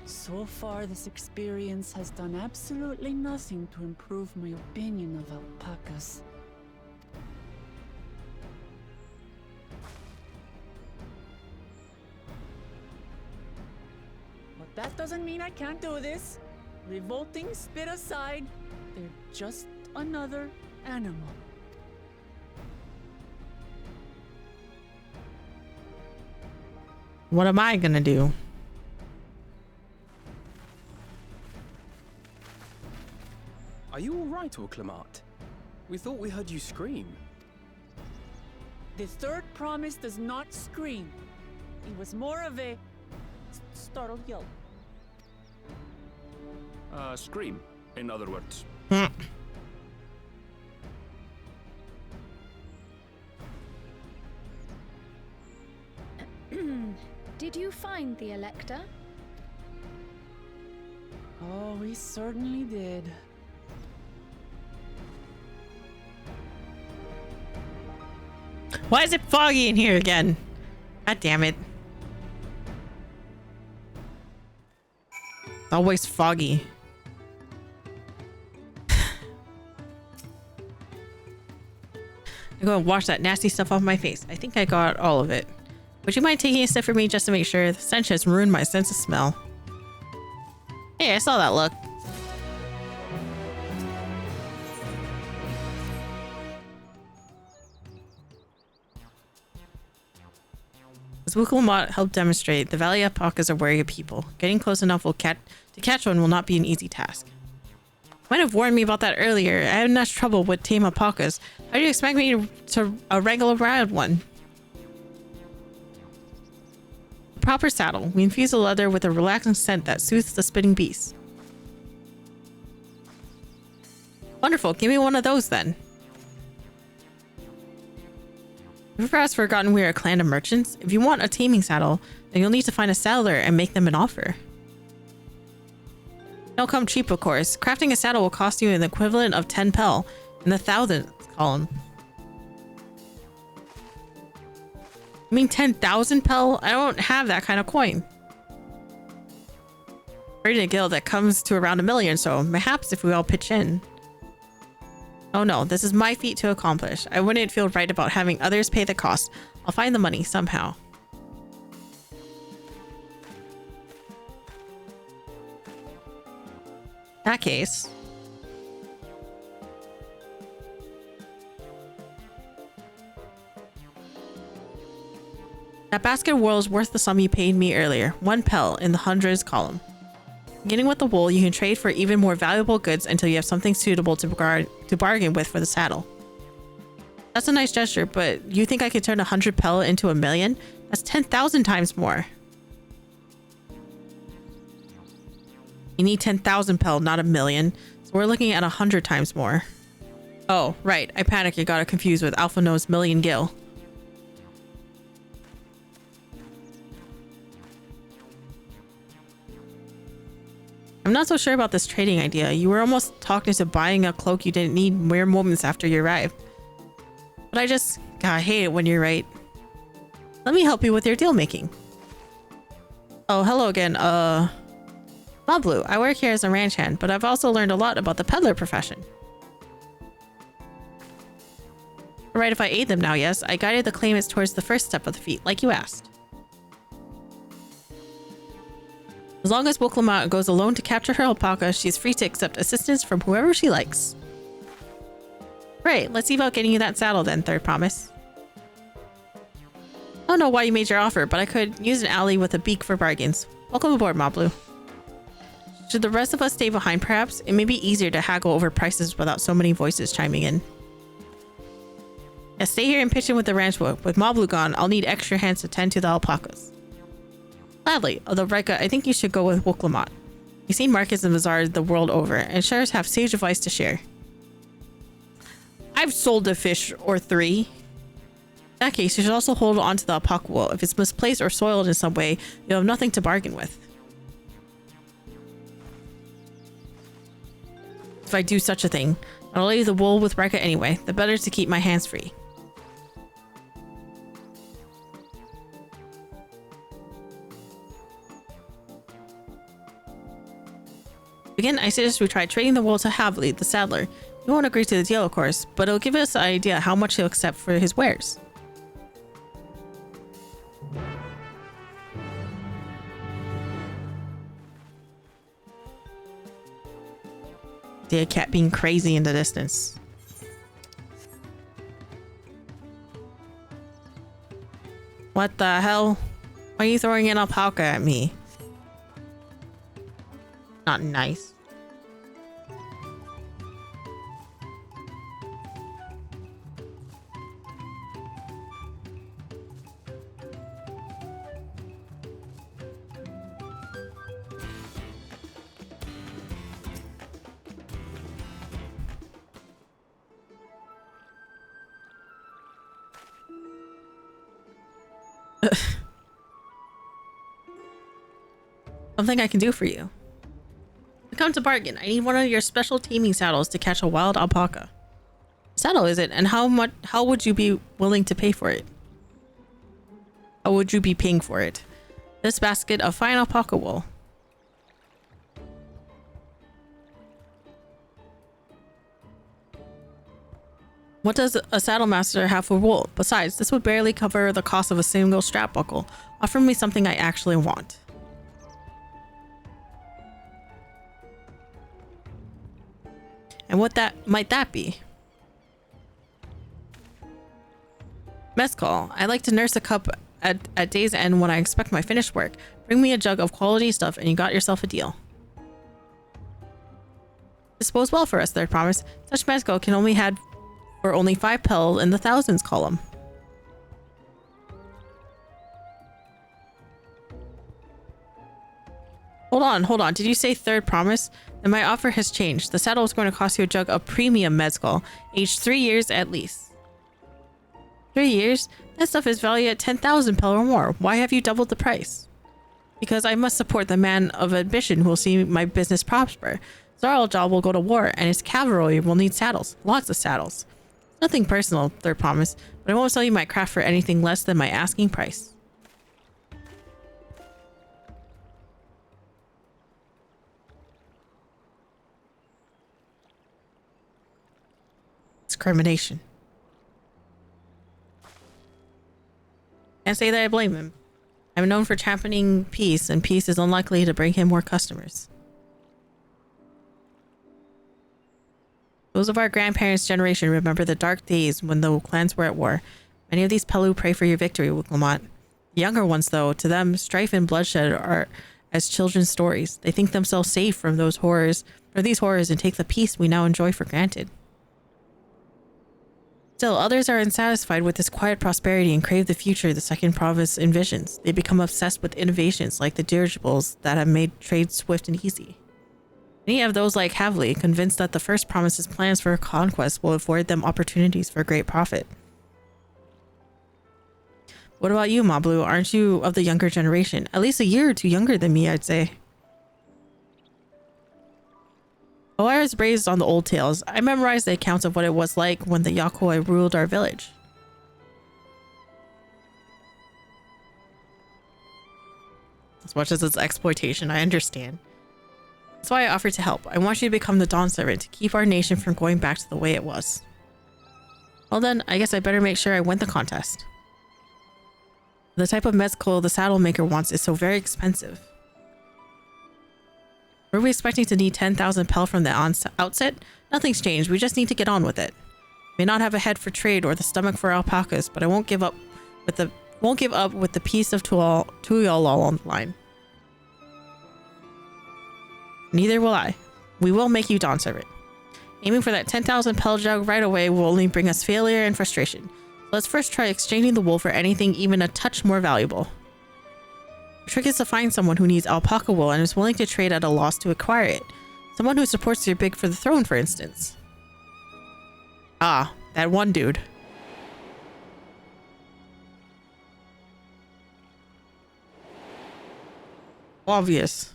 So far, this experience has done absolutely nothing to improve my opinion of alpacas. But that doesn't mean I can't do this. Revolting spit aside, they're just another animal. What am I gonna do? Are you all right, Orclamat? We thought we heard you scream. The third promise does not scream. It was more of a startled yelp. Scream, in other words. Did you find the Elector? Oh, we certainly did. Why is it foggy in here again? God damn it. Always foggy. I'm going to wash that nasty stuff off my face. I think I got all of it. Would you mind taking a sip for me just to make sure? The stench has ruined my sense of smell. Hey, I saw that look. As Wukulmat helped demonstrate, the valley alpacas are wary of people. Getting close enough to catch one will not be an easy task. Might have warned me about that earlier. I had enough trouble with tame alpacas. How do you expect me to wrangle around one? Proper saddle. We infuse the leather with a relaxing scent that soothes the spitting beast. Wonderful. Give me one of those then. Have you perhaps forgotten we are a clan of merchants? If you want a taming saddle, then you'll need to find a saddler and make them an offer. It'll come cheap, of course. Crafting a saddle will cost you an equivalent of 10 pel in the thousandth column. You mean 10,000 pel? I don't have that kind of coin. We're in a guild that comes to around 1 million, so perhaps if we all pitch in. Oh no, this is my feat to accomplish. I wouldn't feel right about having others pay the cost. I'll find the money somehow. In that case, that basket of wool is worth the sum you paid me earlier. 1 pel in the hundreds column. Beginning with the wool, you can trade for even more valuable goods until you have something suitable to bargain with for the saddle. That's a nice gesture, but you think I could turn 100 pel into 1 million? That's 10,000 times more. You need 10,000 pel, not 1 million. So we're looking at 100 times more. Oh, right. I panicked and got it confused with Alpha No's million gil. I'm not so sure about this trading idea. You were almost talking to buying a cloak you didn't need mere moments after you arrived. But I just, God, I hate it when you're right. Let me help you with your deal making. Oh, hello again. Moblu, I work here as a ranch hand, but I've also learned a lot about the peddler profession. Alright, if I aid them now, yes. I guided the claimants towards the first step of the feat, like you asked. As long as Woklama goes alone to capture her alpaca, she's free to accept assistance from whoever she likes. Right, let's see about getting you that saddle then, Third Promise. I don't know why you made your offer, but I could use an alley with a beak for bargains. Welcome aboard, Moblu. Should the rest of us stay behind perhaps? It may be easier to haggle over prices without so many voices chiming in. Yeah, stay here and pitch in with the ranch work. With Moblu gone, I'll need extra hands to tend to the alpacas. Gladly, although Raika, I think you should go with Woklamat. You've seen markets and bazaars the world over, and shares have sage advice to share. I've sold a fish or 3. In that case, you should also hold on to the alpaca wool. If it's misplaced or soiled in some way, you'll have nothing to bargain with. If I do such a thing, I'll leave the wool with Raika anyway. The better to keep my hands free. Again, I suggest we try trading the wool to Havli, the saddler. He won't agree to the deal, of course, but it'll give us an idea how much he'll accept for his wares. The cat being crazy in the distance. What the hell? Why are you throwing an alpaca at me? Not nice. Something I can do for you. Come to bargain. I need one of your special taming saddles to catch a wild alpaca. Saddle is it? And how would you be willing to pay for it? How would you be paying for it? This basket of fine alpaca wool. What does a saddle master have for wool? Besides, this would barely cover the cost of a single strap buckle. Offer me something I actually want. And what might that be? Mezcal. I like to nurse a cup at day's end when I expect my finished work. Bring me a jug of quality stuff and you got yourself a deal. This bodes well for us, Third Promise. Such mezcal can only had for only 5 pel in the thousands column. Hold on. Did you say Third Promise? Then my offer has changed. The saddle is going to cost you a jug of premium mezcal, aged 3 years at least. 3 years? That stuff is valued at 10,000 pel or more. Why have you doubled the price? Because I must support the man of ambition who will see my business prosper. Zarljal will go to war, and his cavalry will need saddles. Lots of saddles. Nothing personal, Third Promise, but I won't sell you my craft for anything less than my asking price. Discrimination. Can't say that I blame him. I'm known for championing peace, and peace is unlikely to bring him more customers. Those of our grandparents' generation remember the dark days when the clans were at war. Many of these Pelu pray for your victory, Lamont. The younger ones, though, to them, strife and bloodshed are as children's stories. They think themselves safe from these horrors, and take the peace we now enjoy for granted. Still, others are unsatisfied with this quiet prosperity and crave the future the Second Province envisions. They become obsessed with innovations like the dirigibles that have made trade swift and easy. Many of those like Havli, convinced that the First Promise's plans for conquest will afford them opportunities for great profit. What about you, Mablu? Aren't you of the younger generation? At least a year or two younger than me, I'd say. Oh, I was raised on the old tales. I memorized the accounts of what it was like when the Yakoi ruled our village. As much as it's exploitation, I understand. That's why I offered to help. I want you to become the Dawn Servant to keep our nation from going back to the way it was. Well then, I guess I better make sure I win the contest. The type of mezcal the saddle maker wants is so very expensive. Were we expecting to need 10,000 pel from the outset? Nothing's changed. We just need to get on with it. May not have a head for trade or the stomach for alpacas, but I won't give up with the piece of Tuyol on the line. Neither will I. We will make you Dawn Servant. Aiming for that 10,000 pel jug right away will only bring us failure and frustration. Let's first try exchanging the wool for anything even a touch more valuable. The trick is to find someone who needs alpaca wool and is willing to trade at a loss to acquire it. Someone who supports your bid for the throne, for instance. Ah, that one dude. Obvious.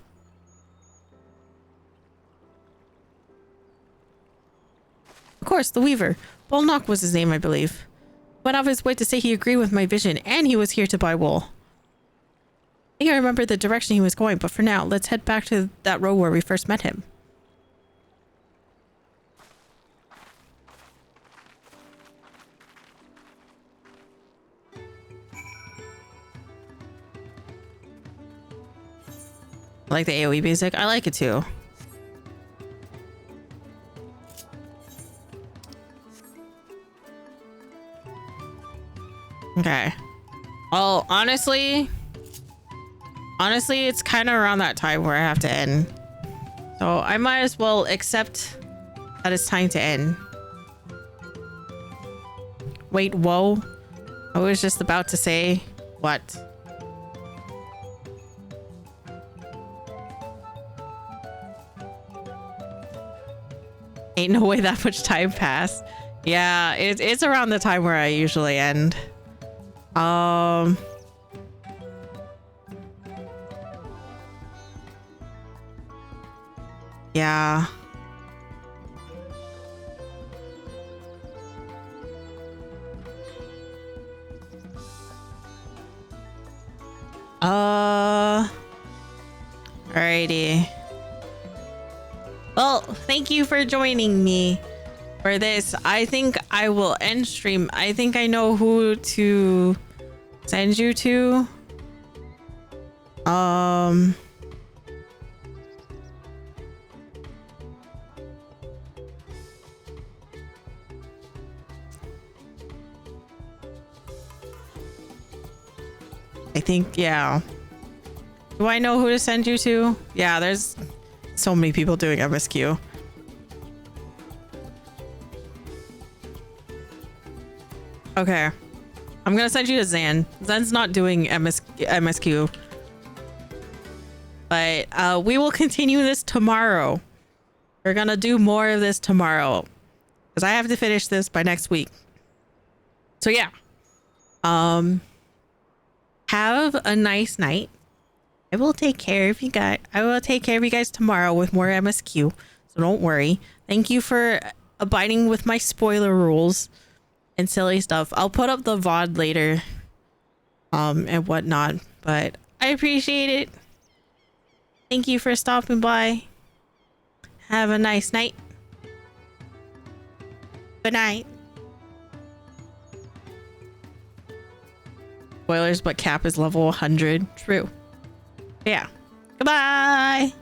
Of course, the Weaver. Bolnock was his name, I believe. Went off his way to say he agreed with my vision, and he was here to buy wool. I think I remember the direction he was going, but for now, let's head back to that road where we first met him. I like the AoE music. I like it too. Okay. Well, honestly, it's kind of around that time where I have to end. So I might as well accept that it's time to end. Wait, whoa. I was just about to say what? Ain't no way that much time passed. Yeah, it's around the time where I usually end. Yeah. Alrighty. Well, thank you for joining me for this. I think I will end stream. I think I know who to send you to. I think, yeah. Do I know who to send you to? Yeah, there's so many people doing MSQ. Okay. I'm gonna send you to Zan. Zan's not doing MSQ. But we will continue this tomorrow. We're gonna do more of this tomorrow. Because I have to finish this by next week. So yeah. Have a nice night. I will take care of you guys. I will take care of you guys tomorrow with more MSQ. So don't worry. Thank you for abiding with my spoiler rules and silly stuff. I'll put up the VOD later. And whatnot. But I appreciate it. Thank you for stopping by. Have a nice night. Good night. Spoilers, but Cap is level 100. True. Yeah. Goodbye.